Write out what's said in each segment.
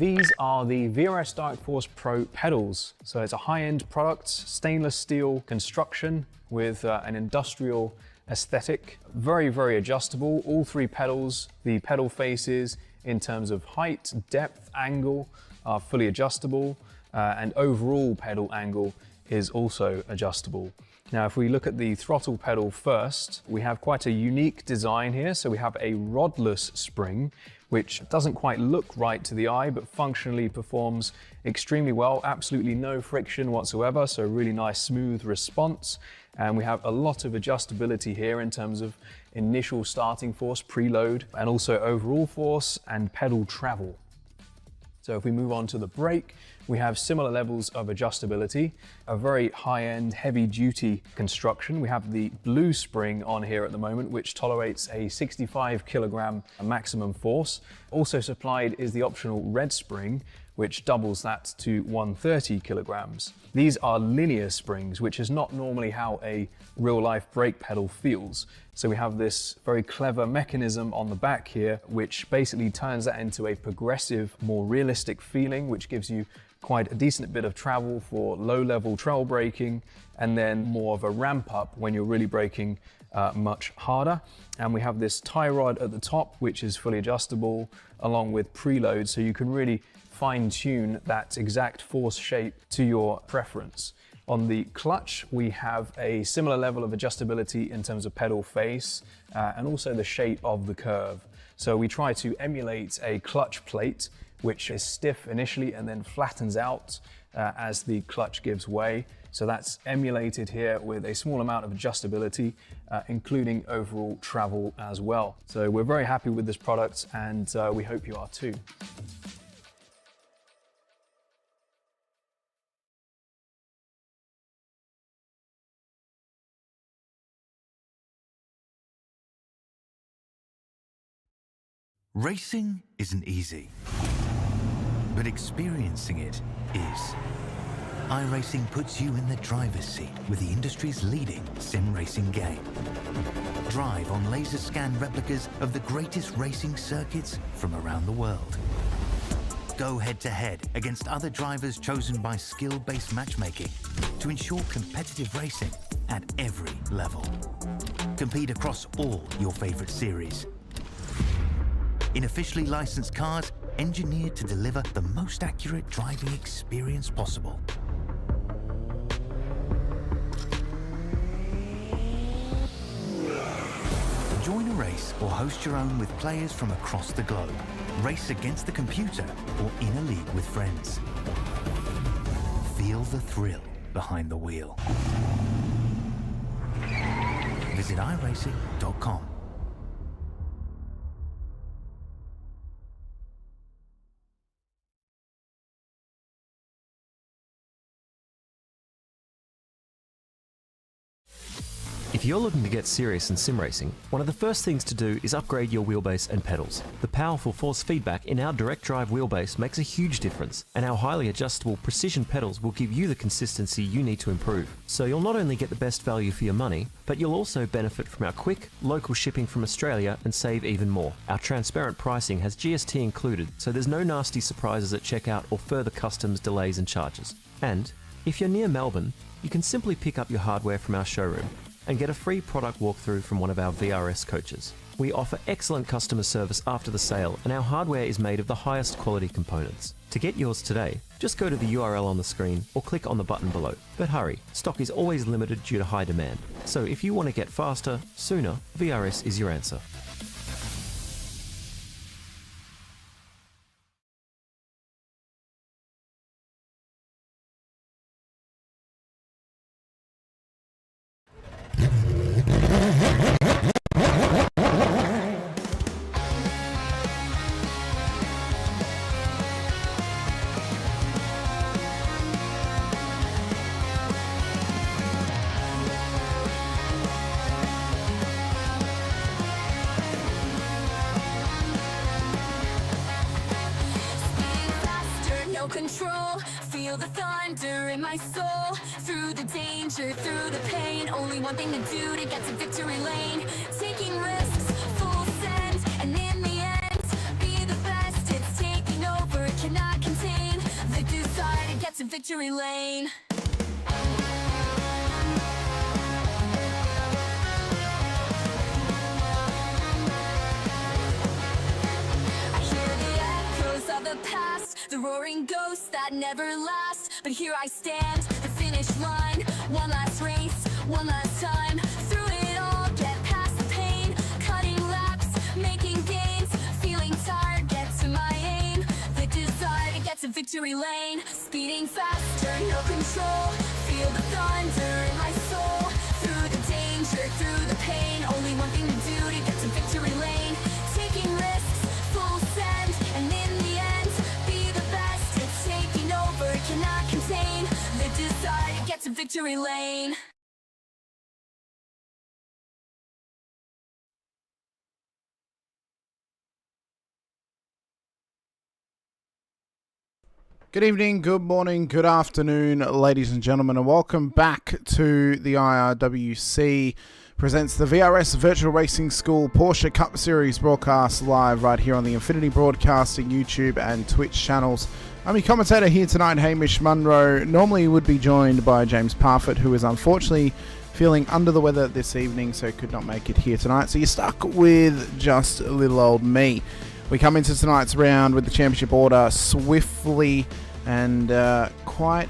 These are the VRS Direct Force Pro pedals. So it's a high-end product, stainless steel construction with an industrial aesthetic. Very, very adjustable. All three pedals, the pedal faces in terms of height, depth, angle are fully adjustable, and overall pedal angle is also adjustable. Now, if we look at the throttle pedal first, we have quite a unique design here. So we have a rodless spring, which doesn't quite look right to the eye, but functionally performs extremely well. Absolutely no friction whatsoever, so really nice smooth response. And we have a lot of adjustability here in terms of initial starting force, preload, and also overall force and pedal travel. So if we move on to the brake, we have similar levels of adjustability, a very high-end, heavy-duty construction. We have the blue spring on here at the moment, which tolerates a 65 kilogram maximum force. Also supplied is the optional red spring, which doubles that to 130 kilograms. These are linear springs, which is not normally how a real-life brake pedal feels. So we have this very clever mechanism on the back here, which basically turns that into a progressive, more realistic feeling, which gives you quite a decent bit of travel for low-level trail braking, and then more of a ramp up when you're really braking much harder. And we have this tie rod at the top, which is fully adjustable, along with preload, so you can really fine-tune that exact force shape to your preference. On the clutch, we have a similar level of adjustability in terms of pedal face and also the shape of the curve. So we try to emulate a clutch plate, which is stiff initially and then flattens out as the clutch gives way. So that's emulated here with a small amount of adjustability, including overall travel as well. So we're very happy with this product, and we hope you are too. Racing isn't easy, but experiencing it is. iRacing puts you in the driver's seat with the industry's leading sim racing game. Drive on laser scan replicas of the greatest racing circuits from around the world. Go head-to-head against other drivers chosen by skill-based matchmaking to ensure competitive racing at every level. Compete across all your favorite series in officially licensed cars engineered to deliver the most accurate driving experience possible. Join a race or host your own with players from across the globe. Race against the computer or in a league with friends. Feel the thrill behind the wheel. Visit IRacing.com. If you're looking to get serious in sim racing, one of the first things to do is upgrade your wheelbase and pedals. The powerful force feedback in our direct drive wheelbase makes a huge difference, and our highly adjustable precision pedals will give you the consistency you need to improve. So you'll not only get the best value for your money, but you'll also benefit from our quick, local shipping from Australia and save even more. Our transparent pricing has GST included, so there's no nasty surprises at checkout or further customs delays and charges. And if you're near Melbourne, you can simply pick up your hardware from our showroom and get a free product walkthrough from one of our VRS coaches. We offer excellent customer service after the sale, and our hardware is made of the highest quality components. To get yours today, just go to the URL on the screen or click on the button below. But hurry, stock is always limited due to high demand. So if you want to get faster, sooner, VRS is your answer. Control, feel the thunder in my soul. Through the danger, through the pain, only one thing to do to get to victory lane. Taking risks, full send, and in the end, be the best. It's taking over, cannot to victory lane. I hear the echoes of the past, the roaring ghosts that never last. But here I stand, the finish line, one last race, one last time. Through it all, get past the pain, cutting laps, making gains, feeling tired, get to my aim. The desire to get to victory lane, speeding faster, no control. Feel the thunder in my soul. Through the danger, through the pain, only one thing to do to get to victory lane. Taking risks, full send, and in the end, be the best. It's taking over, cannot contain the desire to get to victory lane. Good evening, good morning, good afternoon, ladies and gentlemen, and welcome back to the IRWC presents the VRS Virtual Racing School Porsche Cup Series broadcast live right here on the Infinity Broadcasting YouTube and Twitch channels. I'm your commentator here tonight, Hamish Munro. Normally would be joined by James Parfitt, who is unfortunately feeling under the weather this evening, so could not make it here tonight. So you're stuck with just little old me. We come into tonight's round with the championship order swiftly and quite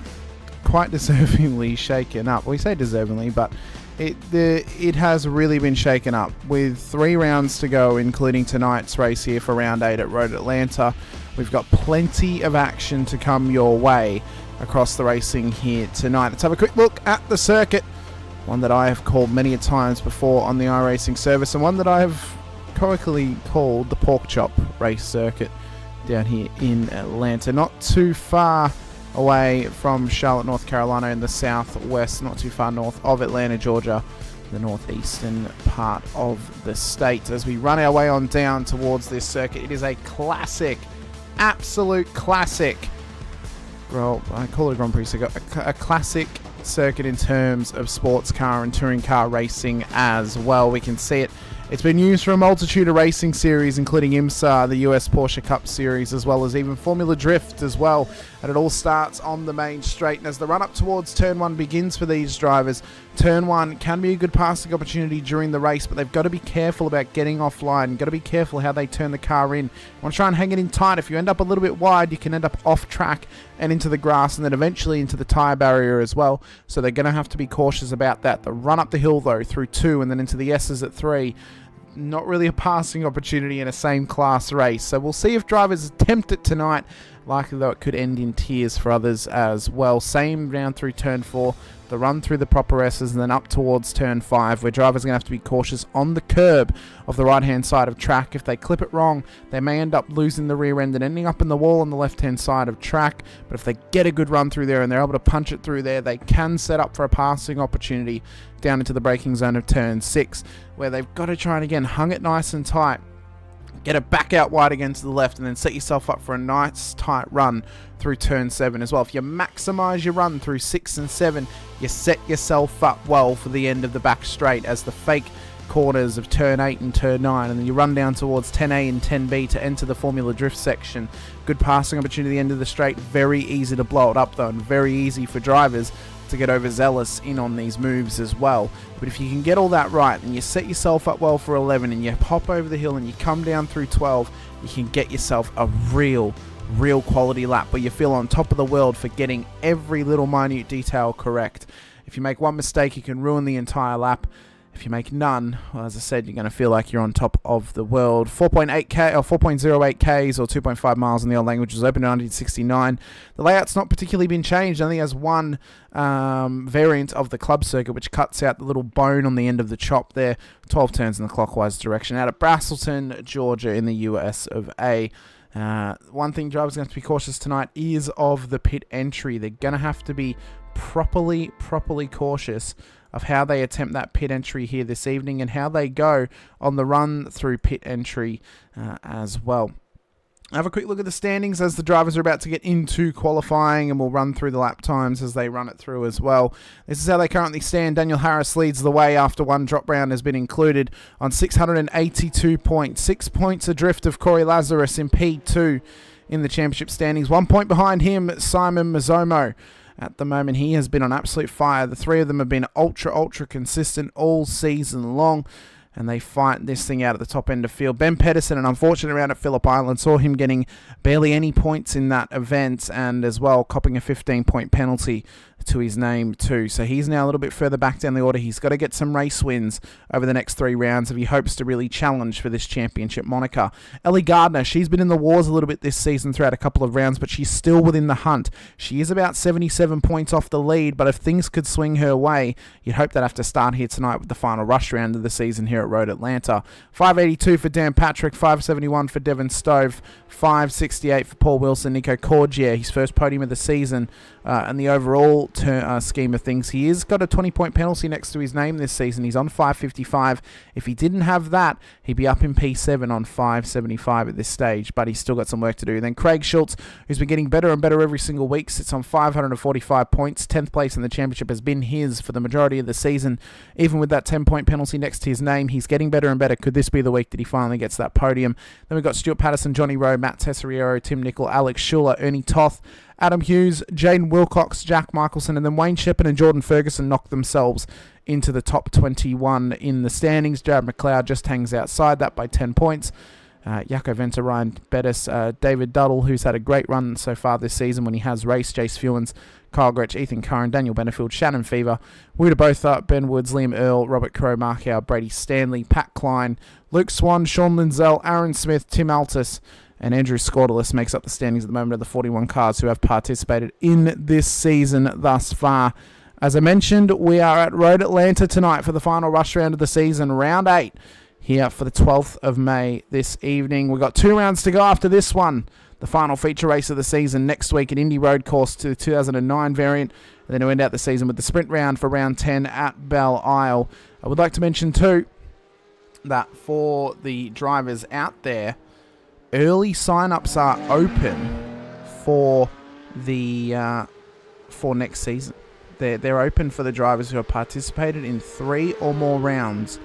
deservingly shaken up. We say deservingly, but it has really been shaken up. With 3 rounds to go, including tonight's race here for round 8 at Road Atlanta, we've got plenty of action to come your way across the racing here tonight. Let's have a quick look at the circuit, one that I have called many a times before on the iRacing service, and one that I have colloquially called the Pork Chop race circuit down here in Atlanta. Not too far away from Charlotte, North Carolina in the southwest, not too far north of Atlanta, Georgia, the northeastern part of the state. As we run our way on down towards this circuit, it is a classic, absolute classic. Well, I call it a Grand Prix circuit, a classic circuit in terms of sports car and touring car racing as well. We can see it. It's been used for a multitude of racing series, including IMSA, the US Porsche Cup Series, as well as even Formula Drift as well. And it all starts on the main straight. And as the run-up towards Turn 1 begins for these drivers, Turn 1 can be a good passing opportunity during the race, but they've got to be careful about getting offline. Got to be careful how they turn the car in. You want to try and hang it in tight. If you end up a little bit wide, you can end up off track and into the grass, and then eventually into the tyre barrier as well. So they're going to have to be cautious about that. The run up the hill, though, through 2 and then into the S's at 3, not really a passing opportunity in a same class race. So we'll see if drivers attempt it tonight. Likely though it could end in tears for others as well. Same down through turn 4, the run through the proper S's, and then up towards turn 5, where drivers are going to have to be cautious on the curb of the right hand side of track. If they clip it wrong, they may end up losing the rear end and ending up in the wall on the left hand side of track. But if they get a good run through there and they're able to punch it through there, they can set up for a passing opportunity down into the braking zone of turn 6, where they've got to try and again hung it nice and tight, get it back out wide again to the left, and then set yourself up for a nice tight run through turn 7 as well. If you maximize your run through 6 and 7, you set yourself up well for the end of the back straight as the fake corners of turn 8 and turn 9, and then you run down towards 10A and 10B to enter the Formula Drift section. Good passing opportunity at the end of the straight. Very easy to blow it up though, and very easy for drivers to get overzealous in on these moves as well. But if you can get all that right and you set yourself up well for 11 and you hop over the hill and you come down through 12, you can get yourself a real quality lap where you feel on top of the world for getting every little minute detail correct. If you make one mistake, you can ruin the entire lap. If you make none, well, as I said, you're going to feel like you're on top of the world. 4.8K or 4.08 Ks or 2.5 miles in the old language was opened in 1969. The layout's not particularly been changed. It only has one variant of the club circuit, which cuts out the little bone on the end of the chop there. 12 turns in the clockwise direction out of Braselton, Georgia in the US of A. One thing drivers are going to have to be cautious tonight is of the pit entry. They're going to have to be properly cautious of how they attempt that pit entry here this evening and how they go on the run through pit entry as well. Have a quick look at the standings as the drivers are about to get into qualifying, and we'll run through the lap times as they run it through as well. This is how they currently stand. Daniel Harris leads the way after one drop round has been included on 682 points. 6 points adrift of Corey Lazarus in P2. in the championship standings. 1 point behind him, Simon Mazzomo. At the moment, he has been on absolute fire. The three of them have been ultra consistent all season long, and they fight this thing out at the top end of field. Ben Pedersen, an unfortunate round at Phillip Island, saw him getting barely any points in that event, and as well copping a 15-point penalty to his name too. So he's now a little bit further back down the order. He's got to get some race wins over the next 3 rounds if he hopes to really challenge for this championship moniker. Ellie Gardner, she's been in the wars a little bit this season throughout a couple of rounds, but she's still within the hunt. She is about 77 points off the lead, but if things could swing her way, you'd hope they'd have to start here tonight with the final rush round of the season here at Road Atlanta. 582 for Dan Patrick, 571 for Devon Stove, 568 for Paul Wilson. Nico Cordier, his first podium of the season, and the overall scheme of things, he has got a 20-point penalty next to his name this season. He's on 555. If he didn't have that, he'd be up in P7 on 575 at this stage, but he's still got some work to do. Then Craig Schultz, who's been getting better and better every single week, sits on 545 points. 10th place in the championship has been his for the majority of the season. Even with that 10-point penalty next to his name, he's getting better and better. Could this be the week that he finally gets that podium? Then we've got Stuart Patterson, Johnny Rowe, Matt Tessariero, Tim Nicol, Alex Schuler, Ernie Toth, Adam Hughes, Jaden Wilcox, Jack Michelson, and then Wayne Shepard and Jordan Ferguson knocked themselves into the top 21 in the standings. Jared McLeod just hangs outside that by 10 points. Jaco Venter, Ryan Bettis, David Duddle, who's had a great run so far this season when he has raced, Jace Fewens, Kyle Gretsch, Ethan Curran, Daniel Benefield, Shannon Fever, Wooda Bothart, Ben Woods, Liam Earl, Robert Crow, Mark Howe, Brady Stanley, Pat Klein, Luke Swan, Sean Linzell, Aaron Smith, Tim Altus, and Andrew Scordalis makes up the standings at the moment of the 41 cars who have participated in this season thus far. As I mentioned, we are at Road Atlanta tonight for the final rush round of the season, round 8, here for the 12th of May this evening. We've got 2 rounds to go after this one. The final feature race of the season next week at Indy Road Course to the 2009 variant, and then we'll end out the season with the sprint round for round 10 at Belle Isle. I would like to mention too that for the drivers out there, early sign-ups are open for the for next season. They're open for the drivers who have participated in 3 or more rounds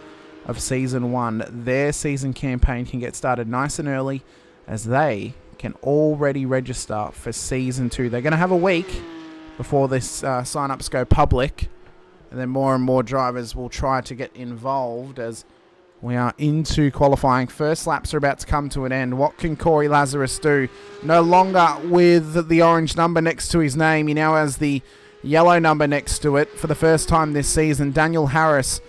of Season 1. Their season campaign can get started nice and early as they can already register for Season 2. They're going to have a week before this sign-ups go public, and then more and more drivers will try to get involved as we are into qualifying. First laps are about to come to an end. What can Corey Lazarus do? No longer with the orange number next to his name. He now has the yellow number next to it for the first time this season. Daniel Harris.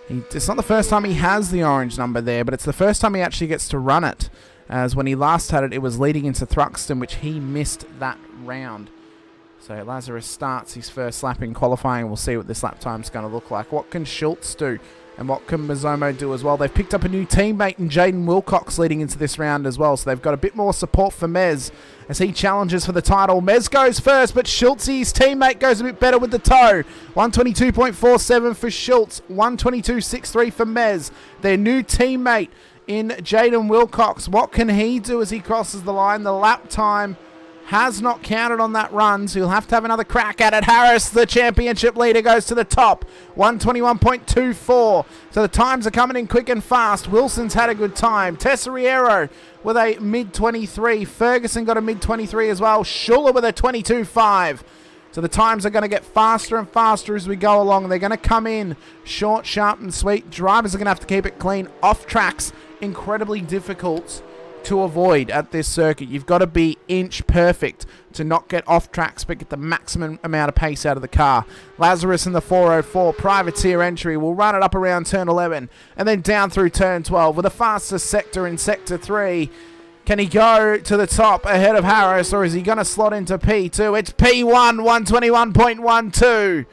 It's not the first time he has the orange number there, but it's the first time he actually gets to run it. As when he last had it, it was leading into Thruxton, which he missed that round. So Lazarus starts his first lap in qualifying. We'll see what this lap time's going to look like. What can Schultz do? And what can Mazzomo do as well? They've picked up a new teammate in Jaden Wilcox leading into this round as well. So they've got a bit more support for Mez as he challenges for the title. Mez goes first, but Schultze's teammate goes a bit better with the tow. 122.47 for Schultz. 122.63 for Mez. Their new teammate in Jaden Wilcox. What can he do as he crosses the line? The lap time has not counted on that run, so he'll have to have another crack at it. Harris, the championship leader, goes to the top. 121.24. So the times are coming in quick and fast. Wilson's had a good time. Tessariero with a mid-23. Ferguson got a mid-23 as well. Schuler with a 22.5. So the times are going to get faster and faster as we go along. They're going to come in short, sharp, and sweet. Drivers are going to have to keep it clean. Off tracks, incredibly difficult to avoid at this circuit. You've got to be inch perfect to not get off tracks but get the maximum amount of pace out of the car. Lazarus in the 404 privateer entry will run it up around turn 11 and then down through turn 12 with the fastest sector in sector 3. Can he go to the top ahead of Harris, or is he going to slot into P2? It's P1, 121.12.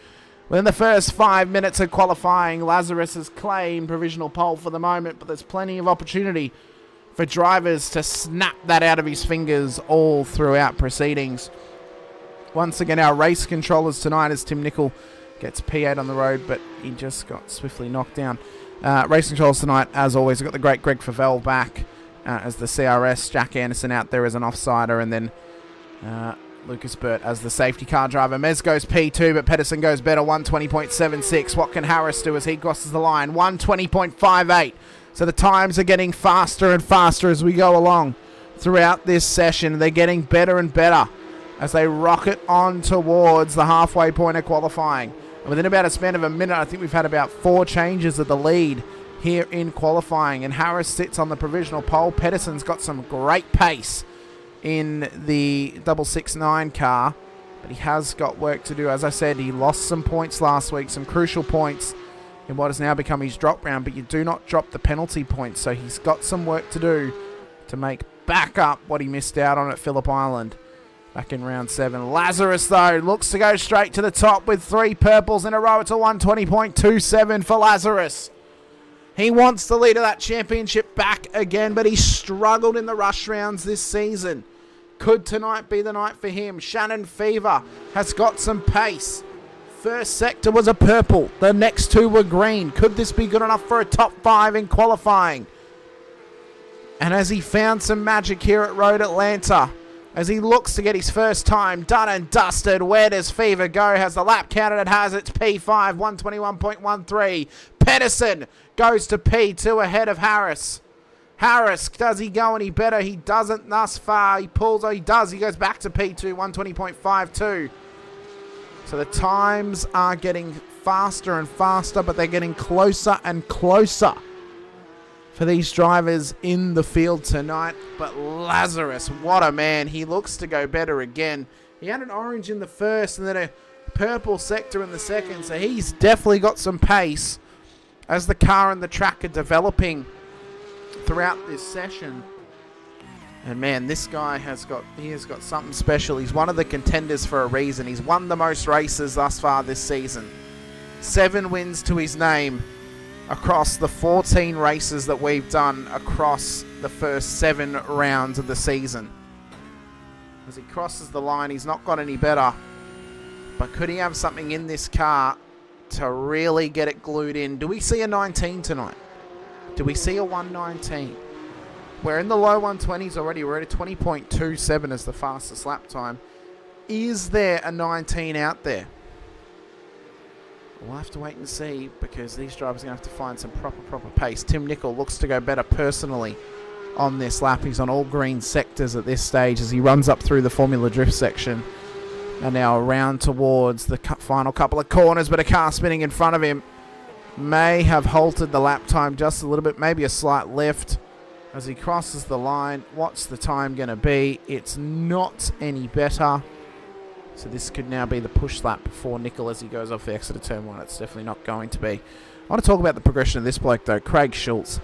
Within the first 5 minutes of qualifying, Lazarus has claimed provisional pole for the moment, but there's plenty of opportunity for drivers to snap that out of his fingers all throughout proceedings. Once again, our race controllers tonight as Tim Nicol gets P8 on the road, but he just got swiftly knocked down. Race controllers tonight, as always, we've got the great Greg Favell back as the CRS, Jack Anderson out there as an offsider, and then Lucas Burt as the safety car driver. Mez goes P2, but Pedersen goes better, 120.76. What can Harris do as he crosses the line? 120.58. So the times are getting faster and faster as we go along throughout this session. They're getting better and better as they rocket on towards the halfway point of qualifying. And within about a span of a minute, I think we've had about 4 changes of the lead here in qualifying. And Harris sits on the provisional pole. Pedersen's got some great pace in the 669 car, but he has got work to do. As I said, he lost some points last week, some crucial points in what has now become his drop round, but you do not drop the penalty points, so he's got some work to do to make back up what he missed out on at Phillip Island back in round 7. Lazarus, though, looks to go straight to the top with 3 purples in a row. It's a 120.27 for Lazarus. He wants the lead of that championship back again, but he struggled in the rush rounds this season. Could tonight be the night for him? Shannon Fever has got some pace. First sector was a purple. The next 2 were green. Could this be good enough for a top 5 in qualifying? And as he found some magic here at Road Atlanta, as he looks to get his first time done and dusted, where does Fever go? Has the lap counted? It has. It's P5, 121.13. Pedersen goes to P2 ahead of Harris. Harris, does he go any better? He doesn't thus far. He pulls, oh he does. He goes back to P2, 120.52. So the times are getting faster and faster, but they're getting closer and closer for these drivers in the field tonight. But Lazarus, what a man. He looks to go better again. He had an orange in the first and then a purple sector in the second, so he's definitely got some pace as the car and the track are developing throughout this session. And man, this guy has got something special. He's one of the contenders for a reason. He's won the most races thus far this season. 7 wins to his name across the 14 races that we've done across the first 7 rounds of the season. As he crosses the line, he's not got any better. But could he have something in this car to really get it glued in? Do we see a 19 tonight? Do we see a 119? We're in the low 120s already. We're at a 20.27 as the fastest lap time. Is there a 19 out there? We'll have to wait and see, because these drivers are going to have to find some proper pace. Tim Nicol looks to go better personally on this lap. He's on all green sectors at this stage as he runs up through the Formula Drift section. And now around towards the final couple of corners, but a car spinning in front of him may have halted the lap time just a little bit, maybe a slight lift. As he crosses the line, what's the time going to be? It's not any better. So this could now be the push lap before Nicol as he goes off the exit of turn 1. It's definitely not going to be. I want to talk about the progression of this bloke though, Craig Schultz.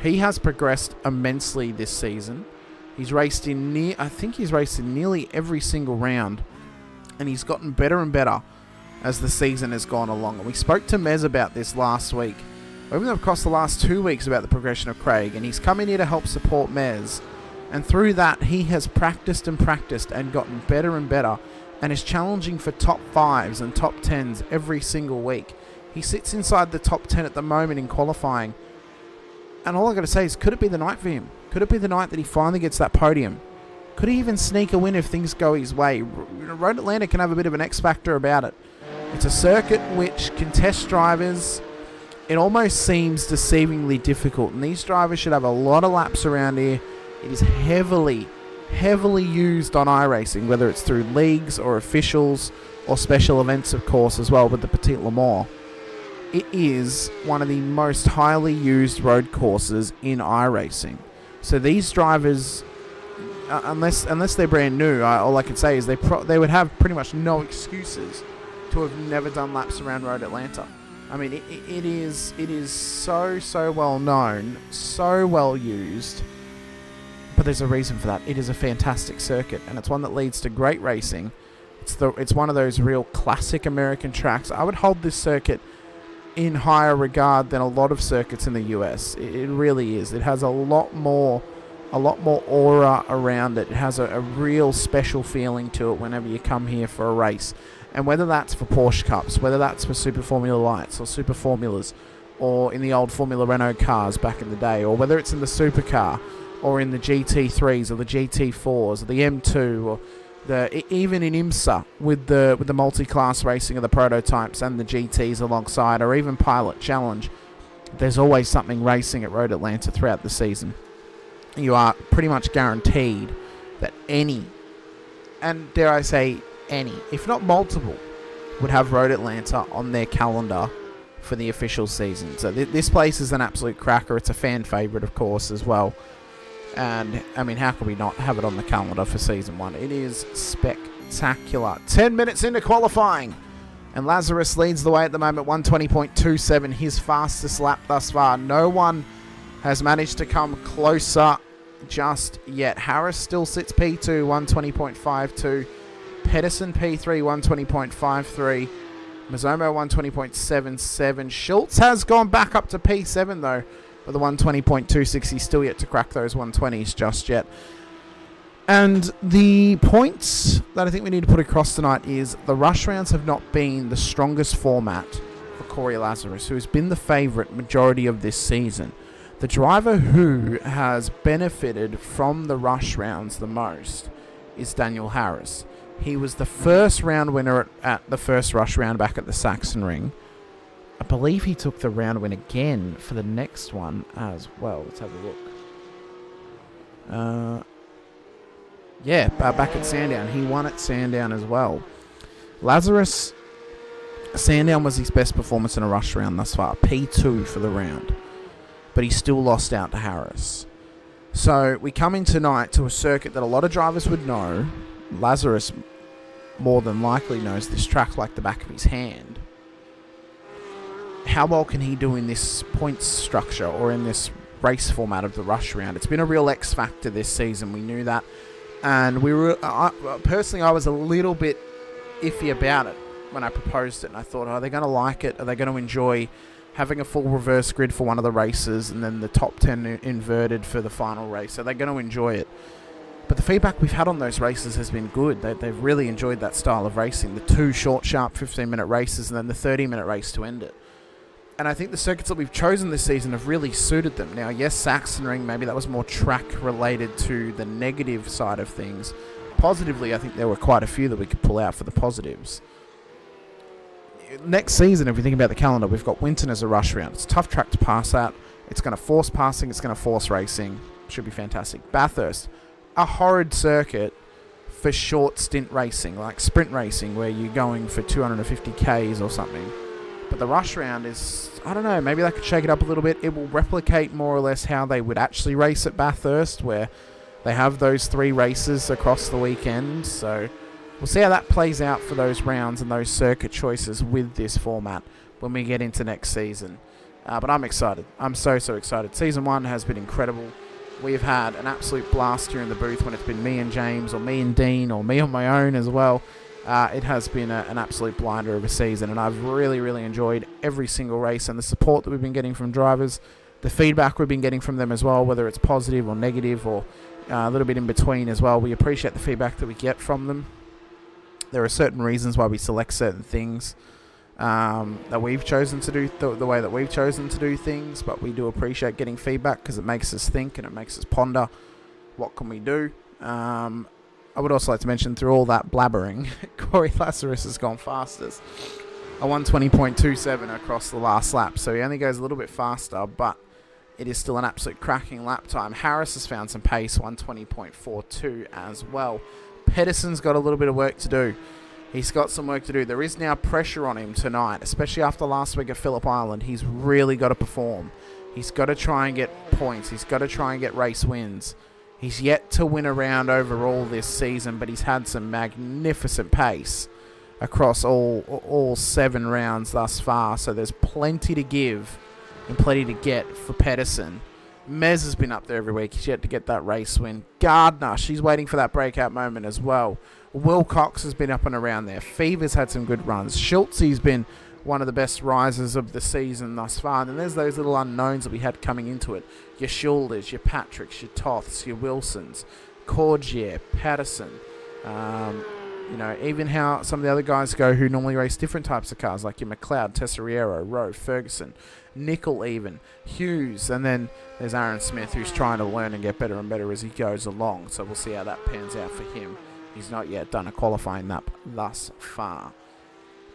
He has progressed immensely this season. He's raced in I think he's raced in nearly every single round. And he's gotten better and better as the season has gone along. And we spoke to Mez about this last week. We've been across the last 2 weeks about the progression of Craig, and he's come in here to help support Mez. And through that, he has practiced and gotten better and better, and is challenging for top 5s and top 10s every single week. He sits inside the top 10 at the moment in qualifying. And all I've got to say is, could it be the night for him? Could it be the night that he finally gets that podium? Could he even sneak a win if things go his way? Road Atlanta can have a bit of an X factor about it. It's a circuit which can test drivers. It almost seems deceivingly difficult, and these drivers should have a lot of laps around here. It is heavily used on iRacing, whether it's through leagues or officials or special events, of course, as well with the Petit Le Mans. It is one of the most highly used road courses in iRacing. So these drivers, unless they're brand new, all I can say is they would have pretty much no excuses to have never done laps around Road Atlanta. I mean, it is so well known, so well used, but there's a reason for that. It is a fantastic circuit, and it's one that leads to great racing. It's one of those real classic American tracks. I would hold this circuit in higher regard than a lot of circuits in the US. It really is. It has a lot more aura around it. It has a real special feeling to it whenever you come here for a race. And whether that's for Porsche Cups, whether that's for Super Formula Lights or Super Formulas, or in the old Formula Renault cars back in the day, or whether it's in the supercar, or in the GT3s or the GT4s or the M2, or even in IMSA with the multi-class racing of the prototypes and the GTs alongside, or even Pilot Challenge, there's always something racing at Road Atlanta throughout the season. you are pretty much guaranteed that any, and dare I say any, if not multiple, would have Road Atlanta on their calendar for the official season. So this place is an absolute cracker. It's a fan favourite, of course, as well. And, I mean, how could we not have it on the calendar for Season 1? It is spectacular. 10 minutes into qualifying. And Lazarus leads the way at the moment, 120.27, his fastest lap thus far. No one has managed to come closer just yet. Harris still sits P2, 120.52. Pedersen P3, 120.53. Mazomo 120.77. Schultz has gone back up to P7 though, with the 120.26. He's still yet to crack those 120s just yet. And the points that I think we need to put across tonight is the rush rounds have not been the strongest format for Corey Lazarus, who has been the favourite majority of this season. The driver who has benefited from the rush rounds the most is Daniel Harris. He was the first round winner at the first rush round back at the Saxon Ring. I believe he took the round win again for the next one as well. Let's have a look. Back at Sandown. He won at Sandown as well. Lazarus, Sandown was his best performance in a rush round thus far. P2 for the round. But he still lost out to Harris. So we come in tonight to a circuit that a lot of drivers would know. Lazarus more than likely knows this track like the back of his hand. How well can he do in this points structure or in this race format of the rush round? It's been a real X factor this season. We knew that. And we were personally, I was a little bit iffy about it when I proposed it. And I thought, are they going to like it? Are they going to enjoy having a full reverse grid for one of the races and then the top 10 inverted for the final race? Are they going to enjoy it? But the feedback we've had on those races has been good. They've really enjoyed that style of racing. The 2 short, sharp 15-minute races and then the 30-minute race to end it. And I think the circuits that we've chosen this season have really suited them. Now, yes, Saxon Ring, maybe that was more track related to the negative side of things. Positively, I think there were quite a few that we could pull out for the positives. Next season, if we think about the calendar, we've got Winton as a rush round. It's a tough track to pass at. It's going to force passing. It's going to force racing. Should be fantastic. Bathurst, a horrid circuit for short stint racing, like sprint racing, where you're going for 250 Ks or something. But the rush round is, I don't know, maybe they could shake it up a little bit. It will replicate more or less how they would actually race at Bathurst, where they have those 3 races across the weekend. So we'll see how that plays out for those rounds and those circuit choices with this format when we get into next season. But I'm excited. I'm so excited. Season 1 has been incredible. We've had an absolute blast here in the booth when it's been me and James or me and Dean or me on my own as well. It has been an absolute blinder of a season, and I've really enjoyed every single race and the support that we've been getting from drivers, the feedback we've been getting from them as well, whether it's positive or negative or a little bit in between as well. We appreciate the feedback that we get from them. There are certain reasons why we select certain things that we've chosen to do the way that we've chosen to do things, but we do appreciate getting feedback because it makes us think and it makes us ponder what can we do. I would also like to mention, through all that blabbering, Corey Lazarus has gone fastest, a 120.27 across the last lap, so he only goes a little bit faster, but it is still an absolute cracking lap time. Harris has found some pace, 120.42 as well. Pedersen's got a little bit of work to do. He's got some work to do. There is now pressure on him tonight, especially after last week at Phillip Island. He's really got to perform. He's got to try and get points. He's got to try and get race wins. He's yet to win a round overall this season, but he's had some magnificent pace across all 7 rounds thus far. So there's plenty to give and plenty to get for Pedersen. Mez has been up there every week. He's yet to get that race win. Gardner, she's waiting for that breakout moment as well. Wilcox has been up and around there. Fever's had some good runs. Schultze's been one of the best risers of the season thus far. And then there's those little unknowns that we had coming into it. Your Shoulders, your Patricks, your Toths, your Wilsons, Cordier, Patterson. Even how some of the other guys go who normally race different types of cars, like your McLeod, Tessariero, Rowe, Ferguson, Nickel even, Hughes, and then there's Aaron Smith, who's trying to learn and get better and better as he goes along. So we'll see how that pans out for him. He's not yet done a qualifying lap thus far.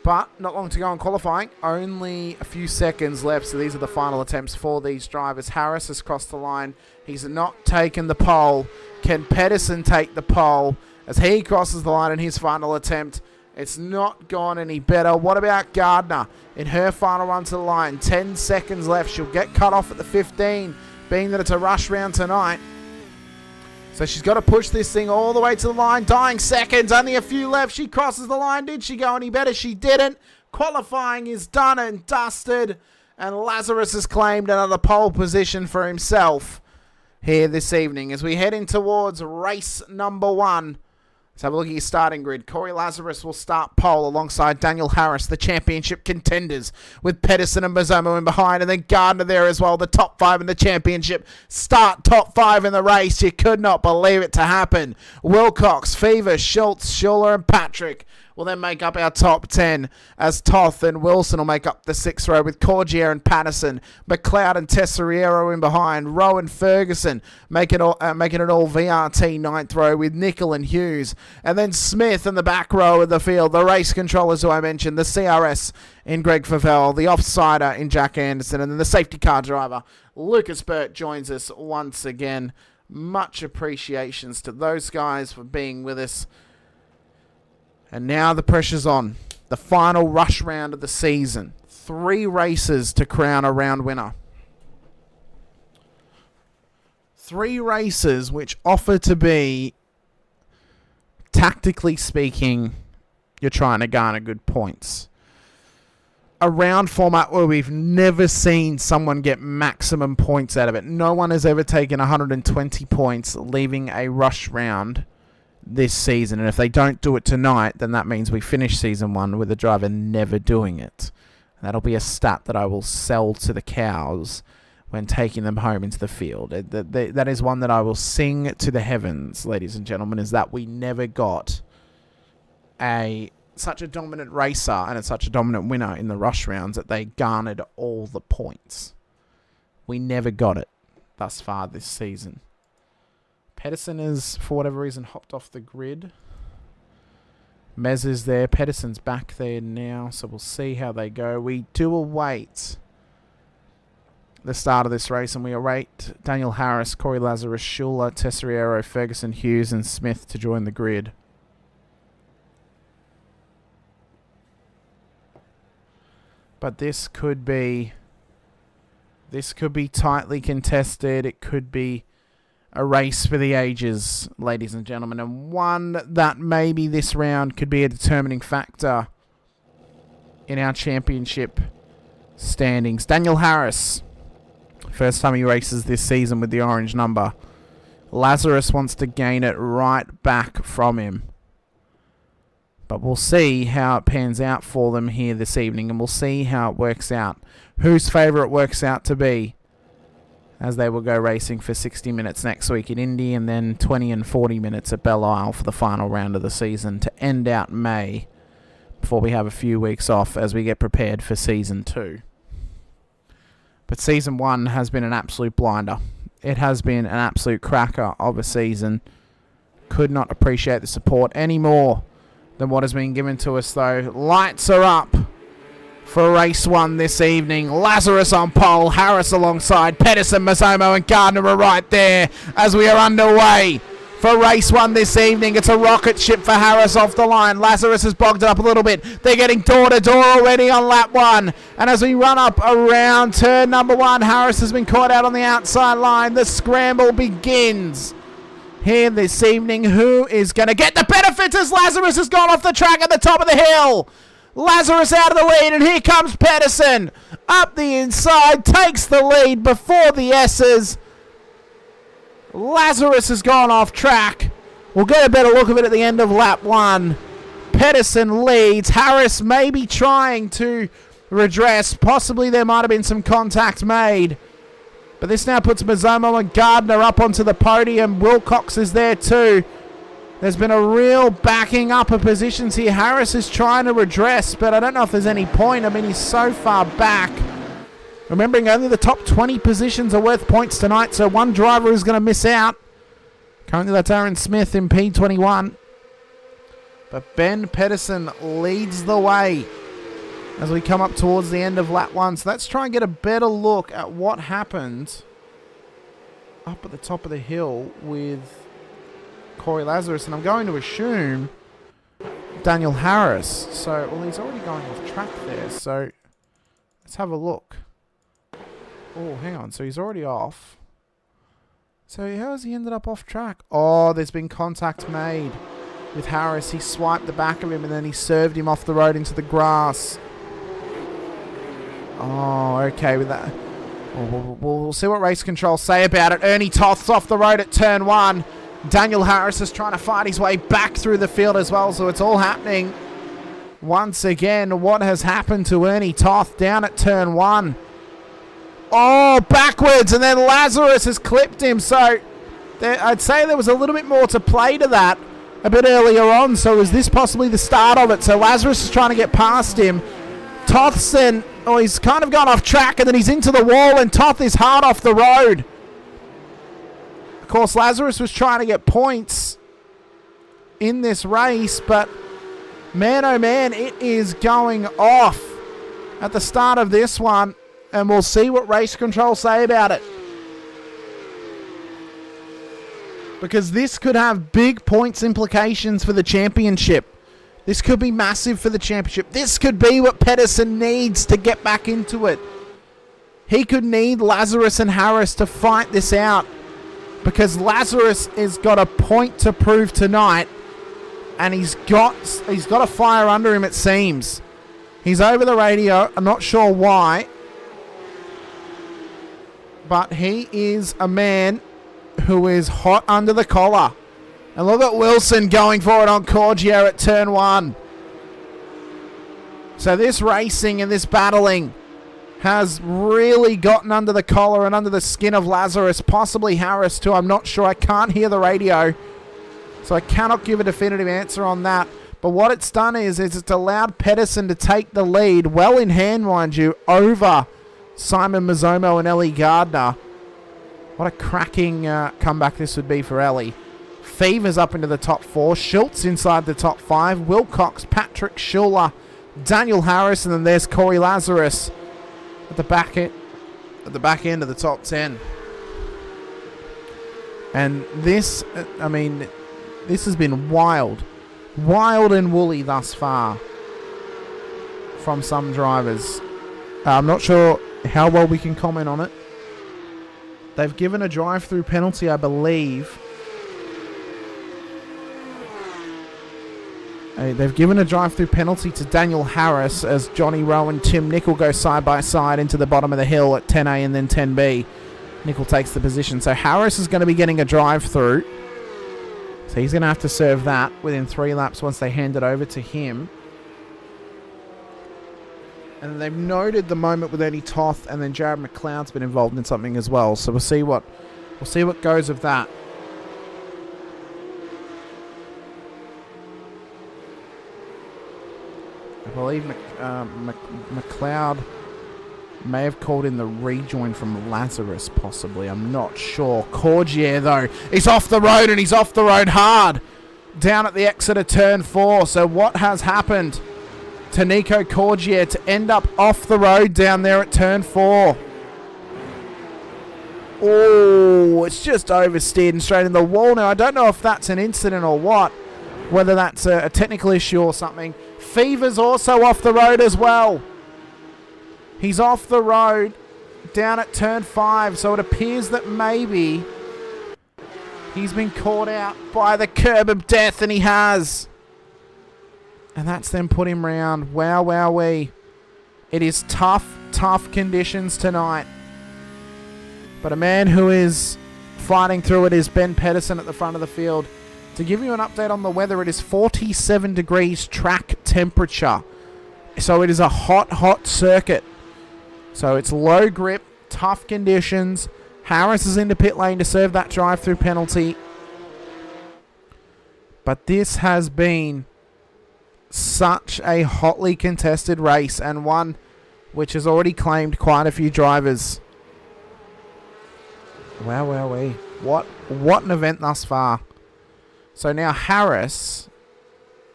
But not long to go in qualifying. Only a few seconds left. So these are the final attempts for these drivers. Harris has crossed the line. He's not taken the pole. Can Pedersen take the pole as he crosses the line in his final attempt? It's not gone any better. What about Gardner in her final run to the line? 10 seconds left. She'll get cut off at the 15, being that it's a rush round tonight. So she's got to push this thing all the way to the line. Dying seconds, only a few left. She crosses the line. Did she go any better? She didn't. Qualifying is done and dusted. And Lazarus has claimed another pole position for himself here this evening. As we head in towards race number 1. Let's have a look at your starting grid. Corey Lazarus will start pole alongside Daniel Harris, the championship contenders, with Pedersen and Mazomo in behind, and then Gardner there as well. The top 5 in the championship start top 5 in the race. You could not believe it to happen. Wilcox, Fever, Schultz, Schuller, and Patrick will then make up our top 10, as Toth and Wilson will make up the 6th row, with Corgier and Patterson, McLeod and Tesseriero in behind, Rowe and Ferguson making it all VRT 9th row, with Nickel and Hughes, and then Smith in the back row of the field, the race controllers who I mentioned, the CRS in Greg Favell, the offsider in Jack Anderson, and then the safety car driver Lucas Burt joins us once again. Much appreciations to those guys for being with us. And now the pressure's on. The final rush round of the season. 3 races to crown a round winner. 3 races which offer to be, tactically speaking, you're trying to garner good points. A round format where we've never seen someone get maximum points out of it. No one has ever taken 120 points leaving a rush round this season, and if they don't do it tonight, then that means we finish season 1 with the driver never doing it. That'll be a stat that I will sell to the cows when taking them home into the field. That is one that I will sing to the heavens, ladies and gentlemen, is that we never got such a dominant racer and such a dominant winner in the rush rounds that they garnered all the points. We never got it thus far this season. Pedersen is, for whatever reason, hopped off the grid. Mez is there. Pedersen's back there now, so we'll see how they go. We do await the start of this race, and we await Daniel Harris, Corey Lazarus, Schuller, Tesseriero, Ferguson, Hughes, and Smith to join the grid. But this could be tightly contested. It could be a race for the ages, ladies and gentlemen, and one that maybe this round could be a determining factor in our championship standings. Daniel Harris, first time he races this season with the orange number. Lazarus wants to gain it right back from him. But we'll see how it pans out for them here this evening, and we'll see how it works out. Whose favourite works out to be, as they will go racing for 60 minutes next week in Indy, and then 20 and 40 minutes at Belle Isle for the final round of the season to end out May, before we have a few weeks off as we get prepared for Season 2. But Season 1 has been an absolute blinder. It has been an absolute cracker of a season. Could not appreciate the support any more than what has been given to us, though. Lights are up for race 1 this evening. Lazarus on pole, Harris alongside, Pedersen, Mazomo and Gardner are right there as we are underway for race 1 this evening. It's a rocket ship for Harris off the line. Lazarus has bogged it up a little bit. They're getting door to door already on lap 1. And as we run up around turn number 1, Harris has been caught out on the outside line. The scramble begins here this evening. Who is going to get the benefits as Lazarus has gone off the track at the top of the hill? Lazarus out of the lead, and here comes Pedersen up the inside, takes the lead before the S's. Lazarus has gone off track. We'll get a better look of it at the end of lap 1. Pedersen leads. Harris may be trying to redress. Possibly there might have been some contact made. But this now puts Mazomo and Gardner up onto the podium. Wilcox is there too. There's been a real backing up of positions here. Harris is trying to redress, but I don't know if there's any point. I mean, he's so far back. Remembering only the top 20 positions are worth points tonight, so one driver is going to miss out. Currently, that's Aaron Smith in P21. But Ben Pedersen leads the way as we come up towards the end of lap 1. So let's try and get a better look at what happened up at the top of the hill with Corey Lazarus. And I'm going to assume Daniel Harris. So, well, he's already going off track there. So let's have a look. Oh, hang on. So he's already off. So how has he ended up off track? Oh, there's been contact made with Harris. He swiped the back of him and then he served him off the road into the grass. Oh, okay with that. We'll see what race control say about it. Ernie Toth's off the road at turn 1. Daniel Harris is trying to fight his way back through the field as well, so it's all happening. Once again, what has happened to Ernie Toth down at turn 1? Oh, backwards, and then Lazarus has clipped him, so I'd say there was a little bit more to play to that a bit earlier on, so is this possibly the start of it? So Lazarus is trying to get past him. Toth's then, oh, he's kind of gone off track, and then he's into the wall, and Toth is hard off the road. Of course, Lazarus was trying to get points in this race, but man, oh man, it is going off at the start of this one, and we'll see what race control say about it. Because this could have big points implications for the championship. This could be massive for the championship. This could be what Pedersen needs to get back into it. He could need Lazarus and Harris to fight this out, because Lazarus has got a point to prove tonight, and he's got a fire under him, it seems. He's over the radio. I'm not sure why, but he is a man who is hot under the collar. And look at Wilson going for it on Cordier at turn 1. So this racing and this battling has really gotten under the collar and under the skin of Lazarus, possibly Harris too. I'm not sure. I can't hear the radio, so I cannot give a definitive answer on that. But what it's done is it's allowed Pedersen to take the lead, well in hand, mind you, over Simon Mazzomo and Ellie Gardner. What a cracking comeback this would be for Ellie. Fever's up into the top 4. Schultz inside the top 5. Wilcox, Patrick Schuler, Daniel Harris, and then there's Corey Lazarus at the back end of the top 10. And this, I mean, this has been wild and woolly thus far from some drivers. I'm not sure how well we can comment on it. They've given a drive-through penalty, I believe. They've given a drive-through penalty to Daniel Harris as Johnny Rowe and Tim Nicol go side by side into the bottom of the hill at 10A and then 10B. Nicol takes the position. So Harris is going to be getting a drive-through. So he's going to have to serve that within 3 laps once they hand it over to him. And they've noted the moment with Ernie Toth, and then Jared McLeod's been involved in something as well. So we'll see what goes of that. I believe McLeod may have called in the rejoin from Lazarus, possibly. I'm not sure. Cordier, though, is off the road, and he's off the road hard down at the exit of turn 4. So what has happened to Nico Cordier to end up off the road down there at turn 4? Oh, it's just oversteered and straight in the wall. Now, I don't know if that's an incident or what, whether that's a technical issue or something. Fever's also off the road as well. He's off the road down at turn 5, so it appears that maybe he's been caught out by the curb of death, and he has. And that's then put him round. Wow, wowee. It is tough conditions tonight. But a man who is fighting through it is Ben Pedersen at the front of the field. To give you an update on the weather, it is 47 degrees track temperature. So it is a hot circuit. So it's low grip, tough conditions. Harris is into pit lane to serve that drive-through penalty. But this has been such a hotly contested race, and one which has already claimed quite a few drivers. Wow, wowee. What an event thus far. So now Harris,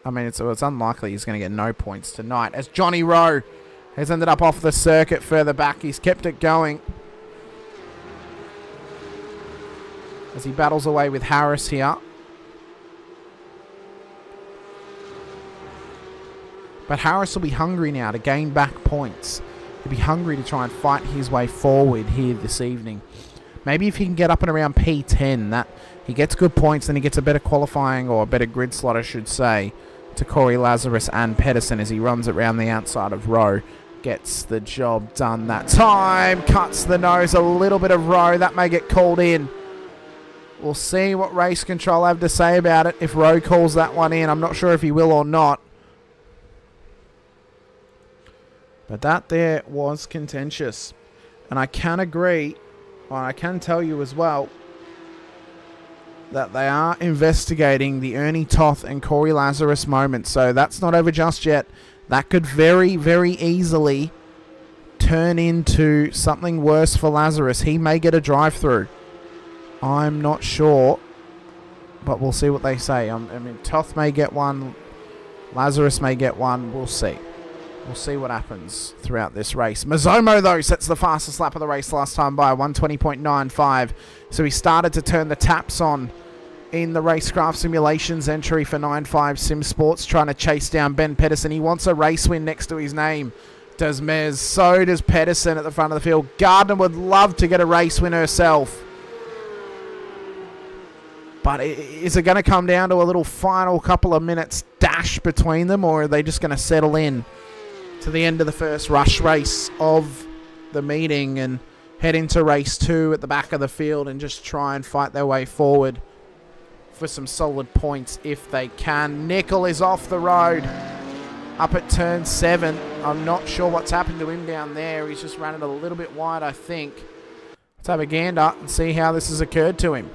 I mean, it's unlikely he's going to get no points tonight, as Johnny Rowe Has ended up off the circuit further back. He's kept it going as he battles away with Harris here. But Harris will be hungry now to gain back points. He'll be hungry to try and fight his way forward here this evening. Maybe if he can get up and around P10, that he gets good points, then he gets a better qualifying, or a better grid slot, I should say, to Corey Lazarus and Pedersen as he runs around the outside of Rowe. Gets the job done that time. Cuts the nose a little bit of Rowe. That may get called in. We'll see what race control have to say about it if Rowe calls that one in. I'm not sure if he will or not. But that there was contentious. And I can agree, or I can tell you as well, that they are investigating the Ernie Toth and Corey Lazarus moment. So that's not over just yet. That could very, very easily turn into something worse for Lazarus. He may get a drive-through. I'm not sure, but we'll see what they say. I mean, Toth may get one. Lazarus may get one. We'll see. We'll see what happens throughout this race. Mazomo, though, sets the fastest lap of the race last time by 1:20.95. So he started to turn the taps on in the Racecraft Simulations entry for 9.5 Sim Sports, trying to chase down Ben Pedersen. He wants a race win next to his name. Does Mez. So does Pedersen at the front of the field. Gardner would love to get a race win herself. But is it going to come down to a little final couple of minutes dash between them, or are they just going to settle in to the end of the first rush race of the meeting and head into race 2 at the back of the field and just try and fight their way forward for some solid points if they can? Nickel is off the road up at turn 7. I'm not sure what's happened to him down there. He's just ran it a little bit wide, I think. Let's have a gander and see how this has occurred to him.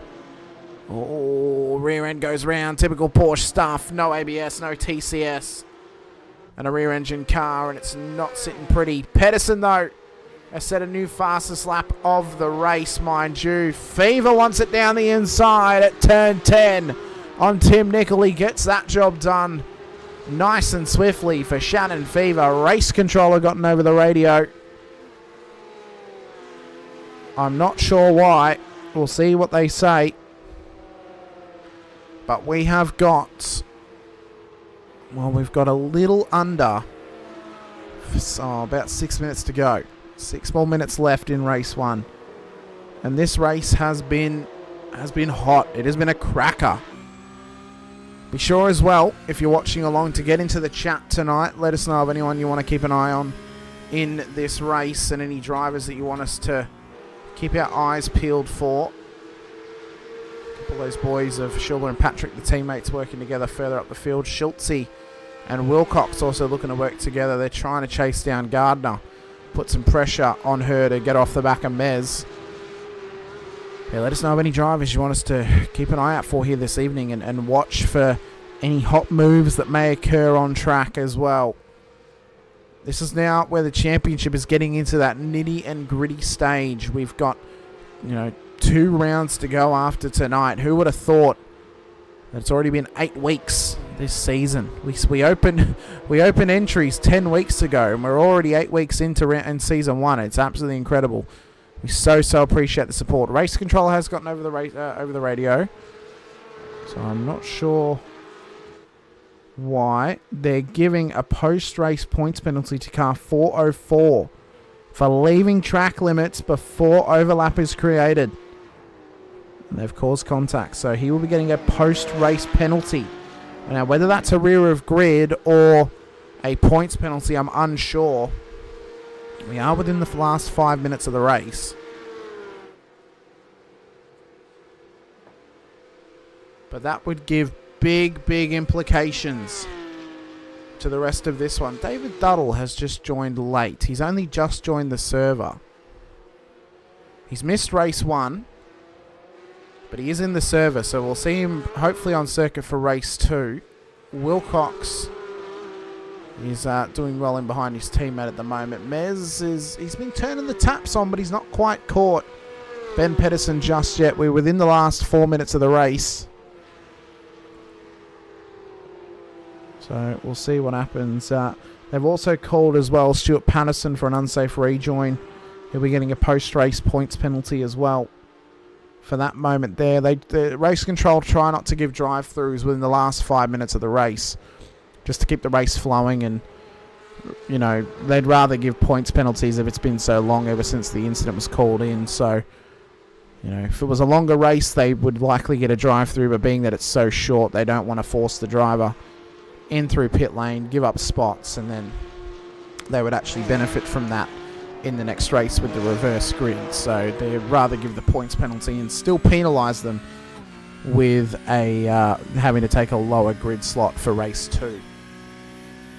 Oh, rear end goes round. Typical Porsche stuff. No ABS, no TCS. And a rear engine car, and it's not sitting pretty. Pedersen, though, has set a new fastest lap of the race, mind you. Fever wants it down the inside at turn 10 on Tim Nicol. He gets that job done nice and swiftly for Shannon Fever. Race controller gotten over the radio. I'm not sure why. We'll see what they say. But we have got... well, we've got a little under... so about 6 minutes to go. 6 more minutes left in race 1. And this race has been hot. It has been a cracker. Be sure as well, if you're watching along, to get into the chat tonight. Let us know of anyone you want to keep an eye on in this race and any drivers that you want us to keep our eyes peeled for. A couple of those boys of Schiller and Patrick, the teammates, working together further up the field. Schultze and Wilcox also looking to work together. They're trying to chase down Gardner. Put some pressure on her to get off the back of Mez. Yeah, let us know of any drivers you want us to keep an eye out for here this evening, and watch for any hot moves that may occur on track as well. This is now where the championship is getting into that nitty and gritty stage. We've got, 2 rounds to go after tonight. Who would have thought that it's already been 8 weeks this season? We opened entries 10 weeks ago, and we're already 8 weeks into season 1. It's absolutely incredible. We so appreciate the support. Race control has gotten over the radio, so I'm not sure why they're giving a post-race points penalty to car 404 for leaving track limits before overlap is created. And they've caused contact, so he will be getting a post-race penalty. Now, whether that's a rear of grid or a points penalty, I'm unsure. We are within the last 5 minutes of the race. But that would give big implications to the rest of this one. David Duddle has just joined late. He's only just joined the server. He's missed race 1, but he is in the server, so we'll see him hopefully on circuit for race 2. Wilcox is doing well in behind his teammate at the moment. He's been turning the taps on, but he's not quite caught Ben Pedersen just yet. We're within the last 4 minutes of the race. So we'll see what happens. They've also called as well Stuart Patterson for an unsafe rejoin. He'll be getting a post-race points penalty as well for that moment there. The race control try not to give drive-throughs within the last 5 minutes of the race, just to keep the race flowing, and you know, they'd rather give points penalties if it's been so long ever since the incident was called in. So, you know, if it was a longer race, they would likely get a drive-through, but being that it's so short, they don't want to force the driver in through pit lane, give up spots, and then they would actually benefit from that in the next race with the reverse grid. So they'd rather give the points penalty and still penalise them with a having to take a lower grid slot for race 2.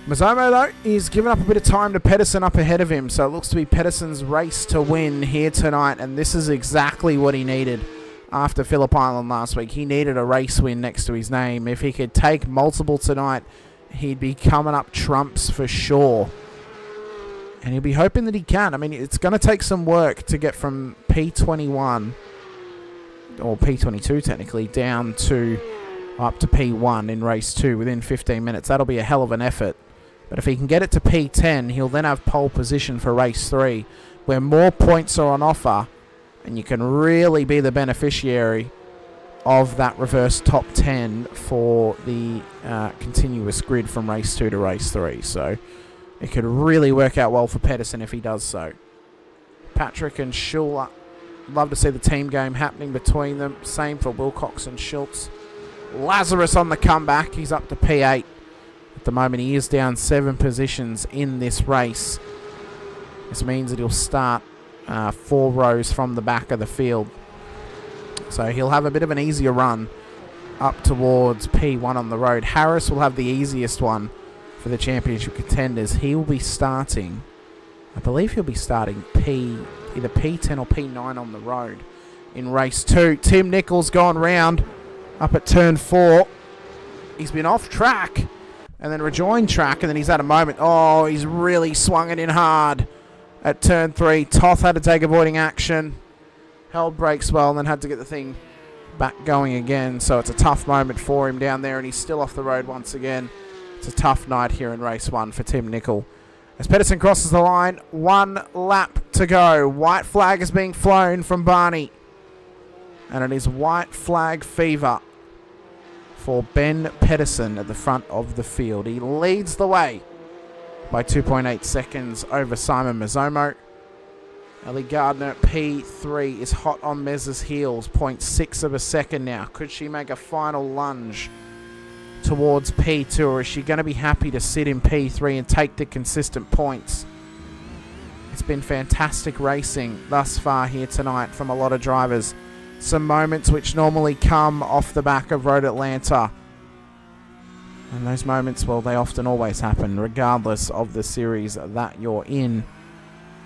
Mazzomo, though, is giving up a bit of time to Pedersen up ahead of him, so it looks to be Pedersen's race to win here tonight, and this is exactly what he needed after Phillip Island last week. He needed a race win next to his name. If he could take multiple tonight, he'd be coming up trumps for sure. And he'll be hoping that he can. I mean, it's going to take some work to get from P21, or P22 technically, down to up to P1 in race 2 within 15 minutes. That'll be a hell of an effort. But if he can get it to P10, he'll then have pole position for race 3, where more points are on offer, and you can really be the beneficiary of that reverse top 10 for the continuous grid from race 2 to race 3. So it could really work out well for Pedersen if he does so. Patrick and Schuller, love to see the team game happening between them. Same for Wilcox and Schultz. Lazarus on the comeback. He's up to P8. At the moment, he is down 7 positions in this race. This means that he'll start 4 rows from the back of the field. So he'll have a bit of an easier run up towards P1 on the road. Harris will have the easiest one for the championship contenders. He will be starting, I believe he'll be starting either P10 or P9 on the road in race 2. Tim Nichols gone round up at turn 4. He's been off track and then rejoined track, and then he's had a moment. Oh, he's really swung it in hard at turn 3. Toth had to take avoiding action, held brakes well, and then had to get the thing back going again. So it's a tough moment for him down there, and he's still off the road once again. It's a tough night here in race 1 for Tim Nicol. As Pedersen crosses the line, 1 lap to go. White flag is being flown from Barney, and it is white flag fever for Ben Pedersen at the front of the field. He leads the way by 2.8 seconds over Simon Mazzomo. Ellie Gardner, P3, is hot on Mez's heels, 0.6 of a second now. Could she make a final lunge towards P2, or is she going to be happy to sit in P3 and take the consistent points? It's been fantastic racing thus far here tonight from a lot of drivers. Some moments which normally come off the back of Road Atlanta. And those moments, well, they often always happen, regardless of the series that you're in.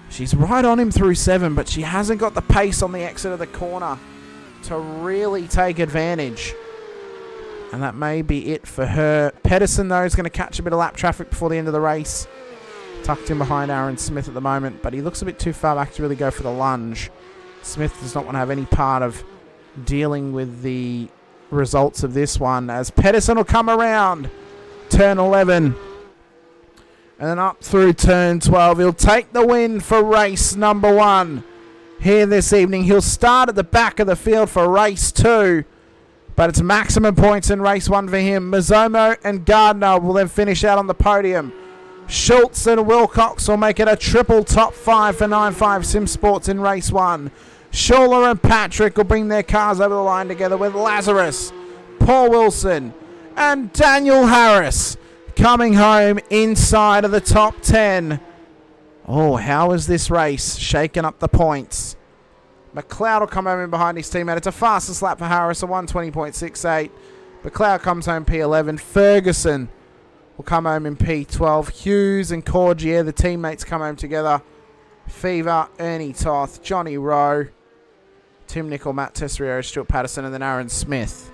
She's right on him through 7, but she hasn't got the pace on the exit of the corner to really take advantage. And that may be it for her. Pedersen, though, is going to catch a bit of lap traffic before the end of the race. Tucked in behind Aaron Smith at the moment, but he looks a bit too far back to really go for the lunge. Smith does not want to have any part of dealing with the results of this one, as Pedersen will come around turn 11 and then up through turn 12. He'll take the win for race number 1 here this evening. He'll start at the back of the field for race 2, but it's maximum points in race 1 for him. Mazzomo and Gardner will then finish out on the podium. Schultz and Wilcox will make it a triple top 5 for 9.5 Sim Sports in race 1. Schuller and Patrick will bring their cars over the line together with Lazarus, Paul Wilson, and Daniel Harris coming home inside of the top 10. Oh, how is this race shaking up the points? McLeod will come home in behind his teammate. It's a fastest lap for Harris, a 1:20.68. McLeod comes home P11. Ferguson will come home in P12. Hughes and Corgier, the teammates, come home together. Fever, Ernie Toth, Johnny Rowe, Tim Nicol, Matt Tesseriero, Stuart Patterson, and then Aaron Smith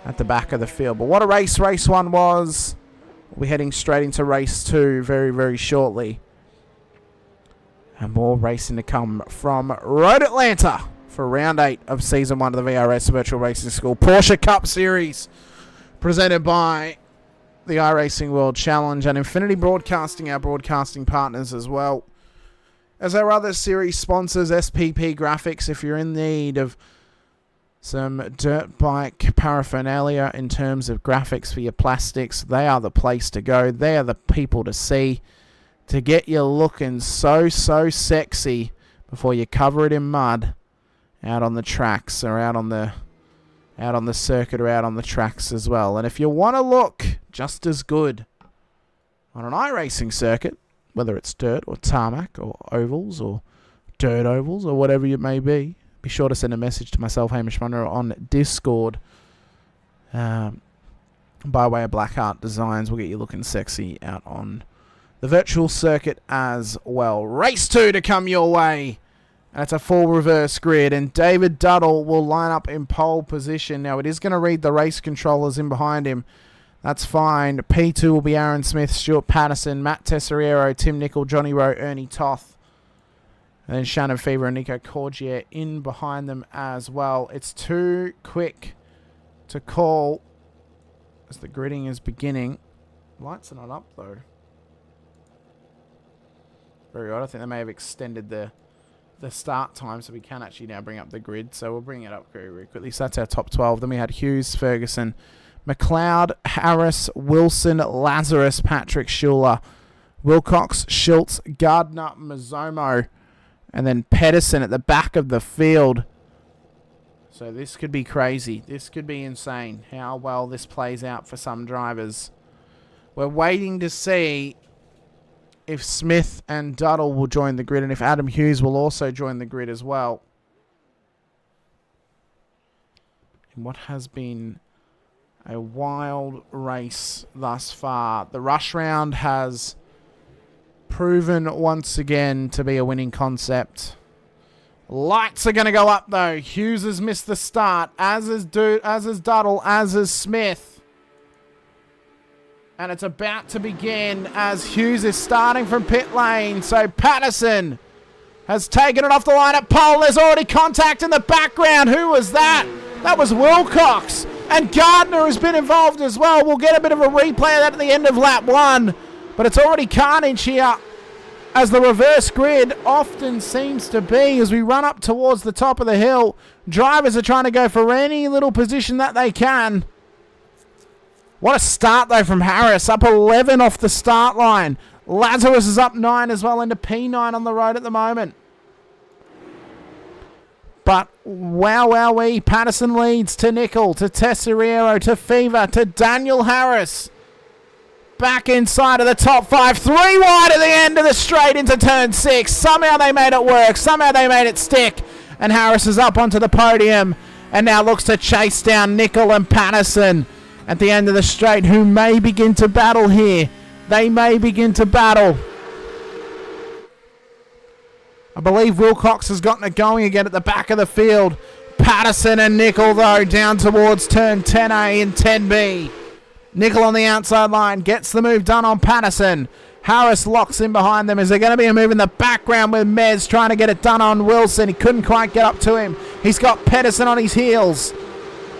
at the back of the field. But what a race 1 was. We're heading straight into race 2 very, very shortly. And more racing to come from Road Atlanta for round 8 of season 1 of the VRS Virtual Racing School Porsche Cup Series, presented by the iRacing World Challenge, and Infinity Broadcasting, our broadcasting partners as well, as our other series sponsors, SPP Graphics. If you're in need of some dirt bike paraphernalia in terms of graphics for your plastics, they are the place to go. They are the people to see to get you looking so sexy before you cover it in mud out on the tracks, or out on the circuit, or out on the tracks as well. And if you want to look just as good on an iRacing circuit, whether it's dirt or tarmac or ovals or dirt ovals or whatever it may be sure to send a message to myself, Hamish Munro, on Discord by way of Blackheart Designs. We'll get you looking sexy out on the virtual circuit as well. Race 2 to come your way. That's a full reverse grid, and David Duddle will line up in pole position. Now, it is going to read the race controllers in behind him. That's fine. P2 will be Aaron Smith, Stuart Patterson, Matt Tessariero, Tim Nicol, Johnny Rowe, Ernie Toth. And then Shannon Fever and Nico Cordier in behind them as well. It's too quick to call as the gridding is beginning. Lights are not up, though. Very odd. I think they may have extended the start time, so we can actually now bring up the grid. So we'll bring it up very, very quickly. So that's our top 12. Then we had Hughes, Ferguson, McLeod, Harris, Wilson, Lazarus, Patrick Schuler, Wilcox, Schultz, Gardner, Mazzomo, and then Pedersen at the back of the field. So this could be crazy. This could be insane how well this plays out for some drivers. We're waiting to see if Smith and Duddle will join the grid, and if Adam Hughes will also join the grid as well. In what has been a wild race thus far. The rush round has proven once again to be a winning concept. Lights are going to go up though. Hughes has missed the start, as is Duddle, as is Smith. And it's about to begin as Hughes is starting from pit lane. So Patterson has taken it off the line at pole. There's already contact in the background. Who was that? That was Wilcox. And Gardner has been involved as well. We'll get a bit of a replay of that at the end of lap 1. But it's already carnage here, as the reverse grid often seems to be. As we run up towards the top of the hill, drivers are trying to go for any little position that they can. What a start, though, from Harris. Up 11 off the start line. Lazarus is up 9 as well, into P9 on the road at the moment. But wowee, Patterson leads to Nicol, to Tessariero, to Fever, to Daniel Harris. Back inside of the top 5. 3 wide at the end of the straight into turn 6. Somehow they made it work. Somehow they made it stick. And Harris is up onto the podium and now looks to chase down Nicol and Patterson at the end of the straight, who may begin to battle here. They may begin to battle. I believe Wilcox has gotten it going again at the back of the field. Patterson and Nicol, though, down towards turn 10A and 10B. Nicol on the outside line gets the move done on Patterson. Harris locks in behind them. Is there going to be a move in the background with Mez trying to get it done on Wilson? He couldn't quite get up to him. He's got Pedersen on his heels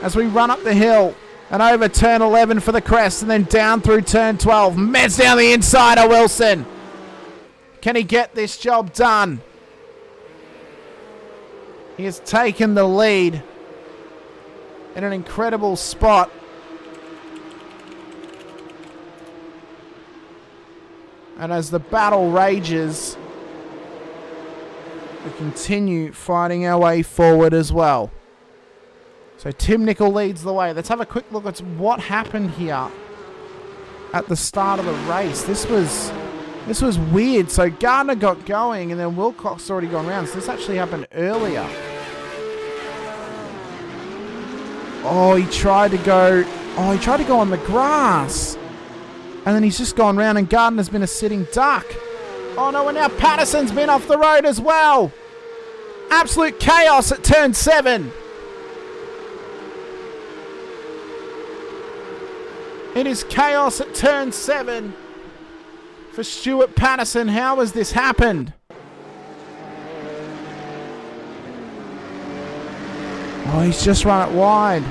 as we run up the hill and over turn 11 for the crest, and then down through turn 12. Mez down the inside of Wilson. Can he get this job done? He has taken the lead in an incredible spot. And as the battle rages, we continue fighting our way forward as well. So Tim Nicol leads the way. Let's have a quick look at what happened here at the start of the race. This was weird. So Gardner got going and then Wilcox already gone round. So this actually happened earlier. He tried to go on the grass. And then he's just gone round and Gardner's been a sitting duck. Oh no, and now Patterson's been off the road as well. Absolute chaos at turn 7. It is chaos at turn 7 for Stuart Patterson. How has this happened? He's just run it wide.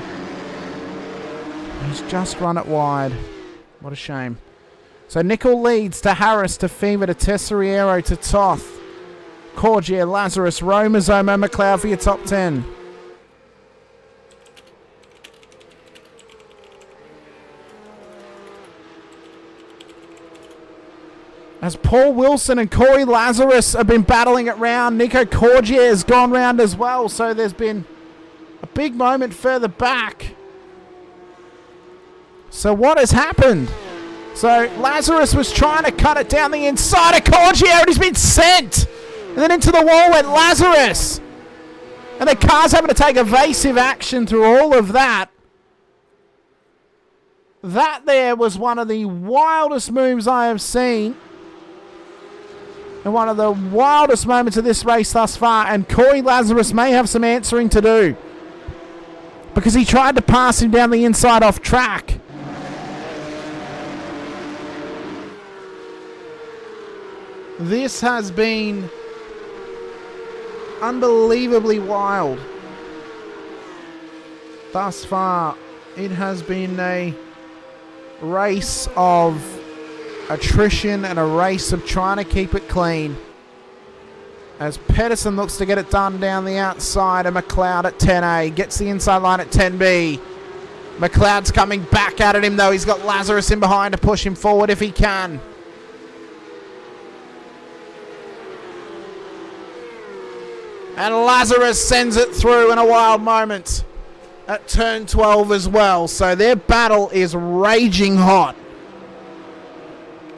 He's just run it wide. What a shame. So Nickel leads to Harris, to Fever, to Tesseriero, to Toth. Corgier, Lazarus, Roma, Zomo, McLeod for your top 10. As Paul Wilson and Corey Lazarus have been battling it round, Nico Corgier has gone round as well, so there's been a big moment further back. So what has happened? So Lazarus was trying to cut it down the inside of Corgier, and he's been sent. And then into the wall went Lazarus. And the car's having to take evasive action through all of that. That there was one of the wildest moves I have seen. And one of the wildest moments of this race thus far. And Corey Lazarus may have some answering to do, because he tried to pass him down the inside off track. This has been unbelievably wild. Thus far, it has been a race of attrition and a race of trying to keep it clean. As Pedersen looks to get it done down the outside, and McLeod at 10A gets the inside line at 10B. McLeod's coming back at him though. He's got Lazarus in behind to push him forward if he can. And Lazarus sends it through in a wild moment at turn 12 as well. So their battle is raging hot.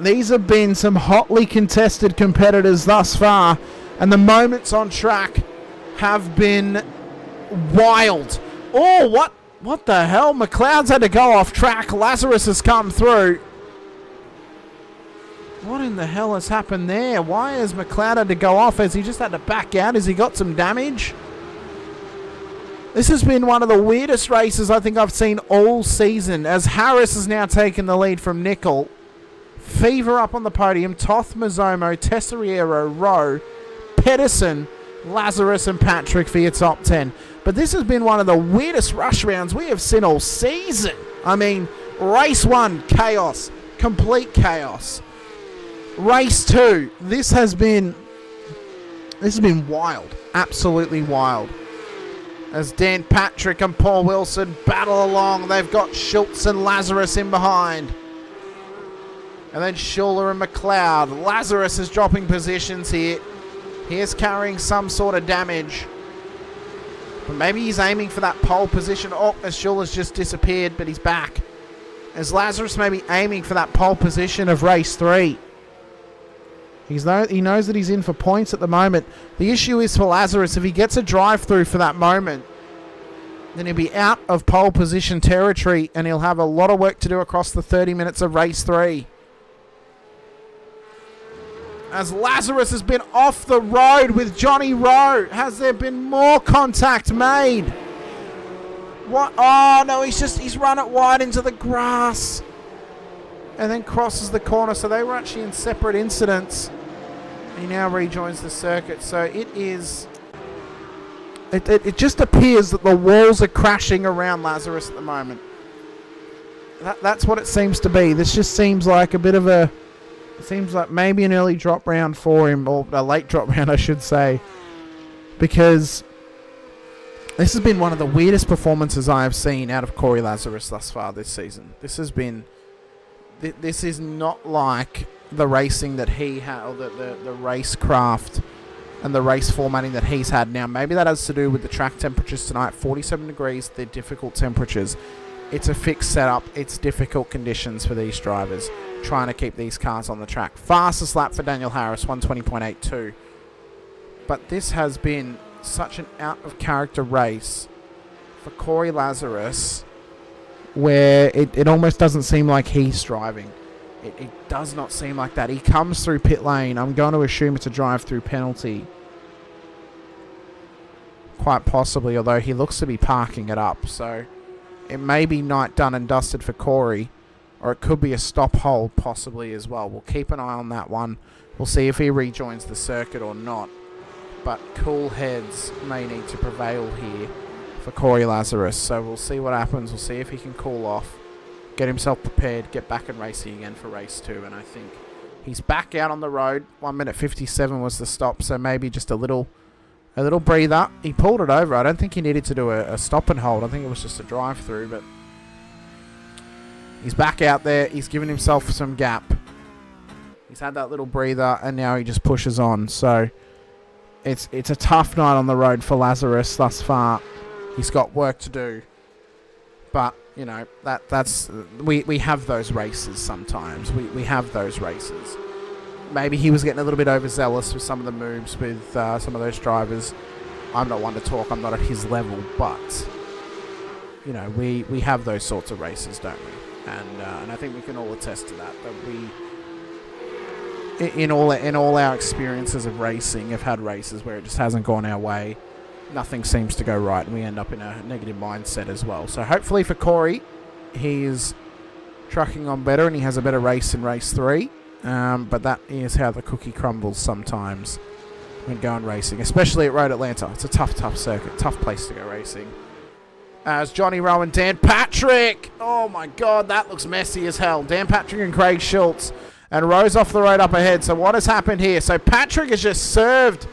These have been some hotly contested competitors thus far, and the moments on track have been wild. Oh, what the hell? McLeod's had to go off track. Lazarus has come through. What in the hell has happened there? Why has McLeod had to go off? Has he just had to back out? Has he got some damage? This has been one of the weirdest races I think I've seen all season, as Harris has now taken the lead from Nickel. Fever up on the podium. Toth, Mazzomo, Tesseriero, Rowe, Pedersen, Lazarus and Patrick for your top 10. But this has been one of the weirdest rush rounds we have seen all season. I mean, race 1, chaos. Complete chaos. Race 2, this has been wild. Absolutely wild. As Dan Patrick and Paul Wilson battle along, they've got Schultz and Lazarus in behind. And then Schuler and McLeod. Lazarus is dropping positions here. He is carrying some sort of damage. But maybe he's aiming for that pole position. Oh, as Schuler's just disappeared, but he's back. As Lazarus may be aiming for that pole position of race 3. He knows that he's in for points at the moment. The issue is for Lazarus, if he gets a drive-through for that moment, then he'll be out of pole position territory, and he'll have a lot of work to do across the 30 minutes of race 3. As Lazarus has been off the road with Johnny Rowe. Has there been more contact made? What? Oh, no, he's run it wide into the grass. And then crosses the corner. So they were actually in separate incidents. He now rejoins the circuit. So it is... It just appears that the walls are crashing around Lazarus at the moment. That's what it seems to be. This just seems like a bit of a... It seems like maybe an early drop round for him. Or a late drop round, I should say. Because... this has been one of the weirdest performances I have seen out of Corey Lazarus thus far this season. This has been... This is not like the racing that he had, or the racecraft and the race formatting that he's had. Now, maybe that has to do with the track temperatures tonight. 47 degrees, they're difficult temperatures. It's a fixed setup. It's difficult conditions for these drivers trying to keep these cars on the track. Fastest lap for Daniel Harris, 120.82. But this has been such an out-of-character race for Corey Lazarus, where it almost doesn't seem like he's driving. It does not seem like that. He comes through pit lane. I'm going to assume it's a drive-through penalty. Quite possibly, although he looks to be parking it up. So it may be night done and dusted for Corey, or it could be a stop hold possibly as well. We'll keep an eye on that one. We'll see if he rejoins the circuit or not. But cool heads may need to prevail here for Corey Lazarus. So we'll see what happens. We'll see if he can cool off. get himself prepared, get back in racing again for race 2. And I think he's back out on the road. 1 minute 57 was the stop, so maybe just a little breather. He pulled it over. I don't think he needed to do a stop and hold. I think it was just a drive through, but he's back out there. He's given himself some gap. He's had that little breather, and now he just pushes on. So it's a tough night on the road for Lazarus thus far. He's got work to do, but you know that's we have those races sometimes. We have those races. Maybe he was getting a little bit overzealous with some of the moves with some of those drivers. I'm not one to talk. I'm not at his level, but you know we have those sorts of races, don't we? And I think we can all attest to that. That we, in all our experiences of racing, have had races where it just hasn't gone our way. Nothing seems to go right, and we end up in a negative mindset as well. So hopefully for Corey, he is trucking on better, and he has a better race in race 3. But that is how the cookie crumbles sometimes when going racing, especially at Road Atlanta. It's a tough circuit, tough place to go racing. As Johnny Rowe and Dan Patrick. Oh my God, that looks messy as hell. Dan Patrick and Craig Schultz. And Rowe's off the road up ahead. So what has happened here? So Patrick has just served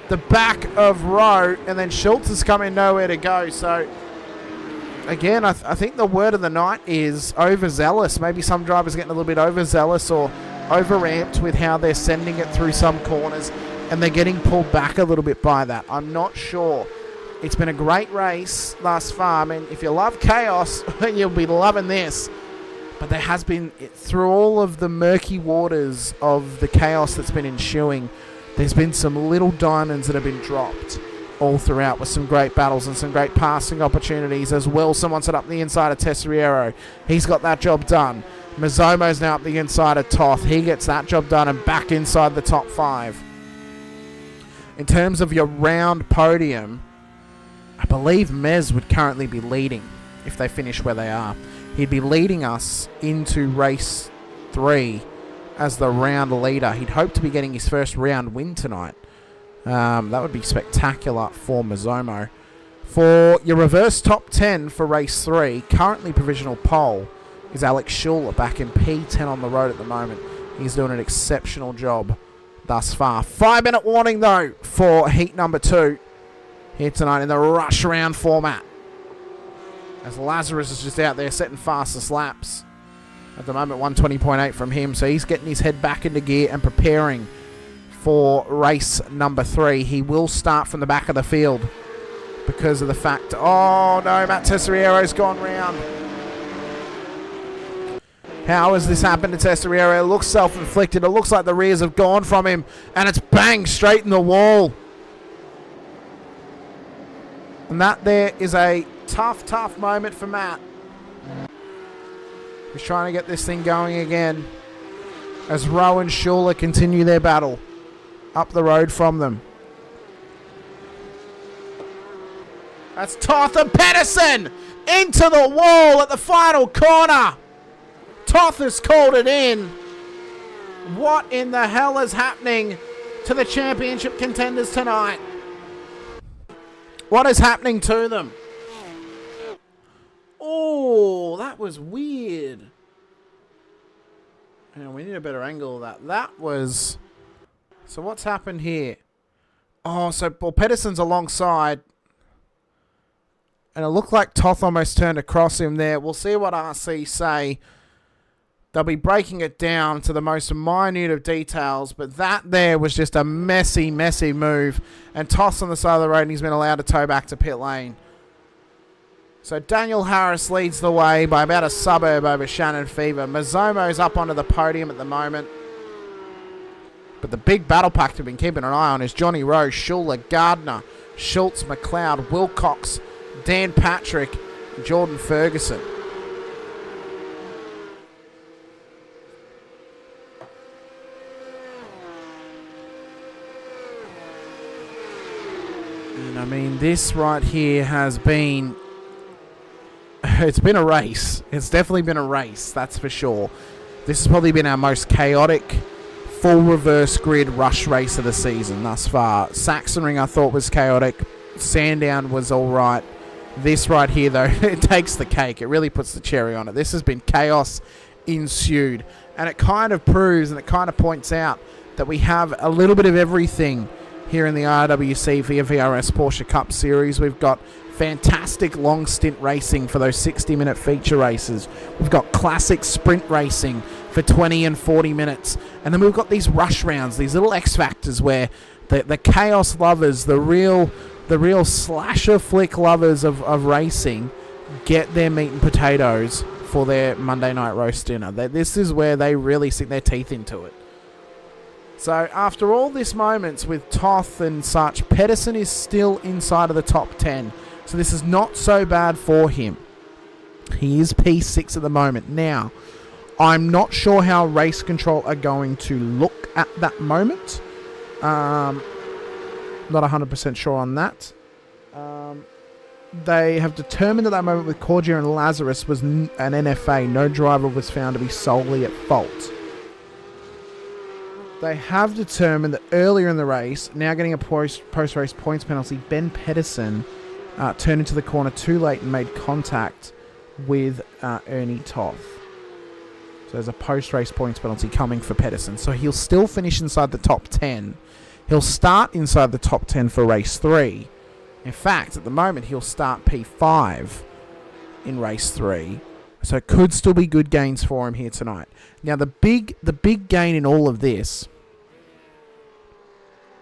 the back of Rowe, and then Schultz is coming nowhere to go. So again, I think the word of the night is overzealous. Maybe some drivers getting a little bit overzealous or overamped with how they're sending it through some corners, and they're getting pulled back a little bit by that. I'm not sure. It's been a great race thus far. I mean, if you love chaos, you'll be loving this. But there has been, through all of the murky waters of the chaos that's been ensuing, there's been some little diamonds that have been dropped all throughout with some great battles and some great passing opportunities as well. Someone set up the inside of Tesseriero. He's got that job done. Mazzomo's now up the inside of Toth. He gets that job done and back inside the top 5. In terms of your round podium, I believe Mez would currently be leading if they finish where they are. He'd be leading us into race 3 as the round leader. He'd hope to be getting his first round win tonight. That would be spectacular for Mazzomo. For your reverse top 10 for race 3, currently provisional pole is Alex Schuler back in P10 on the road at the moment. He's doing an exceptional job thus far. 5-minute warning though for heat number 2 here tonight in the rush round format, as Lazarus is just out there setting fastest laps. At the moment, 120.8 from him, so he's getting his head back into gear and preparing for race number 3. He will start from the back of the field because of the fact... Oh no, Matt Tesseriero's gone round. How has this happened to Tesseriero? It looks self-inflicted. It looks like the rears have gone from him, and it's bang straight in the wall. And that there is a tough moment for Matt. He's trying to get this thing going again as Rowe and Schuler continue their battle up the road from them. That's Toth and Pedersen into the wall at the final corner. Toth has called it in. What in the hell is happening to the championship contenders tonight? What is happening to them? Oh, that was weird. And we need a better angle of that. That was... So what's happened here? Oh, so Pedersen's alongside. And it looked like Toth almost turned across him there. We'll see what RC say. They'll be breaking it down to the most minute of details, but that there was just a messy move. And Toth's on the side of the road, and he's been allowed to tow back to pit lane. So Daniel Harris leads the way by about a suburb over Shannon Fever. Mazzomo's up onto the podium at the moment. But the big battle pack to have been keeping an eye on is Johnny Rowe, Schuler, Gardner, Schultz, McLeod, Wilcox, Dan Patrick, and Jordan Ferguson. And I mean, this right here has been... It's been a race. It's definitely been a race, that's for sure. This has probably been our most chaotic full reverse grid rush race of the season thus far. Sachsenring I thought was chaotic. Sandown was alright. This right here, though, it takes the cake. It really puts the cherry on it. This has been chaos ensued. And it kind of proves and it kind of points out that we have a little bit of everything here in the IRWC via VRS Porsche Cup Series. We've got fantastic long stint racing for those 60-minute feature races. We've got classic sprint racing for 20 and 40 minutes. And then we've got these rush rounds, these little X factors where the chaos lovers, the real slasher flick lovers of racing get their meat and potatoes for their Monday night roast dinner. This is where they really sink their teeth into it. So after all this moments with Toth and such, Pedersen is still inside of the top 10. So this is not so bad for him. He is P6 at the moment. Now, I'm not sure how race control are going to look at that moment. Not 100% sure on that. They have determined at that moment with Cordier and Lazarus was an NFA. No driver was found to be solely at fault. They have determined that earlier in the race, now getting a post-race points penalty, Ben Pedersen turned into the corner too late and made contact with Ernie Toth. So there's a post-race points penalty coming for Pedersen. So he'll still finish inside the top 10. He'll start inside the top 10 for race 3. In fact, at the moment, he'll start P5 in race 3. So it could still be good gains for him here tonight. Now, the big gain in all of this,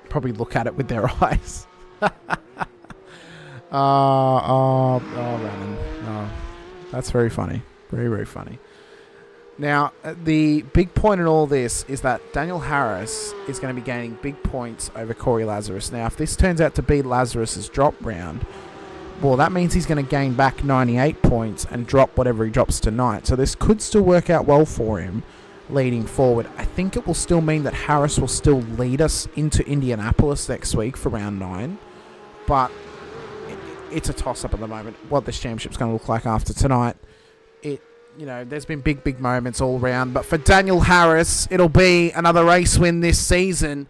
probably look at it with their eyes. Rannon. Oh, that's very funny. Very, very funny. Now, the big point in all this is that Daniel Harris is going to be gaining big points over Corey Lazarus. Now, if this turns out to be Lazarus's drop round, well, that means he's going to gain back 98 points and drop whatever he drops tonight. So this could still work out well for him leading forward. I think it will still mean that Harris will still lead us into Indianapolis next week for round 9. But it's a toss-up at the moment what this championship's going to look like after tonight. There's been big moments all round. But for Daniel Harris, it'll be another race win this season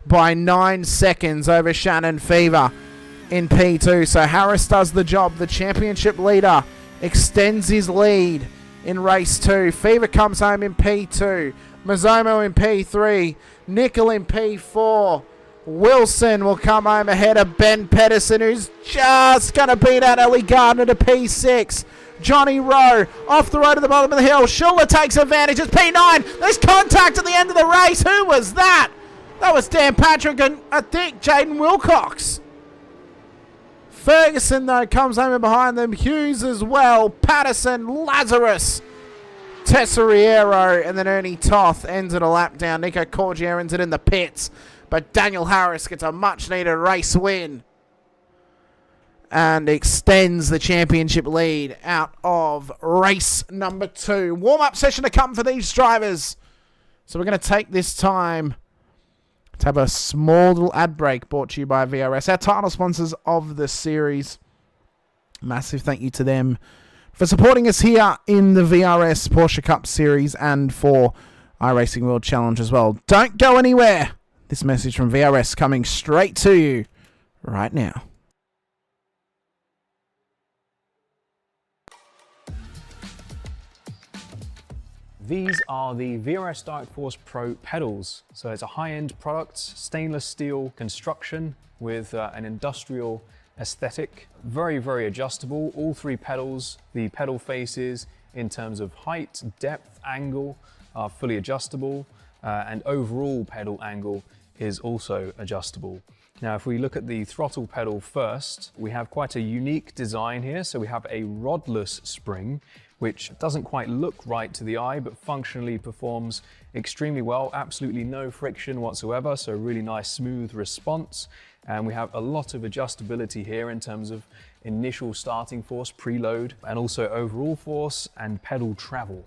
by 9 seconds over Shannon Fever in P2. So Harris does the job. The championship leader extends his lead in race 2. Fever comes home in P2. Mazzomo in P3. Nickel in P4. Wilson will come home ahead of Ben Pedersen, who's just going to beat out Ellie Gardner to P6. Johnny Rowe off the road at the bottom of the hill. Schuller takes advantage. It's P9. There's contact at the end of the race. Who was that? That was Dan Patrick and I think Jaden Wilcox. Ferguson, though, comes home behind them. Hughes as well. Patterson, Lazarus, Tesseriero, and then Ernie Toth ends at a lap down. Nico Cordier ends it in the pits. But Daniel Harris gets a much-needed race win and extends the championship lead out of race number 2. Warm-up session to come for these drivers. So we're going to take this time to have a small little ad break brought to you by VRS, our title sponsors of the series. Massive thank you to them for supporting us here in the VRS Porsche Cup Series and for iRacing World Challenge as well. Don't go anywhere. This message from VRS coming straight to you right now. These are the VRS Dark Force Pro pedals. So it's a high-end product, stainless steel construction with an industrial aesthetic. Very, very adjustable. All 3 pedals, the pedal faces in terms of height, depth, angle are fully adjustable, and overall pedal angle is also adjustable. Now, if we look at the throttle pedal first, we have quite a unique design here. So we have a rodless spring, which doesn't quite look right to the eye, but functionally performs extremely well. Absolutely no friction whatsoever, so really nice smooth response. And we have a lot of adjustability here in terms of initial starting force, preload, and also overall force and pedal travel.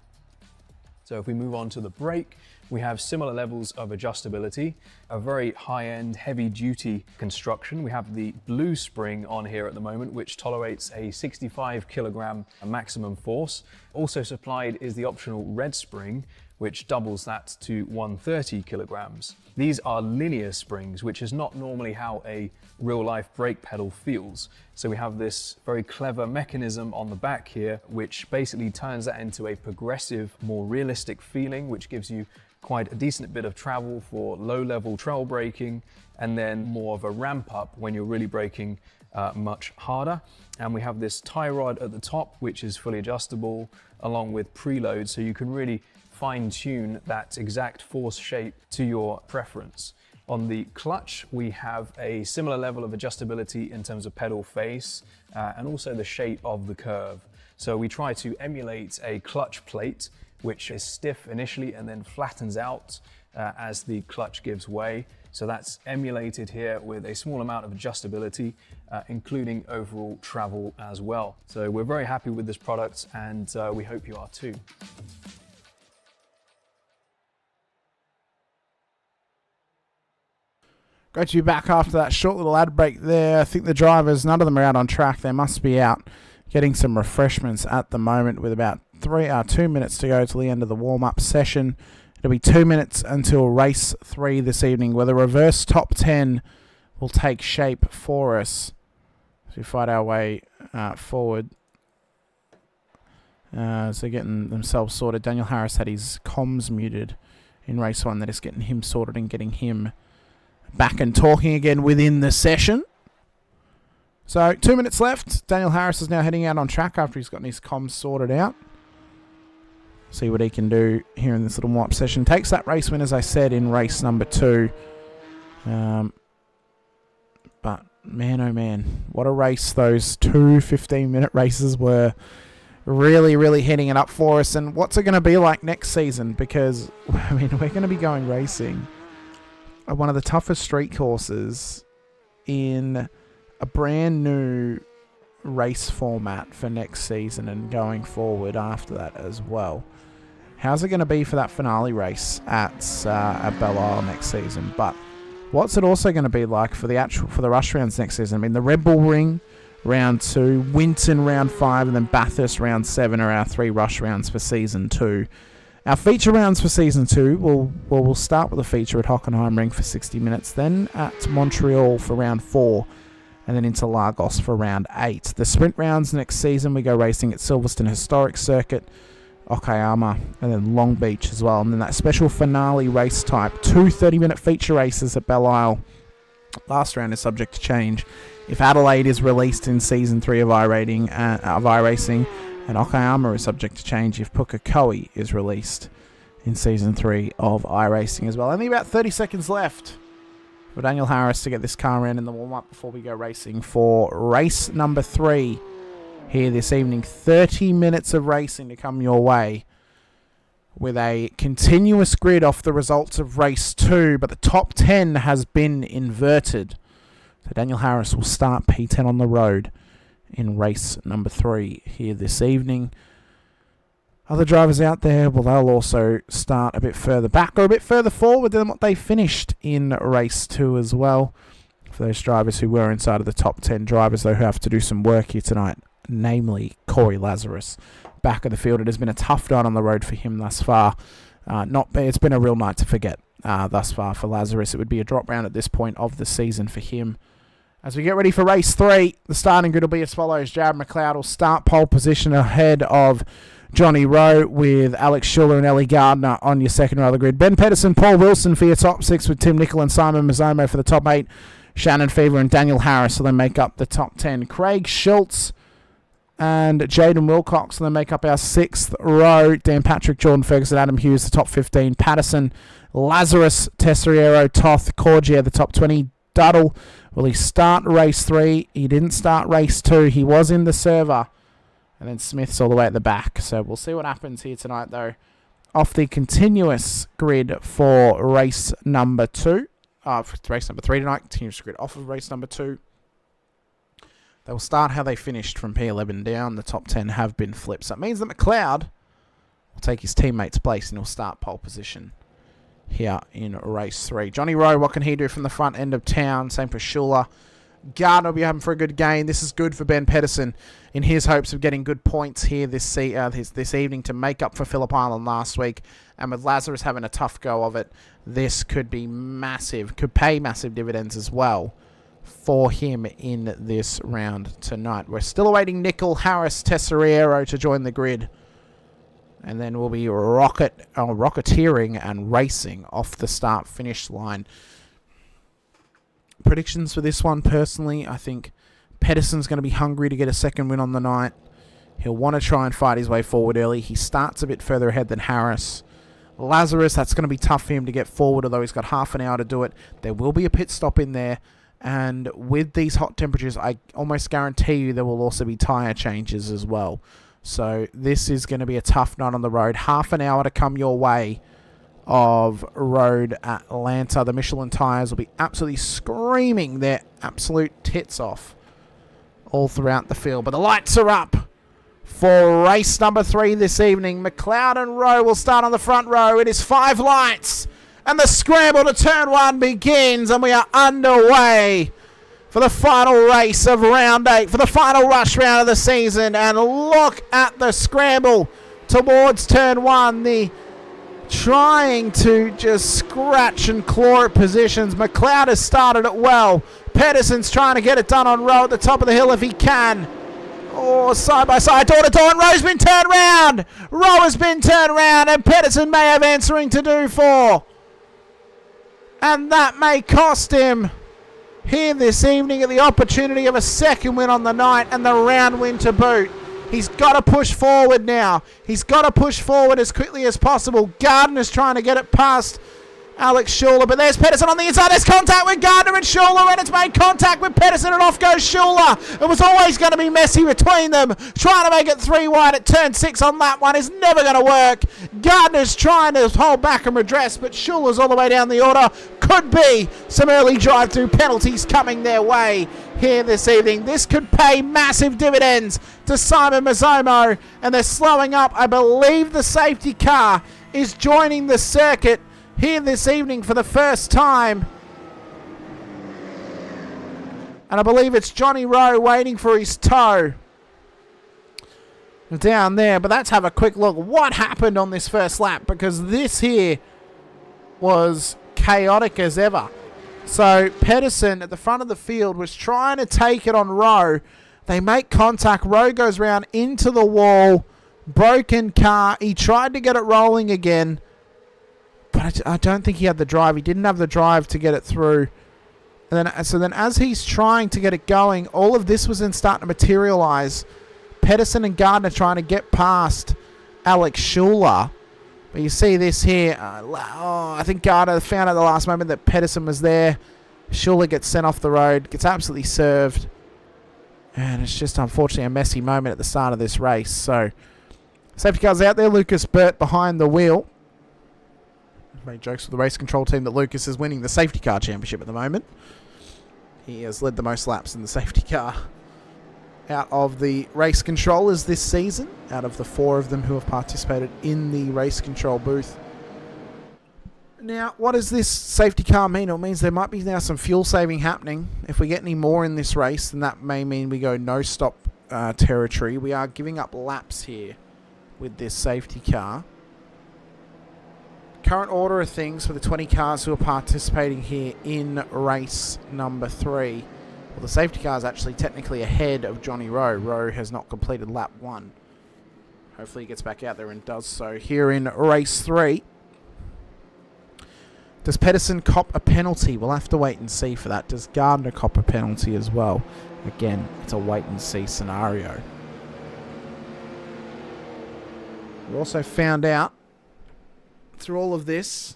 So if we move on to the brake, we have similar levels of adjustability, a very high-end, heavy-duty construction. We have the blue spring on here at the moment, which tolerates a 65 kilogram maximum force. Also supplied is the optional red spring, which doubles that to 130 kilograms. These are linear springs, which is not normally how a real-life brake pedal feels. So we have this very clever mechanism on the back here, which basically turns that into a progressive, more realistic feeling, which gives you quite a decent bit of travel for low-level trail braking, and then more of a ramp up when you're really braking much harder. And we have this tie rod at the top, which is fully adjustable, along with preload, so you can really fine-tune that exact force shape to your preference. On the clutch, we have a similar level of adjustability in terms of pedal face and also the shape of the curve. So we try to emulate a clutch plate, which is stiff initially and then flattens out as the clutch gives way. So that's emulated here with a small amount of adjustability, including overall travel as well. So we're very happy with this product, and we hope you are too. Great to be back after that short little ad break there. I think the drivers, none of them are out on track. They must be out getting some refreshments at the moment with about 2 minutes to go till the end of the warm-up session. It'll be 2 minutes until race 3 this evening, where the reverse top 10 will take shape for us as we fight our way forward. So getting themselves sorted. Daniel Harris had his comms muted in race 1. They're just getting him sorted and getting him back and talking again within the session. So 2 minutes left. Daniel Harris is now heading out on track after he's gotten his comms sorted out. See what he can do here in this little warm-up session. Takes that race win, as I said, in race number 2. But man, oh man, what a race those 2 15-minute races were. Really, really heading it up for us. And what's it going to be like next season? Because, I mean, we're going to be going racing at one of the toughest street courses in a brand new race format for next season and going forward after that as well. How's it going to be for that finale race at Belle Isle next season? But what's it also going to be like for the rush rounds next season? I mean, the Red Bull Ring round 2, Winton round 5, and then Bathurst round 7 are our 3 rush rounds for season 2. Our feature rounds for season 2 we'll start with a feature at Hockenheimring for 60 minutes, then at Montreal for round 4, and then into Lagos for round 8. The sprint rounds next season, we go racing at Silverstone Historic Circuit, Okayama, and then Long Beach as well. And then that special finale race type, 2 30-minute feature races at Belle Isle. Last round is subject to change if Adelaide is released in season 3 of iRacing, and Okayama is subject to change if Pukekohe is released in season 3 of iRacing as well. Only about 30 seconds left for Daniel Harris to get this car around in the warm-up before we go racing for race number 3 here this evening. 30 minutes of racing to come your way with a continuous grid off the results of race 2, but the top 10 has been inverted. So Daniel Harris will start P10 on the road in race number 3 here this evening. Other drivers out there, well, they'll also start a bit further back or a bit further forward than what they finished in race 2 as well. For those drivers who were inside of the top 10 drivers, though, who have to do some work here tonight, namely Corey Lazarus, back of the field. It has been a tough night on the road for him thus far. It's been a real night to forget thus far for Lazarus. It would be a drop round at this point of the season for him. As we get ready for race 3, the starting grid will be as follows. Jared McLeod will start pole position ahead of Johnny Rowe, with Alex Schuller and Ellie Gardner on your second row of the grid. Ben Pedersen, Paul Wilson for your top 6, with Tim Nicol and Simon Mazzomo for the top 8. Shannon Fever and Daniel Harris will then make up the top 10. Craig Schultz and Jaden Wilcox will then make up our 6th row. Dan Patrick, Jordan Ferguson, Adam Hughes, the top 15. Patterson, Lazarus, Tesseriero, Toth, Corgier, the top 20. Duddle, will he start race 3? He didn't start race 2. He was in the server. And then Smith's all the way at the back. So we'll see what happens here tonight, though. Off the continuous grid for race number 2. Race number 3 tonight. Continuous grid off of race number 2. They will start how they finished from P11 down. The top 10 have been flipped. So that means that McLeod will take his teammate's place and he'll start pole position here in race 3. Johnny Rowe, what can he do from the front end of town? Same for Schuller. Gardner will be having for a good gain. This is good for Ben Pedersen in his hopes of getting good points here this evening to make up for Phillip Island last week. And with Lazarus having a tough go of it, this could be massive, could pay massive dividends as well for him in this round tonight. We're still awaiting Nickel, Harris, Tesoriero to join the grid. And then we'll be rocketeering and racing off the start-finish line. Predictions for this one, personally, I think Pedersen's going to be hungry to get a second win on the night. He'll want to try and fight his way forward early. He starts a bit further ahead than Harris. Lazarus, that's going to be tough for him to get forward, although he's got half an hour to do it. There will be a pit stop in there. And with these hot temperatures, I almost guarantee you there will also be tyre changes as well. So this is going to be a tough night on the road. Half an hour to come your way of Road Atlanta. The Michelin tyres will be absolutely screaming their absolute tits off all throughout the field. But the lights are up for race number 3 this evening. McLeod and Rowe will start on the front row. It is 5 lights. And the scramble to turn 1 begins. And we are underway for the final race of round 8. For the final rush round of the season. And look at the scramble towards turn 1. The trying to just scratch and claw at positions. McLeod has started it well. Pedersen's trying to get it done on Rowe at the top of the hill if he can. Oh, side by side, door to door, and Rowe's been turned round. Rowe has been turned round, and Pedersen may have answering to do for. And that may cost him here this evening at the opportunity of a second win on the night and the round win to boot. He's got to push forward now. He's got to push forward as quickly as possible. Gardner's trying to get it past Alex Schuler, but there's Pedersen on the inside. There's contact with Gardner and Schuler, and it's made contact with Pedersen, and off goes Schuler. It was always going to be messy between them. Trying to make it 3 wide at turn 6 on that one is never going to work. Gardner's trying to hold back and redress, but Schuler's all the way down the order. Could be some early drive-through penalties coming their way here this evening. This could pay massive dividends to Simon Mazzomo, and they're slowing up. I believe the safety car is joining the circuit here this evening for the first time. And I believe it's Johnny Rowe waiting for his toe down there. But let's have a quick look what happened on this first lap, because this here was chaotic as ever. So Pedersen at the front of the field was trying to take it on Rowe. They make contact. Rowe goes round into the wall. Broken car. He tried to get it rolling again, but I don't think he had the drive. He didn't have the drive to get it through. And then as he's trying to get it going, all of this was then starting to materialise. Pedersen and Gardner trying to get past Alex Schuler. But you see this here. I think Gardner found at the last moment that Pedersen was there. Schuler gets sent off the road. Gets absolutely served. And it's just unfortunately a messy moment at the start of this race. So safety car's out there. Lucas Burt behind the wheel. Made jokes with the race control team that Lucas is winning the safety car championship at the moment. He has led the most laps in the safety car out of the race controllers this season, out of the 4 of them who have participated in the race control booth. Now, what does this safety car mean? It means there might be now some fuel saving happening. If we get any more in this race, then that may mean we go no stop territory. We are giving up laps here with this safety car. Current order of things for the 20 cars who are participating here in race number 3. Well, the safety car is actually technically ahead of Johnny Rowe. Rowe has not completed lap 1. Hopefully he gets back out there and does so here in race 3. Does Pedersen cop a penalty? We'll have to wait and see for that. Does Gardner cop a penalty as well? Again, it's a wait and see scenario. We also found out through all of this,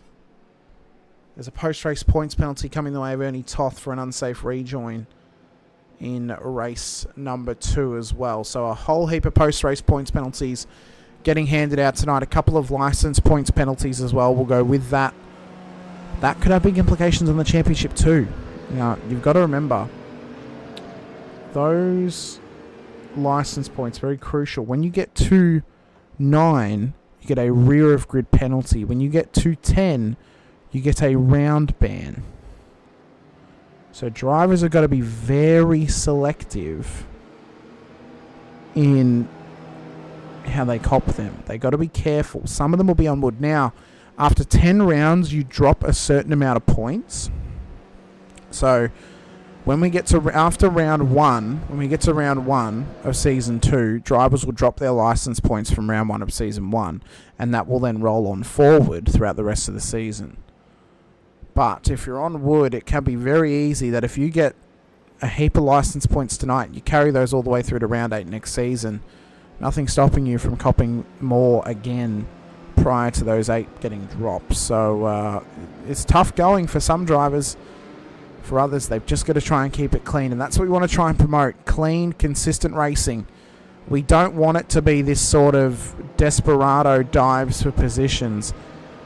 there's a post-race points penalty coming the way of Ernie Toth for an unsafe rejoin in race number 2 as well. So a whole heap of post-race points penalties getting handed out tonight. A couple of license points penalties as well will go with that. That could have big implications on the championship too. Now, you've got to remember, those license points very crucial. When you get to 9, you get a rear of grid penalty. When you get to 10, you get a round ban. So drivers have got to be very selective in how they cop them. They got to be careful. Some of them will be on wood. Now, after 10 rounds, you drop a certain amount of points. So when we get to round one of season 2, drivers will drop their license points from round 1 of season 1, and that will then roll on forward throughout the rest of the season. But if you're on wood, it can be very easy that if you get a heap of license points tonight, you carry those all the way through to round 8 next season, nothing stopping you from copping more again prior to those 8 getting dropped. So it's tough going for some drivers. For others, they've just got to try and keep it clean, and that's what we want to try and promote. Clean, consistent racing. We don't want it to be this sort of desperado dives for positions.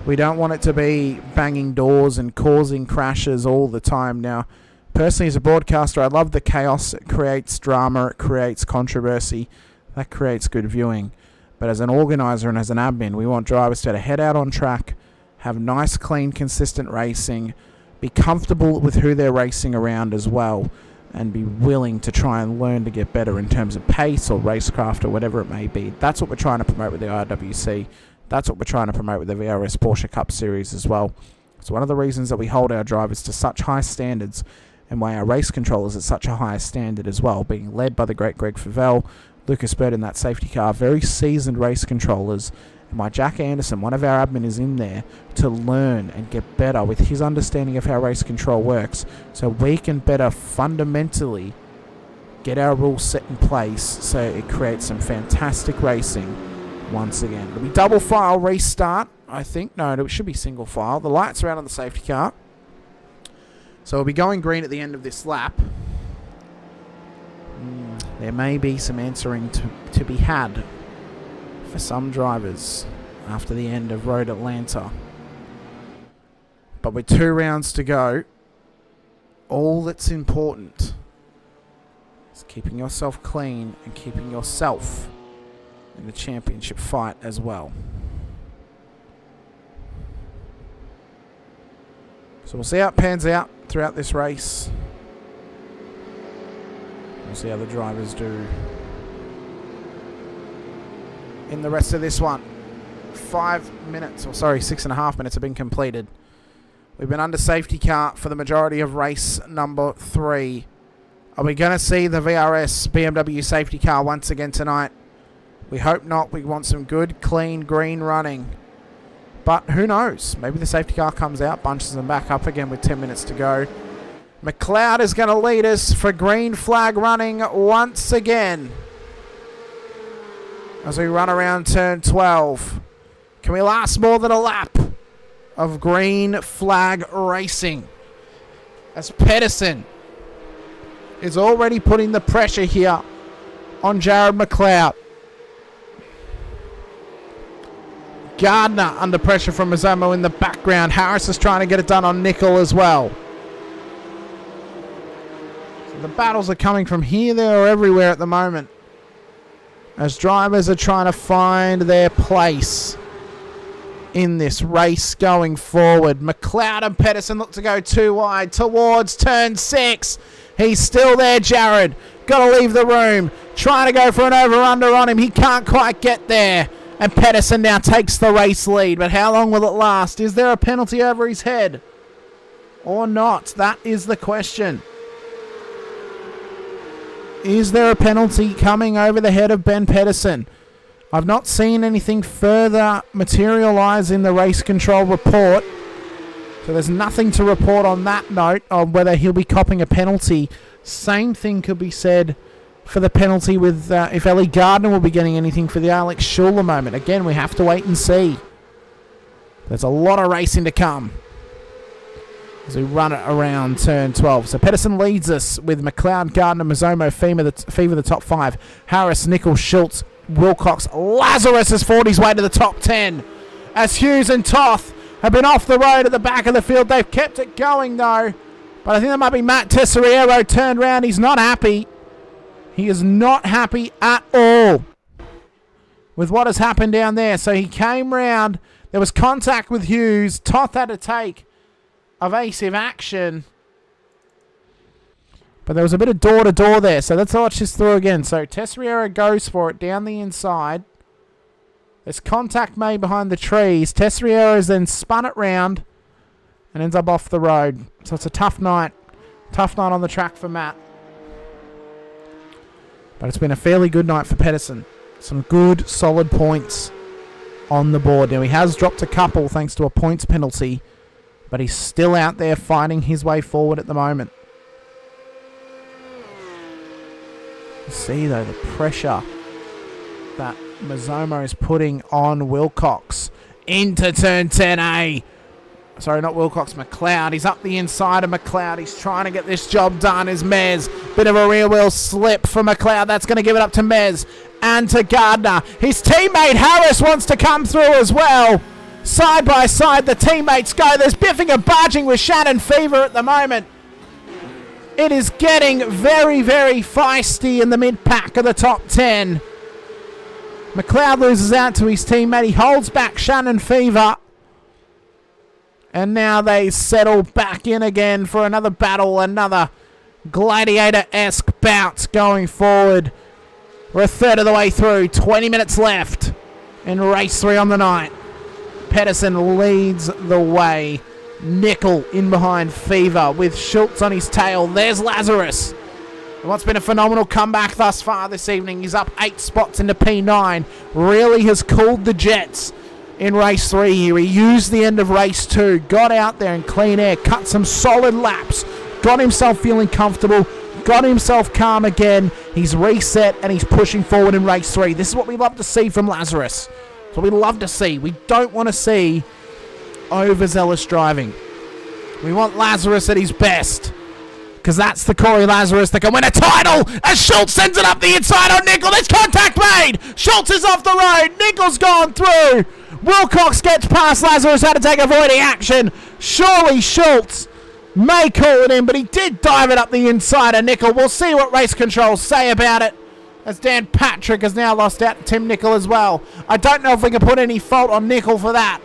We don't want it to be banging doors and causing crashes all the time. Now, personally, as a broadcaster, I love the chaos. It creates drama. It creates controversy. That creates good viewing. But as an organizer and as an admin, we want drivers to head out on track, have nice, clean, consistent racing, be comfortable with who they're racing around as well, and be willing to try and learn to get better in terms of pace or racecraft or whatever it may be. That's what we're trying to promote with the IRWC. That's what we're trying to promote with the VRS Porsche Cup Series as well. It's one of the reasons that we hold our drivers to such high standards, and why our race control is at such a high standard as well, being led by the great Greg Favell, Lucas Bird in that safety car, very seasoned race controllers, and why Jack Anderson, one of our admin, is in there to learn and get better with his understanding of how race control works, so we can better fundamentally get our rules set in place so it creates some fantastic racing once again. It'll be double file restart, I think. No, it should be single file. The lights are out on the safety car, so we'll be going green at the end of this lap. There may be some answering to be had for some drivers after the end of Road Atlanta. But with 2 rounds to go, all that's important is keeping yourself clean and keeping yourself in the championship fight as well. So we'll see how it pans out throughout this race. We'll see how the drivers do in the rest of this one. 5 minutes, or sorry, 6.5 minutes have been completed. We've been under safety car for the majority of race number 3. Are we going to see the VRS BMW safety car once again tonight? We hope not. We want some good, clean, green running. But who knows? Maybe the safety car comes out, bunches them back up again with 10 minutes to go. McLeod is going to lead us for green flag running once again as we run around turn 12. Can we last more than a lap of green flag racing? As Pedersen is already putting the pressure here on Jared McLeod. Gardner under pressure from Mazomo in the background. Harris is trying to get it done on Nickel as well. So the battles are coming from here, there, or everywhere at the moment, as drivers are trying to find their place in this race going forward. McLeod and Pedersen look to go too wide towards turn 6. He's still there, Jared. Got to leave the room. Trying to go for an over-under on him. He can't quite get there. And Pedersen now takes the race lead. But how long will it last? Is there a penalty over his head or not? That is the question. Is there a penalty coming over the head of Ben Pedersen? I've not seen anything further materialise in the race control report. So there's nothing to report on that note of whether he'll be copping a penalty. Same thing could be said for the penalty with if Ellie Gardner will be getting anything for the Alex Schuler moment. Again, we have to wait and see. There's a lot of racing to come as we run it around turn 12. So Pedersen leads us with McLeod, Gardner, Mazomo, Fever the top 5. Harris, Nichols, Schultz, Wilcox. Lazarus has fought his way to the top 10 as Hughes and Toth have been off the road at the back of the field. They've kept it going though, but I think that might be Matt Tessariero turned around. He's not happy. He is not happy at all with what has happened down there. So he came round. There was contact with Hughes. Toth had to take evasive action. But there was a bit of door-to-door there, so let's watch this through again. So Tesseriera goes for it down the inside. There's contact made behind the trees. Tesseriera has then spun it round and ends up off the road. So it's a tough night. Tough night on the track for Matt. But it's been a fairly good night for Pedersen. Some good, solid points on the board. Now, he has dropped a couple thanks to a points penalty, but he's still out there fighting his way forward at the moment. You see, though, the pressure that Mazomo is putting on Wilcox into turn 10A. Sorry, not Wilcox, McLeod. He's up the inside of McLeod. He's trying to get this job done as Mez. Bit of a rear wheel slip for McLeod. That's going to give it up to Mez and to Gardner. His teammate Harris wants to come through as well. Side by side, the teammates go. There's biffing and barging with Shannon Fever at the moment. It is getting very, very feisty in the mid-pack of the top 10. McLeod loses out to his teammate. He holds back Shannon Fever. And now they settle back in again for another battle, another gladiator-esque bout going forward. We're a third of the way through, 20 minutes left in race 3 on the night. Pedersen leads the way. Nickel in behind Fever with Schultz on his tail. There's Lazarus. And what's been a phenomenal comeback thus far this evening. He's up 8 spots into P9. Really has cooled the jets in race 3 here. He used the end of race 2. Got out there in clean air. Cut some solid laps. Got himself feeling comfortable. Got himself calm again. He's reset and he's pushing forward in race 3. This is what we love to see from Lazarus. It's what we love to see. We don't want to see overzealous driving. We want Lazarus at his best, because that's the Corey Lazarus that can win a title as Schultz sends it up the inside on Nickel. There's contact made. Schultz is off the road. Nickel's gone through. Wilcox gets past Lazarus, had to take avoiding action. Surely Schultz may call it in, but he did dive it up the inside of Nickel. We'll see what race controls say about it, as Dan Patrick has now lost out to Tim Nickel as well. I don't know if we can put any fault on Nickel for that.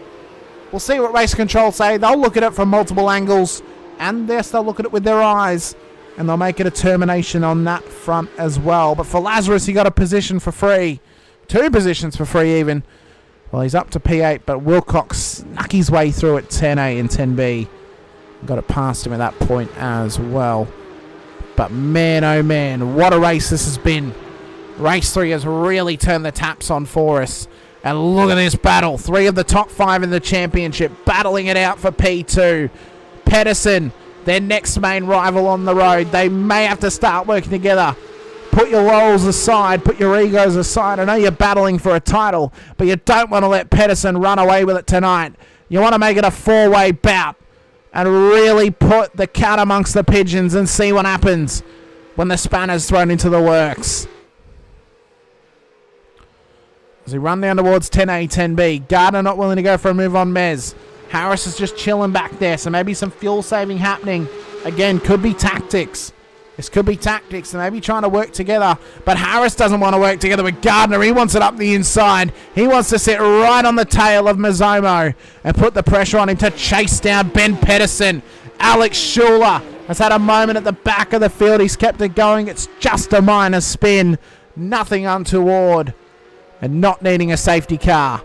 We'll see what race control say. They'll look at it from multiple angles, and yes, they'll look at it with their eyes, and they'll make a determination on that front as well. But for Lazarus, he got a position for free. 2 positions for free even. Well, he's up to P8, but Wilcox snuck his way through at 10A and 10B. Got it past him at that point as well. But man, oh man, what a race this has been. Race 3 has really turned the taps on for us. And look at this battle. 3 of the top 5 in the championship battling it out for P2. Pedersen, their next main rival on the road. They may have to start working together. Put your roles aside. Put your egos aside. I know you're battling for a title, but you don't want to let Pedersen run away with it tonight. You want to make it a 4-way bout and really put the cat amongst the pigeons and see what happens when the spanner's thrown into the works. As we run down towards 10A, 10B. Gardner not willing to go for a move on Mez. Harris is just chilling back there, so maybe some fuel saving happening. Again, could be tactics. This could be tactics. They may be trying to work together, but Harris doesn't want to work together with Gardner. He wants it up the inside. He wants to sit right on the tail of Mazomo and put the pressure on him to chase down Ben Pedersen. Alex Schuler has had a moment at the back of the field. He's kept it going. It's just a minor spin. Nothing untoward. And not needing a safety car.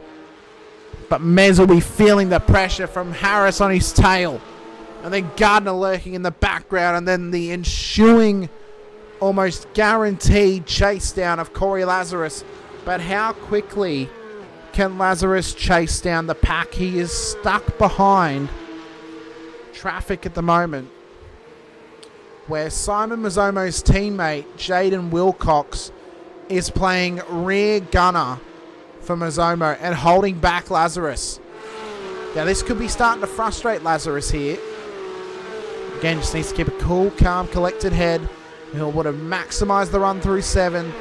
But Mez will be feeling the pressure from Harris on his tail. And then Gardner lurking in the background. And then the ensuing, almost guaranteed chase down of Corey Lazarus. But how quickly can Lazarus chase down the pack? He is stuck behind traffic at the moment, where Simon Mazomo's teammate, Jaden Wilcox, is playing rear gunner for Mazomo and holding back Lazarus. Now this could be starting to frustrate Lazarus here. Again, just needs to keep a cool, calm, collected head. He'll would have maximised the run through 7.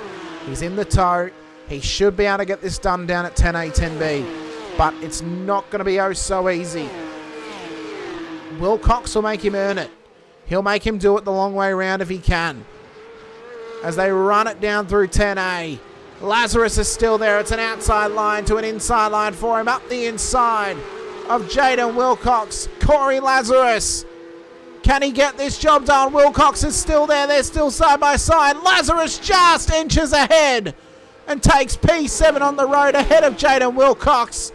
He's in the tow. He should be able to get this done down at 10A, 10B. But it's not going to be oh so easy. Wilcox will make him earn it. He'll make him do it the long way around if he can. As they run it down through 10A. Lazarus is still there. It's an outside line to an inside line for him. Up the inside of Jaden Wilcox. Corey Lazarus Can he get this job done? Wilcox is still there. They're still side by side. Lazarus just inches ahead and takes P7 on the road ahead of Jaden Wilcox.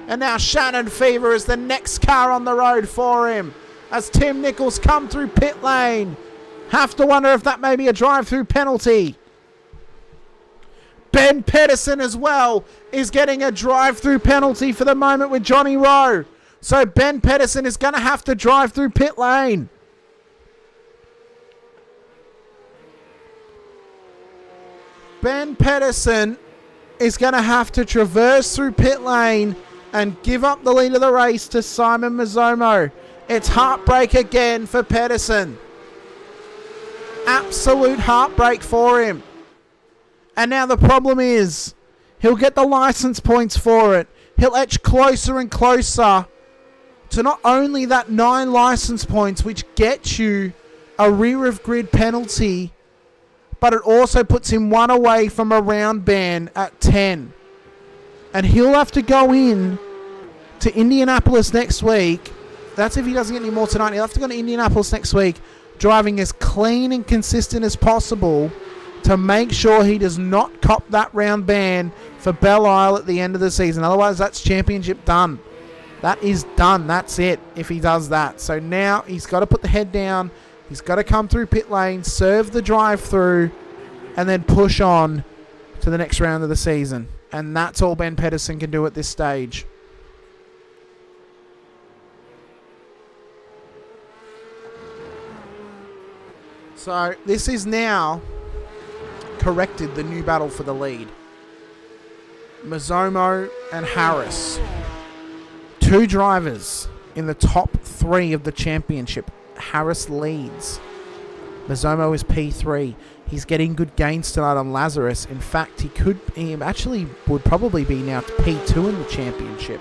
And now Shannon Fever is the next car on the road for him as Tim Nichols come through pit lane. Have to wonder if that may be a drive-through penalty. Ben Pedersen as well is getting a drive-through penalty for the moment with Johnny Rowe. So Ben Pedersen is going to have to drive through pit lane. Ben Pedersen is going to have to traverse through pit lane and give up the lead of the race to Simon Mazzomo. It's heartbreak again for Pedersen. Absolute heartbreak for him. And now the problem is, he'll get the license points for it. He'll edge closer and closer to not only that 9 license points, which gets you a rear of grid penalty, but it also puts him 1 away from a round ban at 10. And he'll have to go in to Indianapolis next week. That's if he doesn't get any more tonight. He'll have to go to Indianapolis next week, driving as clean and consistent as possible to make sure he does not cop that round ban for Belle Isle at the end of the season. Otherwise, that's championship done. That is done. That's it if he does that. So now he's got to put the head down. He's got to come through pit lane, serve the drive-through, and then push on to the next round of the season. And that's all Ben Pedersen can do at this stage. So this is now corrected the new battle for the lead. Mazzomo and Harris. 2 drivers in the top 3 of the championship. Harris leads. Mazzomo is P3. He's getting good gains tonight on Lazarus. In fact, he actually would probably be now P2 in the championship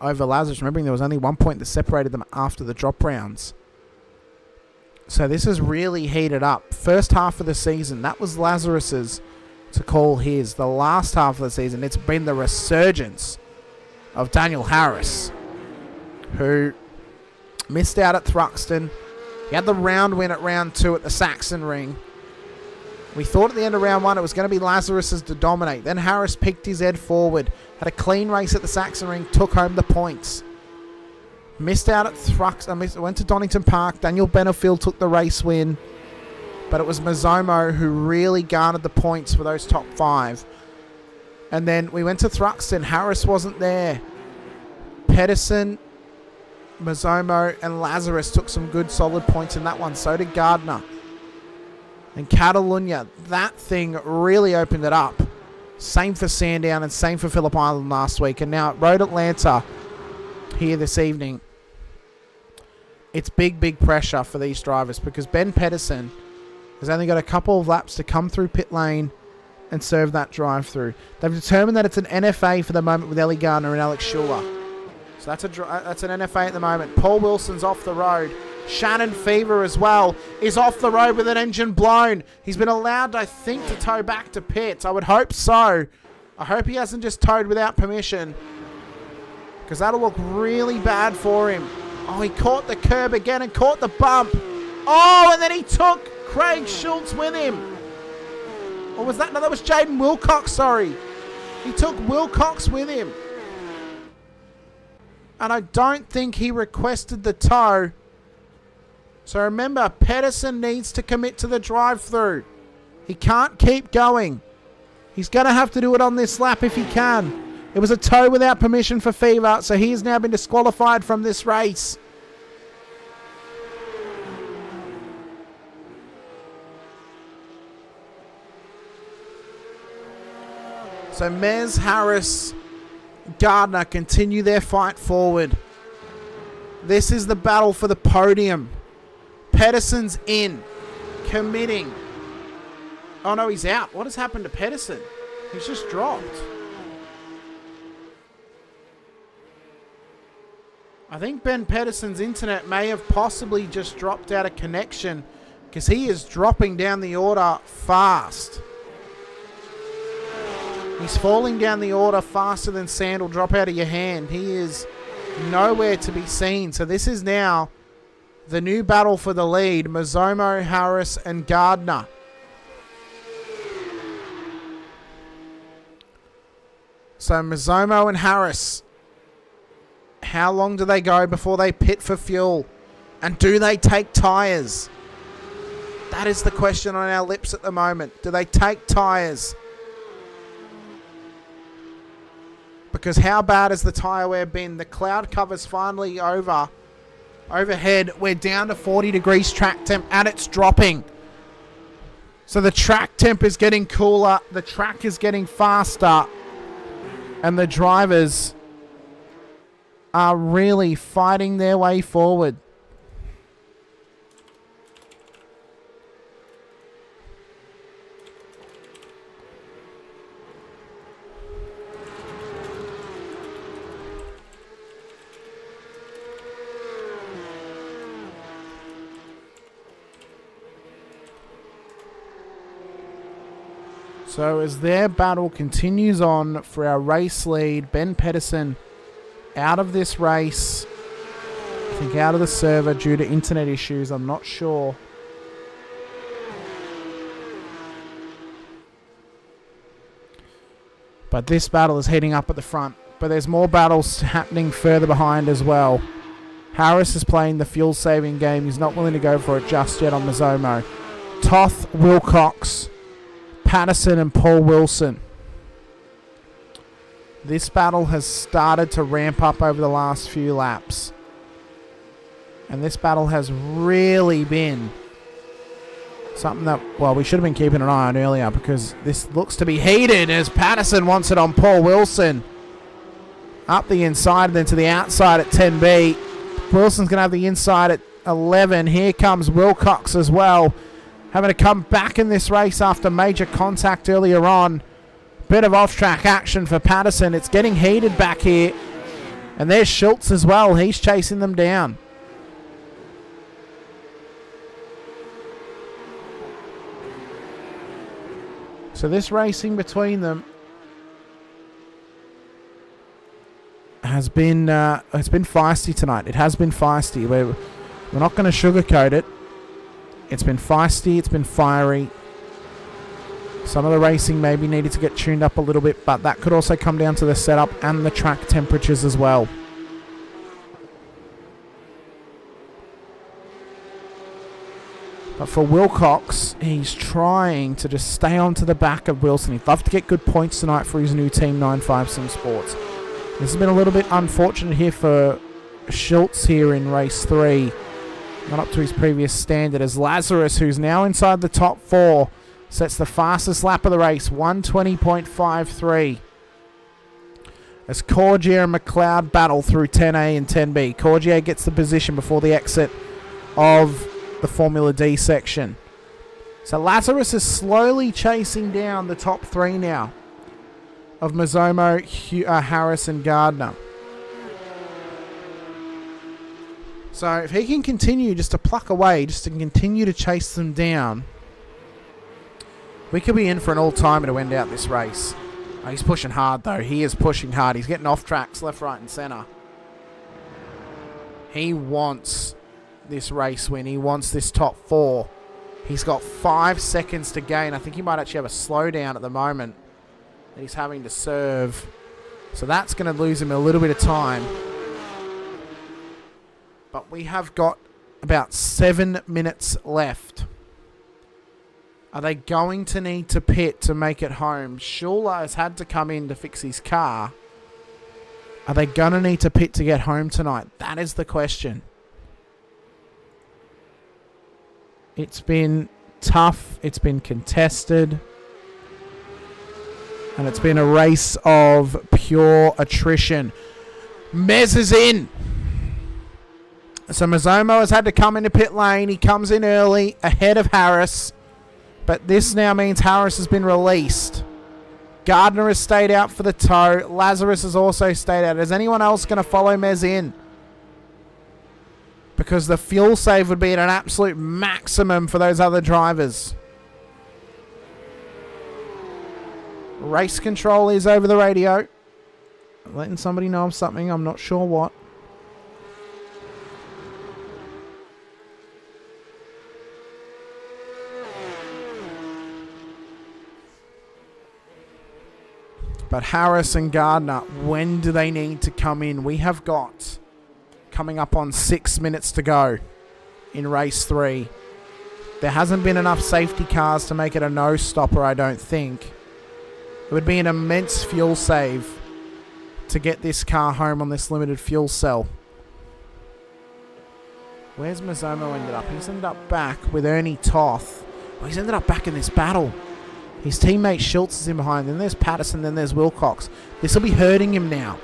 over Lazarus. Remembering there was only 1 point that separated them after the drop rounds. So this has really heated up. First half of the season, that was Lazarus's to call his. The last half of the season, it's been the resurgence of Daniel Harris, who missed out at Thruxton. He had the round win at round 2 at the Saxon Ring. We thought at the end of round 1 it was going to be Lazarus's to dominate. Then Harris picked his head forward, had a clean race at the Saxon Ring, took home the points. Missed out at Thruxton, went to Donington Park. Daniel Benefield took the race win. But it was Mazzomo who really garnered the points for those top 5. And then we went to Thruxton. Harris wasn't there. Pedersen, Mazzomo, and Lazarus took some good solid points in that one. So did Gardner. And Catalunya, that thing really opened it up. Same for Sandown and same for Phillip Island last week. And now at Road Atlanta here this evening, it's big pressure for these drivers because Ben Pedersen has only got a couple of laps to come through pit lane and serve that drive-through. They've determined that it's an NFA for the moment with Ellie Gardner and Alex Schuler. So that's an NFA at the moment. Paul Wilson's off the road. Shannon Fever as well is off the road with an engine blown. He's been allowed, I think, to tow back to pits. I would hope so. I hope he hasn't just towed without permission, because that'll look really bad for him. Oh, he caught the curb again and caught the bump. Oh, and then he took Craig Schultz with him. Or was that? No, that was Jaden Wilcox, sorry. He took Wilcox with him. And I don't think he requested the tow. So remember, Pedersen needs to commit to the drive-through. He can't keep going. He's going to have to do it on this lap if he can. It was a tow without permission for Fever, so he has now been disqualified from this race. So Mez, Harris, Gardner continue their fight forward. This is the battle for the podium. Pedersen's in, committing. Oh no, he's out. What has happened to Pedersen? He's just dropped. I think Ben Pedersen's internet may have possibly just dropped out of connection, because he is dropping down the order fast. He's falling down the order faster than sand will drop out of your hand. He is nowhere to be seen. So this is now the new battle for the lead, Mazomo, Harris, and Gardner. So Mazomo and Harris, how long do they go before they pit for fuel? And do they take tyres? That is the question on our lips at the moment. Do they take tyres? Because how bad has the tyre wear been? The cloud cover's finally over. Overhead, we're down to 40 degrees track temp and it's dropping. So the track temp is getting cooler. The track is getting faster. And the drivers are really fighting their way forward. So as their battle continues on for our race lead, Ben Pedersen out of this race. I think out of the server due to internet issues. I'm not sure. But this battle is heating up at the front. But there's more battles happening further behind as well. Harris is playing the fuel-saving game. He's not willing to go for it just yet on Mazomo. Toth, Wilcox, Patterson and Paul Wilson. This battle has started to ramp up over the last few laps. And this battle has really been something that, well, we should have been keeping an eye on earlier because this looks to be heated as Patterson wants it on Paul Wilson. Up the inside and then to the outside at 10B. Wilson's going to have the inside at 11. Here comes Wilcox as well, having to come back in this race after major contact earlier on. Bit of off-track action for Patterson. It's getting heated back here. And there's Schultz as well. He's chasing them down. So this racing between them has been it's been feisty tonight. It has been feisty. We're not going to sugarcoat it. It's been feisty. It's been fiery. Some of the racing maybe needed to get tuned up a little bit, but that could also come down to the setup and the track temperatures as well. But for Wilcox, he's trying to just stay onto the back of Wilson. He'd love to get good points tonight for his new team, 95 Sim Sports. This has been a little bit unfortunate here for Schultz here in race 3. Not up to his previous standard as Lazarus, who's now inside the top 4, sets the fastest lap of the race, 1:20.53. As Corgier and McLeod battle through 10A and 10B. Corgier gets the position before the exit of the Formula D section. So Lazarus is slowly chasing down the top 3 now of Mazomo, Harris and Gardner. So if he can continue just to pluck away, just to continue to chase them down, we could be in for an all-timer to end out this race. Oh, he's pushing hard though. He is pushing hard. He's getting off tracks left, right and centre. He wants this race win. He wants this top 4. He's got 5 seconds to gain. I think he might actually have a slowdown at the moment that he's having to serve. So that's going to lose him a little bit of time. But we have got about 7 minutes left. Are they going to need to pit to make it home? Schuler has had to come in to fix his car. Are they going to need to pit to get home tonight? That is the question. It's been tough. It's been contested. And it's been a race of pure attrition. Mez is in. So Mazomo has had to come into pit lane. He comes in early ahead of Harris. But this now means Harris has been released. Gardner has stayed out for the tow. Lazarus has also stayed out. Is anyone else going to follow Mez in? Because the fuel save would be at an absolute maximum for those other drivers. Race control is over the radio. Letting somebody know of something. I'm not sure what. But Harris and Gardner, when do they need to come in? We have got coming up on 6 minutes to go in race 3. There hasn't been enough safety cars to make it a no-stopper, I don't think. It would be an immense fuel save to get this car home on this limited fuel cell. Where's Mazomo ended up? He's ended up back with Ernie Toth. Oh, he's ended up back in this battle. His teammate Schultz is in behind. Then there's Patterson. Then there's Wilcox. This will be hurting him now.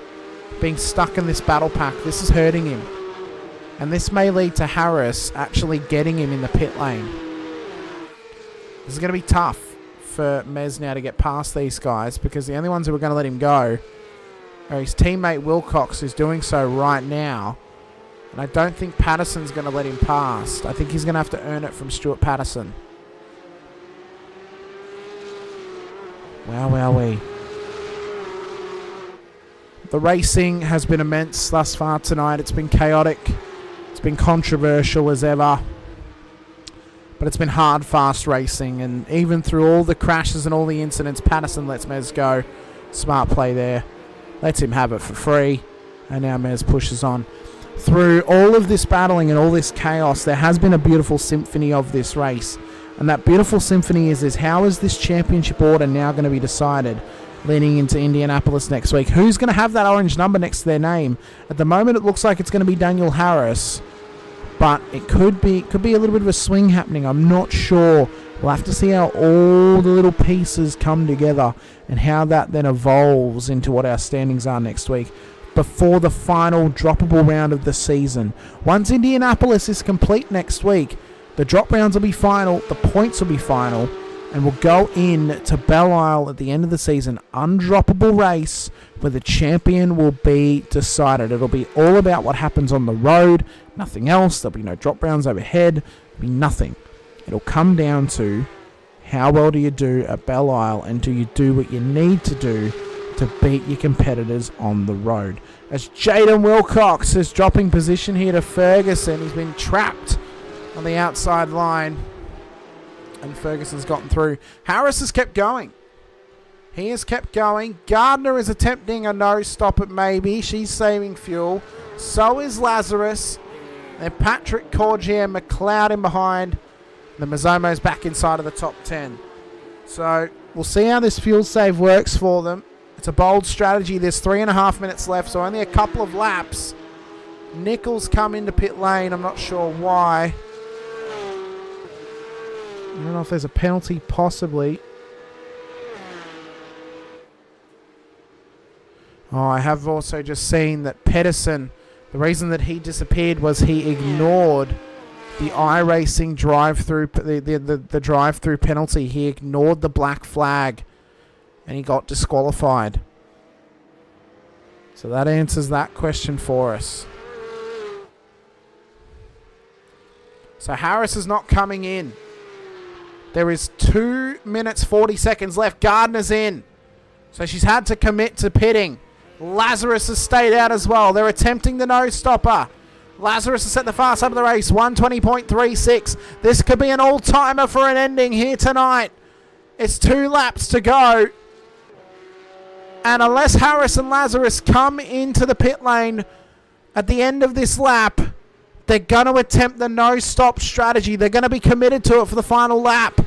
Being stuck in this battle pack. This is hurting him. And this may lead to Harris actually getting him in the pit lane. This is going to be tough for Mez now to get past these guys, because the only ones who are going to let him go are his teammate Wilcox, who's doing so right now. And I don't think Patterson's going to let him past. I think he's going to have to earn it from Stuart Patterson. Wow, wowee. The racing has been immense thus far tonight. It's been chaotic. It's been controversial as ever. But it's been hard, fast racing. And even through all the crashes and all the incidents, Patterson lets Mez go. Smart play there. Lets him have it for free. And now Mez pushes on. Through all of this battling and all this chaos, there has been a beautiful symphony of this race. And that beautiful symphony is how is this championship order now going to be decided leading into Indianapolis next week? Who's going to have that orange number next to their name? At the moment, it looks like it's going to be Daniel Harris. But it could be a little bit of a swing happening. I'm not sure. We'll have to see how all the little pieces come together and how that then evolves into what our standings are next week before the final droppable round of the season. Once Indianapolis is complete next week, the drop rounds will be final, the points will be final, and we'll go in to Belle Isle at the end of the season. Undroppable race where the champion will be decided. It'll be all about what happens on the road, nothing else. There'll be no drop rounds overhead, there'll be nothing. It'll come down to how well do you do at Belle Isle, and do you do what you need to do to beat your competitors on the road. As Jaden Wilcox is dropping position here to Ferguson, he's been trapped on the outside line, and Ferguson's gotten through. Harris has kept going. He has kept going. Gardner is attempting a no-stop at maybe. She's saving fuel. So is Lazarus. And Patrick Corgier McLeod in behind. The Mazomo's back inside of the top 10. So we'll see how this fuel save works for them. It's a bold strategy. There's 3.5 minutes left, so only a couple of laps. Nichols come into pit lane. I'm not sure why. I don't know if there's a penalty, possibly. Oh, I have also just seen that Pedersen, the reason that he disappeared was he ignored the iRacing drive-through, the drive-through penalty. He ignored the black flag, and he got disqualified. So that answers that question for us. So Harris is not coming in. There is 2 minutes 40 seconds left. Gardner's in. So she's had to commit to pitting. Lazarus has stayed out as well. They're attempting the no-stopper. Lazarus has set the fast up of the race. 1:20.36. This could be an all-timer for an ending here tonight. It's 2 laps to go. And unless Harris and Lazarus come into the pit lane at the end of this lap, they're going to attempt the no-stop strategy. They're going to be committed to it for the final lap.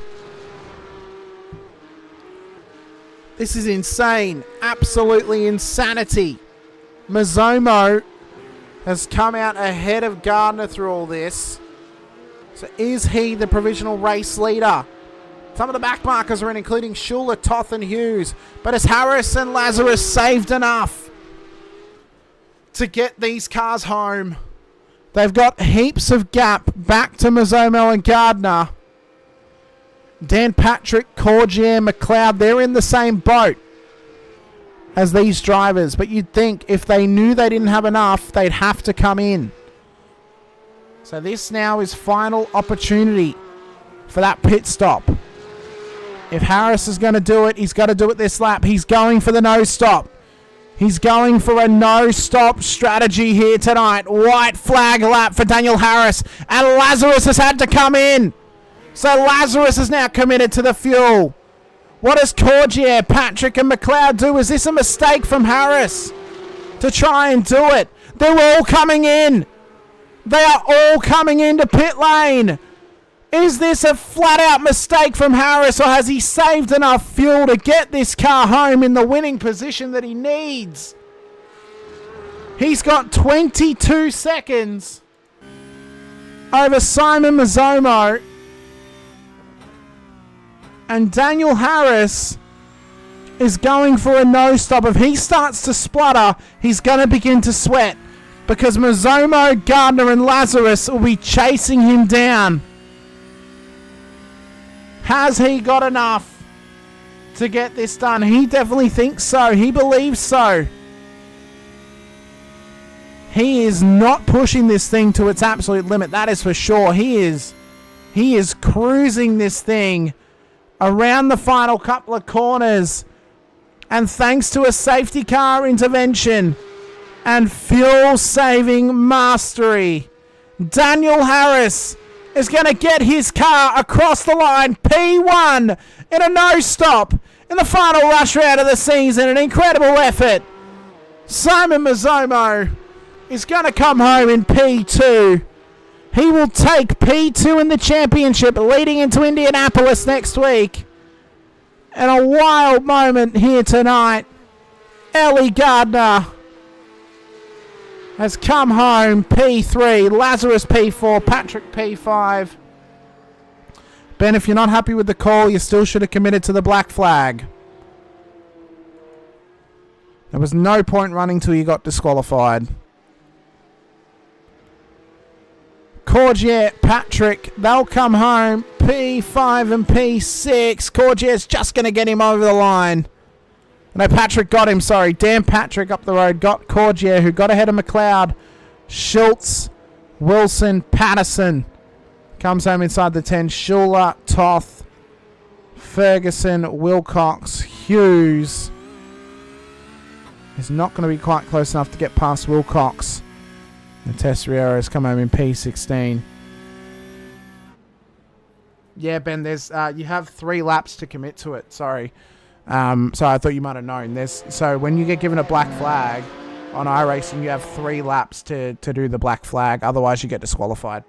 This is insane. Absolutely insanity. Mazomo has come out ahead of Gardner through all this. So is he the provisional race leader? Some of the back markers are in, including Schuler, Toth and Hughes. But has Harris and Lazarus saved enough to get these cars home? They've got heaps of gap back to Mazomo and Gardner. Dan Patrick, Corgier, McLeod, they're in the same boat as these drivers. But you'd think if they knew they didn't have enough, they'd have to come in. So this now is final opportunity for that pit stop. If Harris is going to do it, he's got to do it this lap. He's going for the no-stop. He's going for a no-stop strategy here tonight. White flag lap for Daniel Harris. And Lazarus has had to come in. So Lazarus is now committed to the fuel. What does Cordier, Patrick and McLeod do? Is this a mistake from Harris to try and do it? They're all coming in. They are all coming into pit lane. Is this a flat-out mistake from Harris, or has he saved enough fuel to get this car home in the winning position that he needs? He's got 22 seconds over Simon Mazzomo. And Daniel Harris is going for a no-stop. If he starts to splutter, he's going to begin to sweat, because Mazzomo, Gardner and Lazarus will be chasing him down. Has he got enough to get this done? He definitely thinks so. He believes so. He is not pushing this thing to its absolute limit. That is for sure. He is cruising this thing around the final couple of corners. And thanks to a safety car intervention and fuel-saving mastery, Daniel Harris is going to get his car across the line. P1 in a no-stop in the final rush round of the season. An incredible effort. Simon Mazzomo is going to come home in P2. He will take P2 in the championship leading into Indianapolis next week. And a wild moment here tonight. Ellie Gardner has come home P3, Lazarus P4, Patrick P5. Ben, if you're not happy with the call, you still should have committed to the black flag. There was no point running till you got disqualified. Cordier, Patrick, they'll come home P5 and P6. Corgier's just going to get him over the line. No, Patrick got him, sorry. Dan Patrick up the road got Cordier, who got ahead of McLeod. Schultz, Wilson, Patterson comes home inside the 10. Schuler, Toth, Ferguson, Wilcox, Hughes is not going to be quite close enough to get past Wilcox. The Tesseriero has come home in P16. Yeah, Ben, there's you have 3 laps to commit to it. Sorry. So I thought you might have known. So when you get given a black flag on iRacing, you have 3 laps to do the black flag. Otherwise, you get disqualified.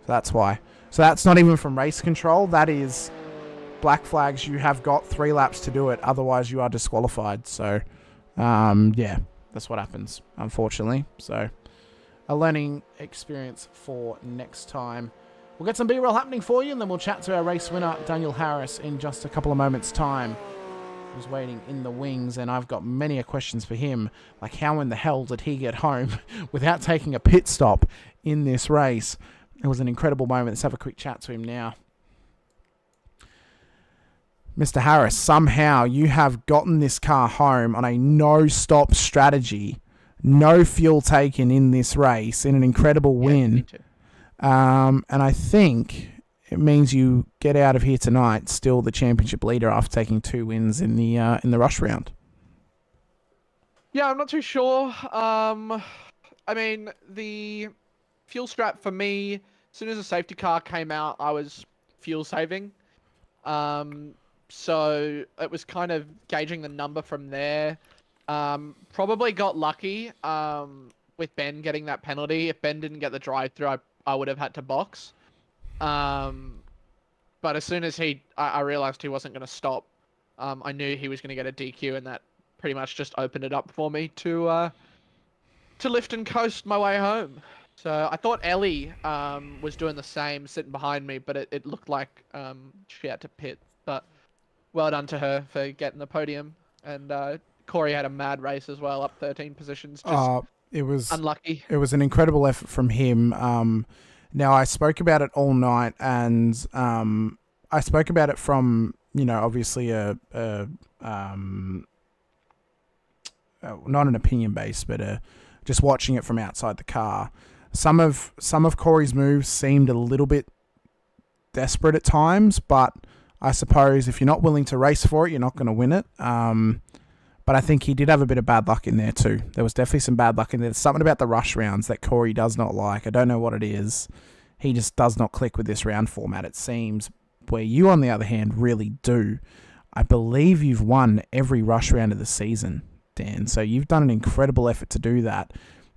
So that's why. So that's not even from race control. That is black flags. You have got 3 laps to do it. Otherwise, you are disqualified. So, yeah, that's what happens, unfortunately. So a learning experience for next time. We'll get some B-roll happening for you, and then we'll chat to our race winner, Daniel Harris, in just a couple of moments' time. Who's waiting in the wings, and I've got many questions for him, like how in the hell did he get home without taking a pit stop in this race? It was an incredible moment. Let's have a quick chat to him now. Mr. Harris, somehow you have gotten this car home on a no-stop strategy, no fuel taken in this race, in an incredible win. Me too. And I think it means you get out of here tonight still the championship leader after taking 2 wins in the rush round. Yeah, I'm not too sure. I mean, the fuel strap for me, as soon as the safety car came out, I was fuel saving. So it was kind of gauging the number from there. Probably got lucky with Ben getting that penalty. If Ben didn't get the drive-through, I would have had to box. But as soon as I realized he wasn't going to stop, I knew he was going to get a DQ, and that pretty much just opened it up for me to lift and coast my way home. So I thought Ellie was doing the same, sitting behind me, but it looked like she had to pit. But well done to her for getting the podium. And Corey had a mad race as well, up 13 positions. It was unlucky. It was an incredible effort from him. Now, I spoke about it all night, and I spoke about it from, obviously not an opinion base, but just watching it from outside the car. Some of Corey's moves seemed a little bit desperate at times, but I suppose if you're not willing to race for it, you're not going to win it. But I think he did have a bit of bad luck in there too. There was definitely some bad luck in there. There's something about the rush rounds that Corey does not like. I don't know what it is. He just does not click with this round format, it seems, where you, on the other hand, really do. I believe you've won every rush round of the season, Dan. So you've done an incredible effort to do that.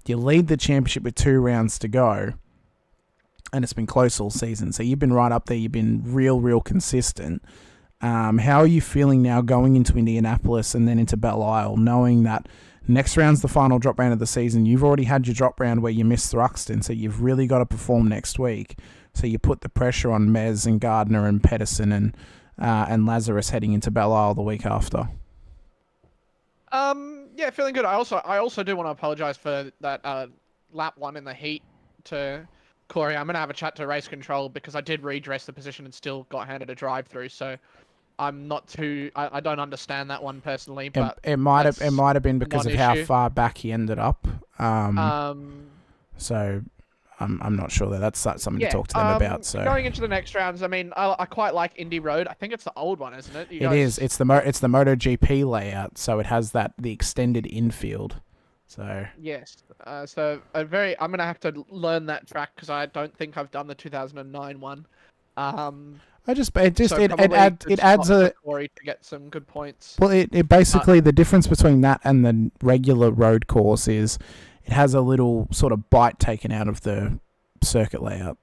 You lead the championship with 2 rounds to go, and it's been close all season. So you've been right up there. You've been real consistent. How are you feeling now going into Indianapolis and then into Belle Isle, knowing that next round's the final drop round of the season? You've already had your drop round where you missed Thruxton, so you've really got to perform next week. So you put the pressure on Mez and Gardner and Pedersen and Lazarus heading into Belle Isle the week after. Yeah, feeling good. I also do want to apologise for that lap 1 in the heat to Corey. I'm gonna have a chat to race control because I did redress the position and still got handed a drive through. So I'm not too. I don't understand that one personally, but it might have been because of how far back he ended up. So I'm not sure that's something to talk to them about. So going into the next rounds, I mean, I quite like Indy Road. I think it's the old one, isn't it? It is. It's the MotoGP layout, so it has the extended infield. So yes, so I'm gonna have to learn that track because I don't think I've done the 2009 one. It adds a Corey to get some good points. Well, it basically the difference between that and the regular road course is it has a little sort of bite taken out of the circuit layout.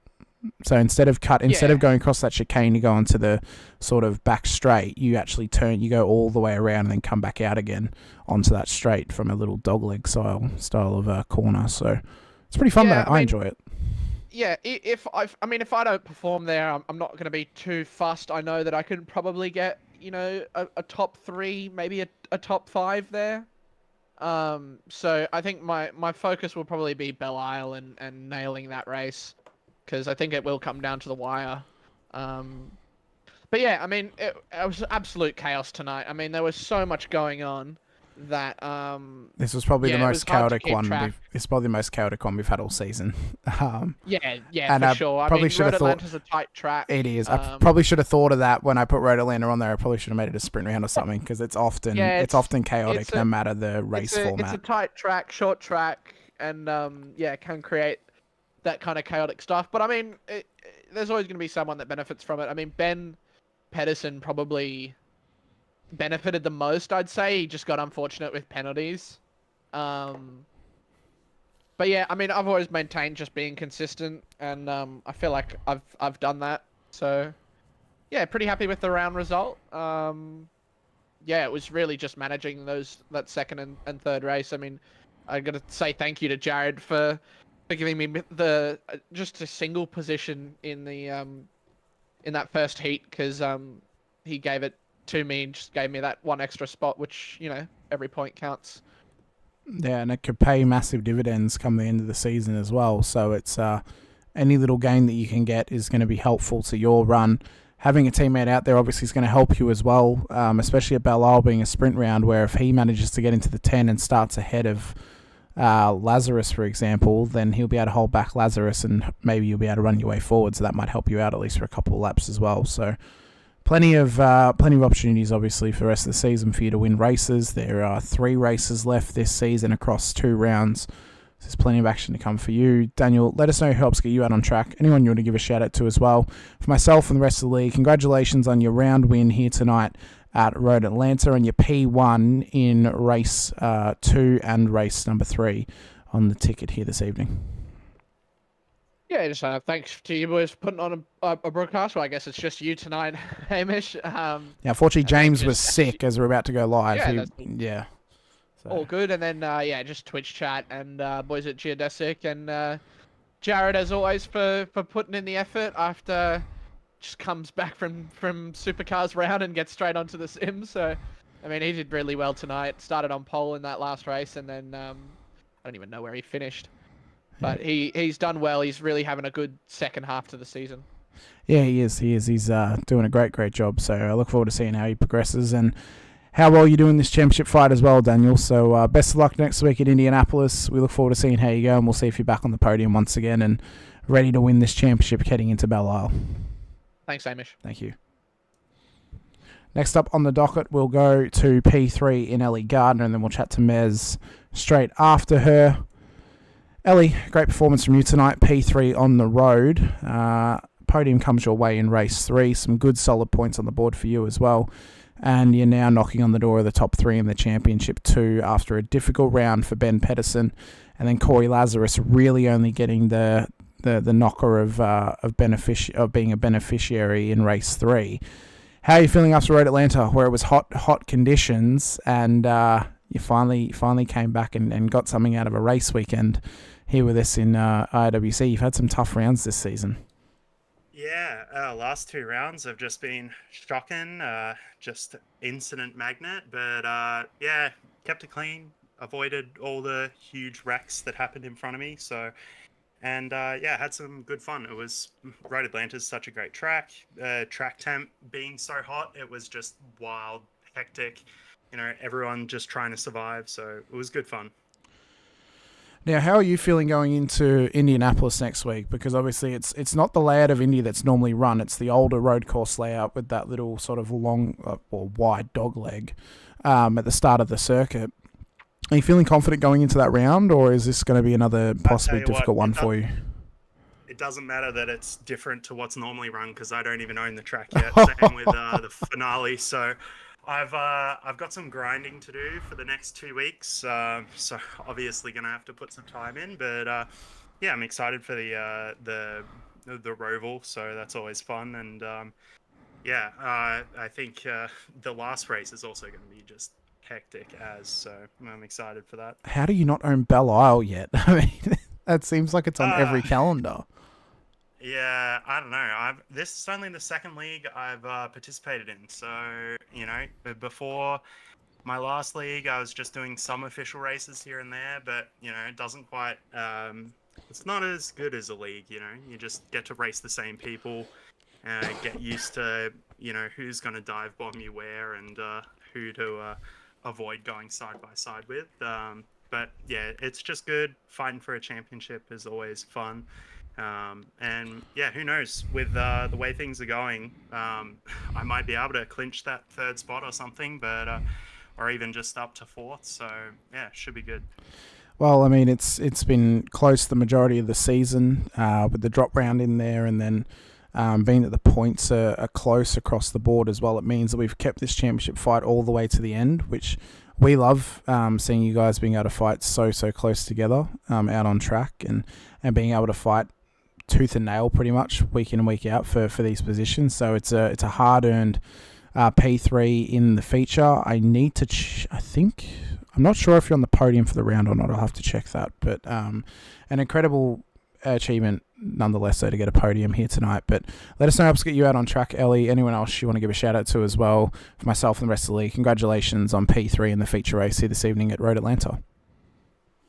So instead of going across that chicane to go onto the sort of back straight, you actually you go all the way around and then come back out again onto that straight from a little dogleg style of corner. So it's pretty fun, though. I enjoy it. Yeah, if I don't perform there, I'm not going to be too fussed. I know that I can probably get a top 3, maybe a top 5 there. So I think my focus will probably be Belle Isle and nailing that race, because I think it will come down to the wire. But yeah, I mean, it was absolute chaos tonight. I mean, there was so much going on that this was probably the most chaotic one. It's probably the most chaotic one we've had all season. For sure. I mean, Road Atlanta's a tight track. It is. I probably should have thought of that when I put Road Atlanta on there. I probably should have made it a sprint round or something, because it's often chaotic no matter the race format. It's a tight track, short track, and can create that kind of chaotic stuff. But I mean, there's always going to be someone that benefits from it. I mean, Ben Pedersen probably benefited the most, I'd say. He just got unfortunate with penalties. But yeah, I mean, I've always maintained just being consistent, and I feel like I've done that. So yeah, pretty happy with the round result. It was really just managing that second and third race. I mean, I got to say thank you to Jared for giving me just a single position in the in that first heat, because he gave it to me and just gave me that one extra spot, which every point counts. Yeah, and it could pay massive dividends come the end of the season as well. So it's any little gain that you can get is going to be helpful to your run. Having a teammate out there obviously is going to help you as well, especially at Belle Isle being a sprint round, where if he manages to get into the 10 and starts ahead of Lazarus, for example, then he'll be able to hold back Lazarus, and maybe you'll be able to run your way forward. So that might help you out at least for a couple of laps as well. So plenty of opportunities, obviously, for the rest of the season for you to win races. There are 3 races left this season across 2 rounds. There's plenty of action to come for you. Daniel, let us know who helps get you out on track. Anyone you want to give a shout out to as well. For myself and the rest of the league, congratulations on your round win here tonight at Road Atlanta, and your P1 in race 2 and race number 3 on the ticket here this evening. Yeah, just thanks to you boys for putting on a broadcast. Well, I guess it's just you tonight, Hamish. Unfortunately, James was sick as we're about to go live. So. All good. And then, just Twitch chat and boys at Geodesic, and Jared, as always, for putting in the effort after just comes back from Supercars round and gets straight onto the sim. So, I mean, he did really well tonight. Started on pole in that last race, and then I don't even know where he finished. But he's done well. He's really having a good second half to the season. Yeah, he is. He's doing a great job. So I look forward to seeing how he progresses and how well you do in this championship fight as well, Daniel. So best of luck next week at Indianapolis. We look forward to seeing how you go, and we'll see if you're back on the podium once again and ready to win this championship heading into Belle Isle. Thanks, Hamish. Thank you. Next up on the docket, we'll go to P3 in Ellie Gardner, and then we'll chat to Mez straight after her. Ellie, great performance from you tonight. P3 on the road. Apart podium comes your way in race 3. Some good solid points on the board for you as well. And you're now knocking on the door of the top 3 in the championship too, after a difficult round for Ben Pedersen, and then Corey Lazarus really only getting the knocker of being a beneficiary in race 3. How are you feeling after Road Atlanta, where it was hot conditions, and you finally came back and got something out of a race weekend here with us in IRWC? You've had some tough rounds this season. Yeah, last 2 rounds have just been shocking, just incident magnet, but yeah, kept it clean, avoided all the huge wrecks that happened in front of me, so, and yeah, had some good fun. It was, Road Atlanta's such a great track, track temp being so hot, it was just wild, hectic, you know, everyone just trying to survive, so it was good fun. Now, how are you feeling going into Indianapolis next week? Because obviously it's not the layout of Indy that's normally run. It's the older road course layout with that little sort of long or wide dog leg at the start of the circuit. Are you feeling confident going into that round, or is this going to be another possibly difficult one for you? It doesn't matter that it's different to what's normally run because I don't even own the track yet. Same with the finale. So I've got some grinding to do for the next 2 weeks, so obviously gonna have to put some time in. But yeah, I'm excited for the Roval, so that's always fun. And yeah, I think the last race is also going to be just hectic so I'm excited for that. How do you not own Belle Isle yet? I mean, that seems like it's on every calendar. Yeah, I don't know. This is only the second league I've participated in. So, you know, before my last league, I was just doing some official races here and there, but, you know, it doesn't quite, it's not as good as a league, you know. You just get to race the same people, get used to, you know, who's going to dive bomb you where and who to avoid going side by side with. But, yeah, it's just good. Fighting for a championship is always fun. And yeah, who knows, with the way things are going, I might be able to clinch that 3rd spot or something, but or even just up to 4th, so yeah, should be good. Well, I mean, it's been close the majority of the season with the drop round in there, and then being that the points are close across the board as well, it means that we've kept this championship fight all the way to the end, which we love, seeing you guys being able to fight so close together out on track, and being able to fight tooth and nail pretty much week in and week out for these positions. So it's a hard-earned P3 in the feature. I need to I think I'm not sure if you're on the podium for the round or not. I'll have to check that, but an incredible achievement nonetheless, so to get a podium here tonight. But let us know, helps get you out on track, Ellie. Anyone else you want to give a shout out to as well, for myself and the rest of the league, congratulations on P3 in the feature race here this evening at Road Atlanta.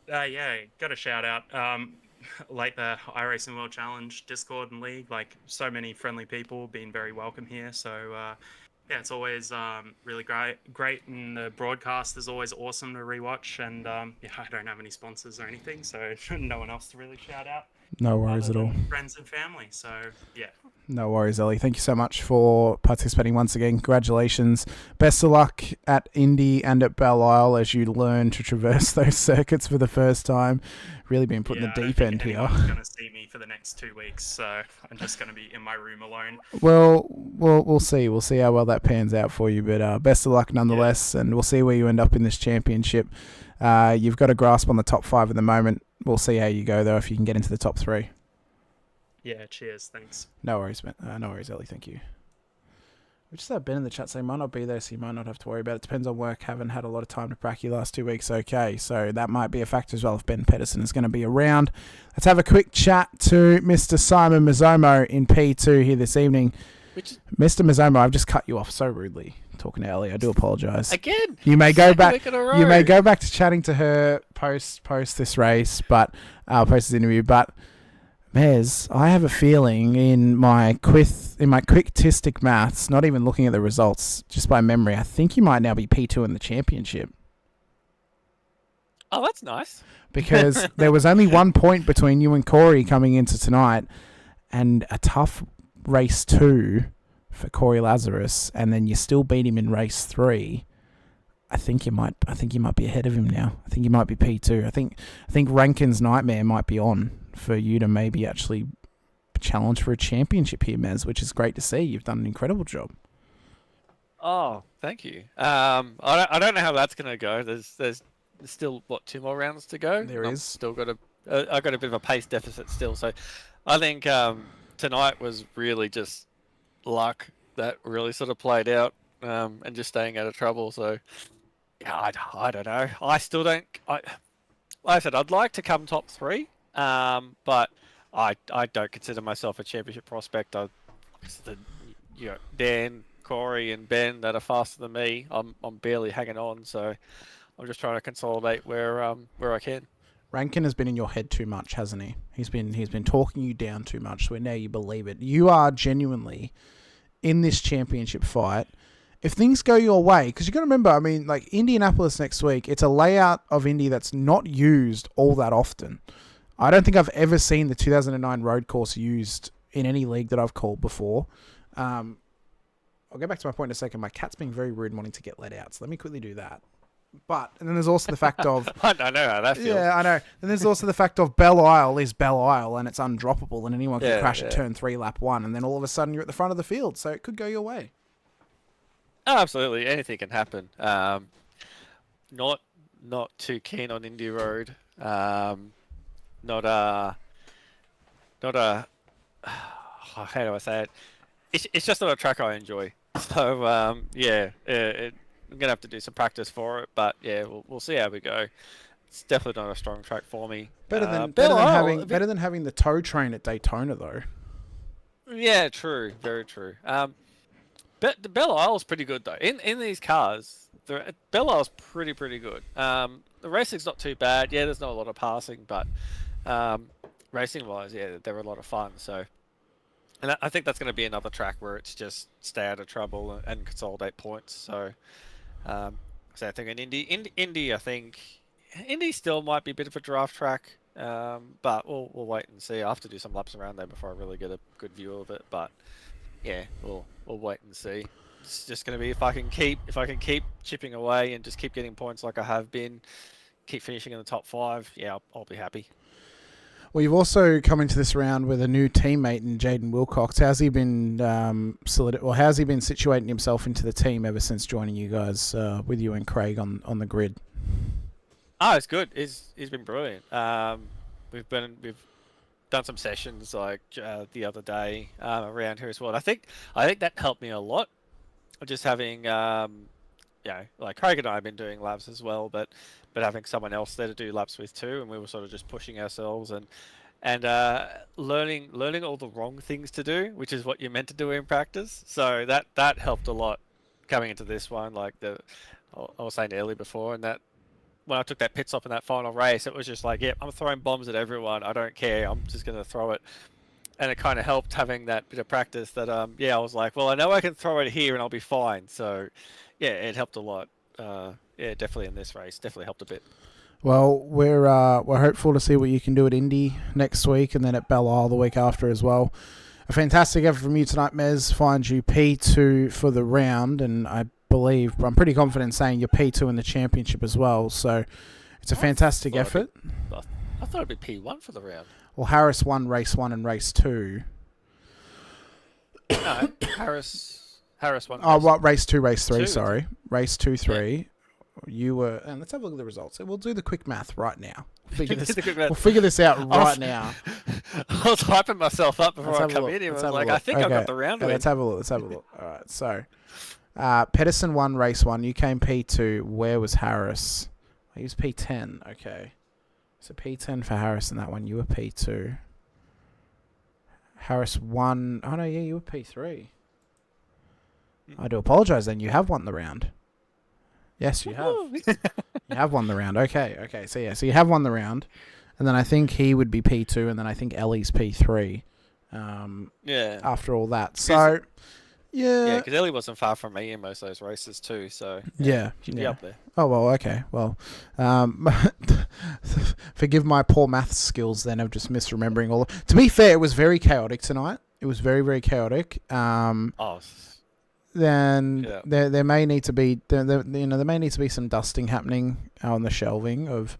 Yeah, got a shout out. Like the iRacing World Challenge Discord and League, like so many friendly people, been very welcome here. So yeah, it's always really great, and the broadcast is always awesome to rewatch. And yeah, I don't have any sponsors or anything, so no one else to really shout out. No worries at all. Friends and family. So yeah. No worries, Ellie. Thank you so much for participating once again. Congratulations. Best of luck at Indy and at Belle Isle as you learn to traverse those circuits for the first time. Really been put in the deep end here. Anyone's going to see me for the next 2 weeks, so I'm just going to be in my room alone. Well, we'll see. We'll see how well that pans out for you. But best of luck nonetheless, and we'll see where you end up in this championship. You've got a grasp on the top 5 at the moment. We'll see how you go, though, if you can get into the top 3. Yeah, cheers. Thanks. No worries, man. No worries, Ellie. Thank you. We just had Ben in the chat, so he might not be there, so you might not have to worry about it. Depends on work. Haven't had a lot of time to prac you last 2 weeks. Okay, so that might be a factor as well if Ben Pedersen is going to be around. Let's have a quick chat to Mr. Simon Mazzomo in P2 here this evening. Mr. Mazzomo, I've just cut you off so rudely talking to Ellie. I do apologise. Again. You may go back. You may go back to chatting to her post this race, but post this interview. But Mez, I have a feeling in my quick-tistic maths, not even looking at the results, just by memory, I think you might now be P2 in the championship. Oh, that's nice. Because there was only 1 point between you and Corey coming into tonight, and a tough race 2 for Corey Lazarus, and then you still beat him in race 3. I think you might be ahead of him now. I think you might be P2. I think Rankin's nightmare might be on for you to maybe actually challenge for a championship here, Mez, which is great to see. You've done an incredible job. Oh, thank you. I don't know how that's gonna go. There's still what 2 more rounds to go. There and is. I've still got I got a bit of a pace deficit still. So I think tonight was really just luck that really sort of played out, and just staying out of trouble. So yeah, I don't know. I still don't. Like I said, I'd like to come top 3, but I don't consider myself a championship prospect. Dan, Corey, and Ben that are faster than me. I'm barely hanging on, so I'm just trying to consolidate where I can. Rankin has been in your head too much, hasn't he? He's been talking you down too much, so now you believe it. You are genuinely in this championship fight. If things go your way, because you got to remember, I mean, like Indianapolis next week, it's a layout of Indy that's not used all that often. I don't think I've ever seen the 2009 road course used in any league that I've called before. I'll go back to my point in a second. My cat's being very rude and wanting to get let out, so let me quickly do that. But, and then there's also the fact of... I know how that feels. Yeah, I know. And there's also the fact of Belle Isle is Belle Isle, and it's undroppable, and anyone can crash at turn 3, lap 1, and then all of a sudden you're at the front of the field, so it could go your way. Oh, absolutely, anything can happen. Not too keen on Indy Road. Not a. How do I say it? It's just not a track I enjoy. So yeah, I'm gonna have to do some practice for it. But yeah, we'll see how we go. It's definitely not a strong track for me. Better than having the tow train at Daytona though. Yeah, true, very true. But the Belle Isle's pretty good though. In these cars, Belle Isle's pretty good. The racing's not too bad. Yeah, there's not a lot of passing, but racing wise, yeah, they're a lot of fun. So, and I think that's going to be another track where it's just stay out of trouble and consolidate points. So, so I think in Indy, I think Indy still might be a bit of a draft track. But we'll wait and see. I have to do some laps around there before I really get a good view of it. But yeah, we'll wait and see. It's just going to be if I can keep chipping away and just keep getting points like I have been, keep finishing in the top 5. Yeah, I'll be happy. Well, you've also come into this round with a new teammate in Jaden Wilcox. How's he been how's he been situating himself into the team ever since joining you guys with you and Craig on the grid? Oh, it's good. He's been brilliant. We've done some sessions like the other day around here as well. And I think that helped me a lot. Just having like Craig and I have been doing laps as well, but having someone else there to do laps with too, and we were sort of just pushing ourselves and learning all the wrong things to do, which is what you're meant to do in practice. So that helped a lot coming into this one. Like I was saying earlier before, and that when I took that pit stop in that final race, it was just like, I'm throwing bombs at everyone. I don't care. I'm just going to throw it. And it kind of helped having that bit of practice that, I was like, well, I know I can throw it here and I'll be fine. So, yeah, it helped a lot. Definitely in this race. Definitely helped a bit. Well, we're hopeful to see what you can do at Indy next week and then at Belle Isle the week after as well. A fantastic effort from you tonight, Mez. Finds you P2 for the round, and I'm pretty confident saying you're P2 in the championship as well. So it's a fantastic effort. I thought it'd be P1 for the round. Well, Harris won race 1 and race 2. No, Harris won. Oh, what? Race 2, race 3, 2. sorry. Race 2, 3. Yeah. You were... And let's have a look at the results. We'll do the quick math right now. We'll figure this out right now. I was hyping myself up before I come in here. I was like, I think I got the round win. Let's have a look. All right, so... Pedersen won race 1. You came P2. Where was Harris? He was P10. Okay. So P10 for Harris in that one. You were P2. Harris won. Oh, no, yeah, you were P3. I do apologize then. You have won the round. Yes, you have. You have won the round. Okay. So, yeah. So you have won the round. And then I think he would be P2. And then I think Ellie's P3. After all that. So... Yeah, because Ellie wasn't far from me in most of those races too, so she'd be up there. Oh, well, okay. Well, forgive my poor maths skills then of just misremembering all. To be fair, it was very chaotic tonight. It was very, very chaotic. Then there may need to be there may need to be some dusting happening on the shelving of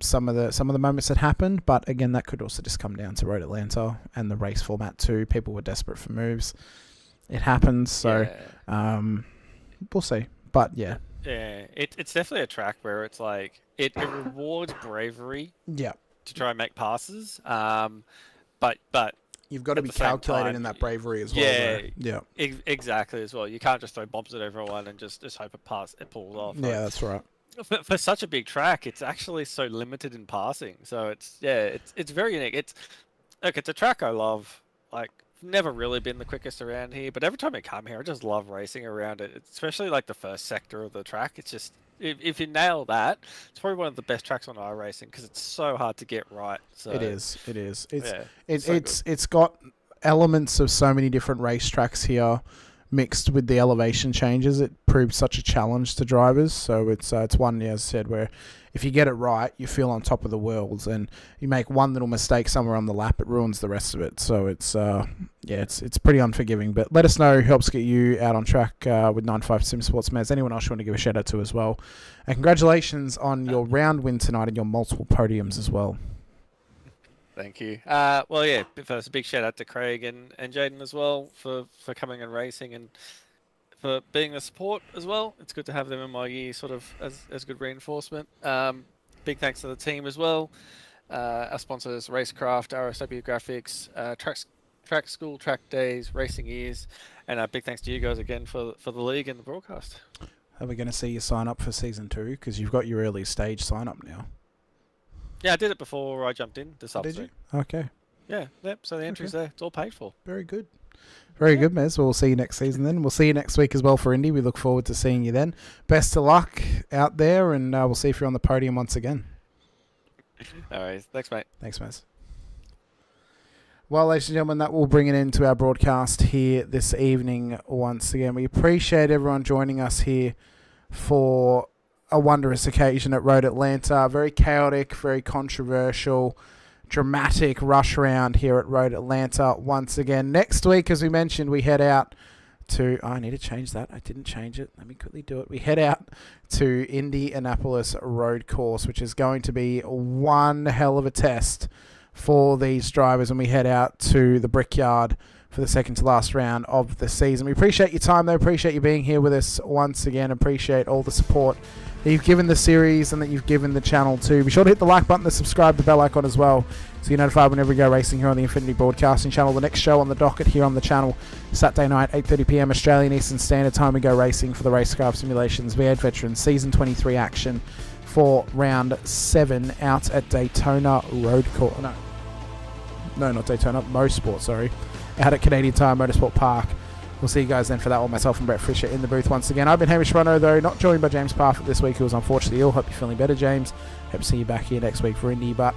some of the moments that happened. But again, that could also just come down to Road Atlanta and the race format too. People were desperate for moves. It happens, so we'll see. But yeah, it's definitely a track where it's like it rewards bravery. Yeah. To try and make passes. But you've got to be calculated in that bravery as well. Yeah. Exactly as well. You can't just throw bombs at everyone and just hope it pulls off. Yeah, that's right. For such a big track, it's actually so limited in passing. So it's very unique. It's a track I love. Like, never really been the quickest around here, but every time I come here, I just love racing around it. Especially like the first sector of the track. It's just if you nail that, it's probably one of the best tracks on iRacing because it's so hard to get right. So it is. It's It's got elements of so many different racetracks here, mixed with the elevation changes. It proves such a challenge to drivers. So it's one, as I said, where if you get it right, you feel on top of the world, and you make one little mistake somewhere on the lap, it ruins the rest of it. So it's pretty unforgiving. But let us know who helps get you out on track with 95 Sim Sports Mez. Anyone else you want to give a shout out to as well? And congratulations on your round win tonight and your multiple podiums as well. Thank you. First, a big shout out to Craig and Jaden as well for coming and racing and for being the support as well. It's good to have them in my year sort of as good reinforcement. Big thanks to the team as well. Our sponsors, Racecraft, RSW Graphics, Track School, Track Days, Racing Ears, and big thanks to you guys again for the league and the broadcast. Are we going to see you sign up for Season 2? Because you've got your early stage sign-up now. Yeah, I did it before I jumped in this Did you? Okay. Yeah, yep. So the entry's there. It's all paid for. Very good. Very good, Mez. Well, we'll see you next season then. We'll see you next week as well for Indy. We look forward to seeing you then. Best of luck out there, and we'll see if you're on the podium once again. All right. Thanks, mate. Thanks, Mez. Well, ladies and gentlemen, that will bring it into our broadcast here this evening once again. We appreciate everyone joining us here for a wondrous occasion at Road Atlanta. Very chaotic, very controversial, dramatic rush round here at Road Atlanta once again. Next week, as we mentioned, we head out to... Oh, I need to change that. I didn't change it. Let me quickly do it. We head out to Indianapolis Road Course, which is going to be one hell of a test for these drivers, and we head out to the Brickyard for the second to last round of the season. We appreciate your time, though. Appreciate you being here with us once again. Appreciate all the support that you've given the series and that you've given the channel too. Be sure to hit the like button, the subscribe, the bell icon as well, so you're notified whenever we go racing here on the Infinity Broadcasting Channel. The next show on the docket here on the channel, Saturday night, 8:30 PM Australian Eastern Standard Time, we go racing for the Racecraft Simulations V8 Veterans Season 23 action for round 7 out at Daytona Road Course. No, not Daytona, Mosport, sorry. Out at Canadian Tire Motorsport Park. We'll see you guys then for that one. Myself and Brett Fisher in the booth once again. I've been Hamish Munro, though, not joined by James Parfitt this week, who was unfortunately ill. Hope you're feeling better, James. Hope to see you back here next week for Indy. But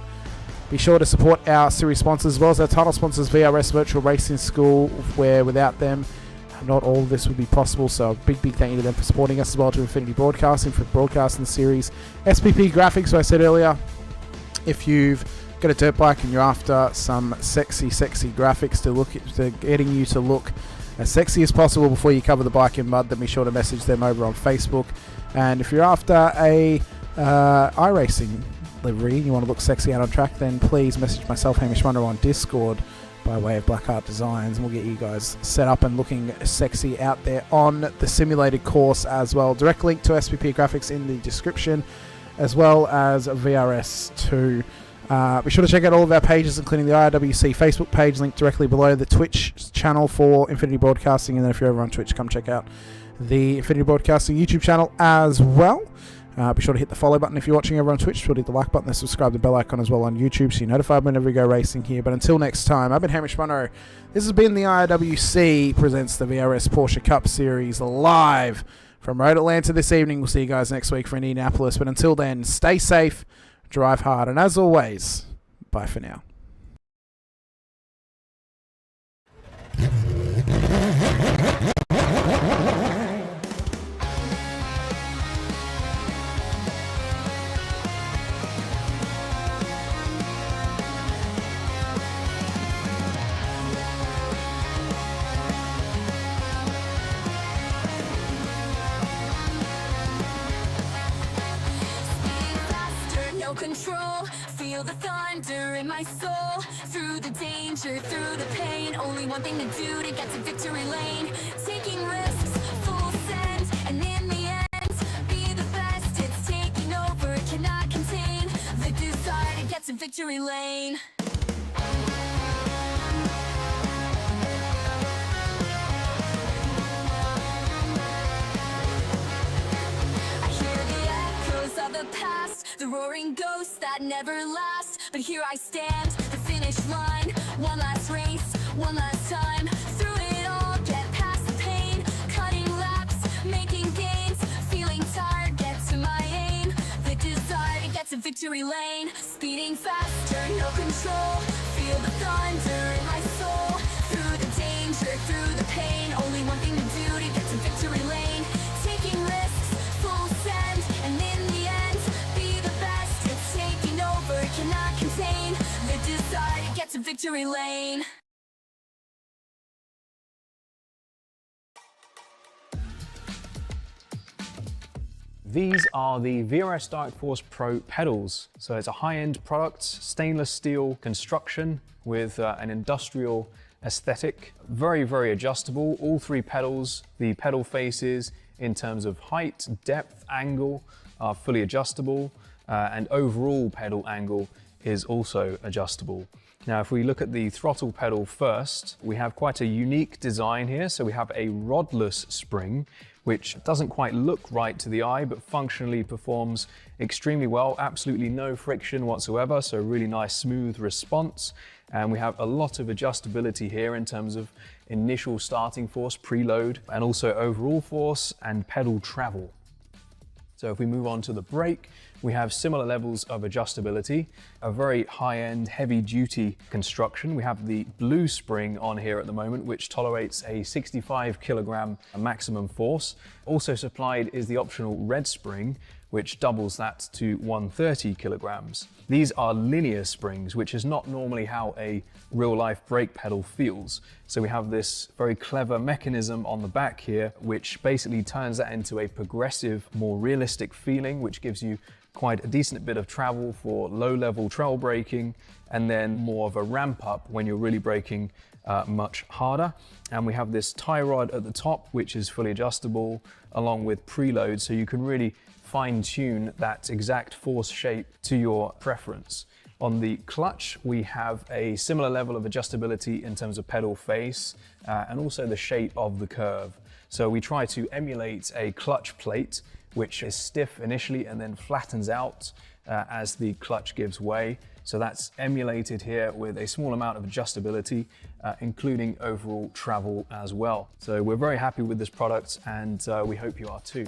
be sure to support our series sponsors as well as our title sponsors, VRS Virtual Racing School, where without them, not all of this would be possible. So a big thank you to them for supporting us as well, to Infinity Broadcasting for broadcasting the series. SPP Graphics, who I said earlier, if you've got a dirt bike and you're after some sexy graphics to getting you to look as sexy as possible before you cover the bike in mud, then be sure to message them over on Facebook. And if you're after a iRacing livery and you want to look sexy out on track, then please message myself, Hamish Munro, on Discord by way of Blackheart Designs, and we'll get you guys set up and looking sexy out there on the simulated course as well. Direct link to SPP Graphics in the description, as well as VRS2. Be sure to check out all of our pages, including the IRWC Facebook page, linked directly below, the Twitch channel for Infinity Broadcasting, and then if you're over on Twitch, come check out the Infinity Broadcasting YouTube channel as well. Be sure to hit the follow button if you're watching over on Twitch. Be sure to hit the like button and subscribe, the bell icon as well on YouTube, so you're notified whenever we go racing here. But until next time, I've been Hamish Munro. This has been the IRWC presents the VRS Porsche Cup Series live from Road Atlanta this evening. We'll see you guys next week for Indianapolis. But until then, stay safe, drive hard, and as always, bye for now. No control. control. Feel the thunder in my soul. Through the danger, through the pain. Only one thing to do to get to victory lane. Taking risks, full send, and in the end, be the best. It's taking over, cannot contain the desire to get to victory lane. Of the past, the roaring ghosts that never last. But here I stand, the finish line. One last race, one last time. Through it all, get past the pain. Cutting laps, making gains. Feeling tired, get to my aim. The desire to get to victory lane. Speeding faster, no control. Feel the thunder in my soul. Through the danger, through the pain. Only one thing to do to get to victory lane. Taking risks, full send, and in the end, be the best. It's taking over, cannot contain the desire to get to victory lane. These are the VRS Dark Force Pro pedals. So it's a high-end product, stainless steel construction with an industrial aesthetic. Very, very adjustable. All three pedals, the pedal faces in terms of height, depth, angle are fully adjustable, and overall pedal angle is also adjustable. Now, if we look at the throttle pedal first, we have quite a unique design here. So we have a rodless spring, which doesn't quite look right to the eye, but functionally performs extremely well. Absolutely no friction whatsoever, so really nice smooth response. And we have a lot of adjustability here in terms of initial starting force, preload, and also overall force and pedal travel. So if we move on to the brake, we have similar levels of adjustability, a very high-end, heavy-duty construction. We have the blue spring on here at the moment, which tolerates a 65 kilogram maximum force. Also supplied is the optional red spring, which doubles that to 130 kilograms. These are linear springs, which is not normally how a real-life brake pedal feels. So we have this very clever mechanism on the back here, which basically turns that into a progressive, more realistic feeling, which gives you quite a decent bit of travel for low-level trail braking, and then more of a ramp up when you're really braking much harder. And we have this tie rod at the top, which is fully adjustable, along with preload, so you can really fine-tune that exact force shape to your preference. On the clutch, we have a similar level of adjustability in terms of pedal face and also the shape of the curve. So we try to emulate a clutch plate, which is stiff initially and then flattens out as the clutch gives way. So that's emulated here with a small amount of adjustability, including overall travel as well. So we're very happy with this product, and we hope you are too.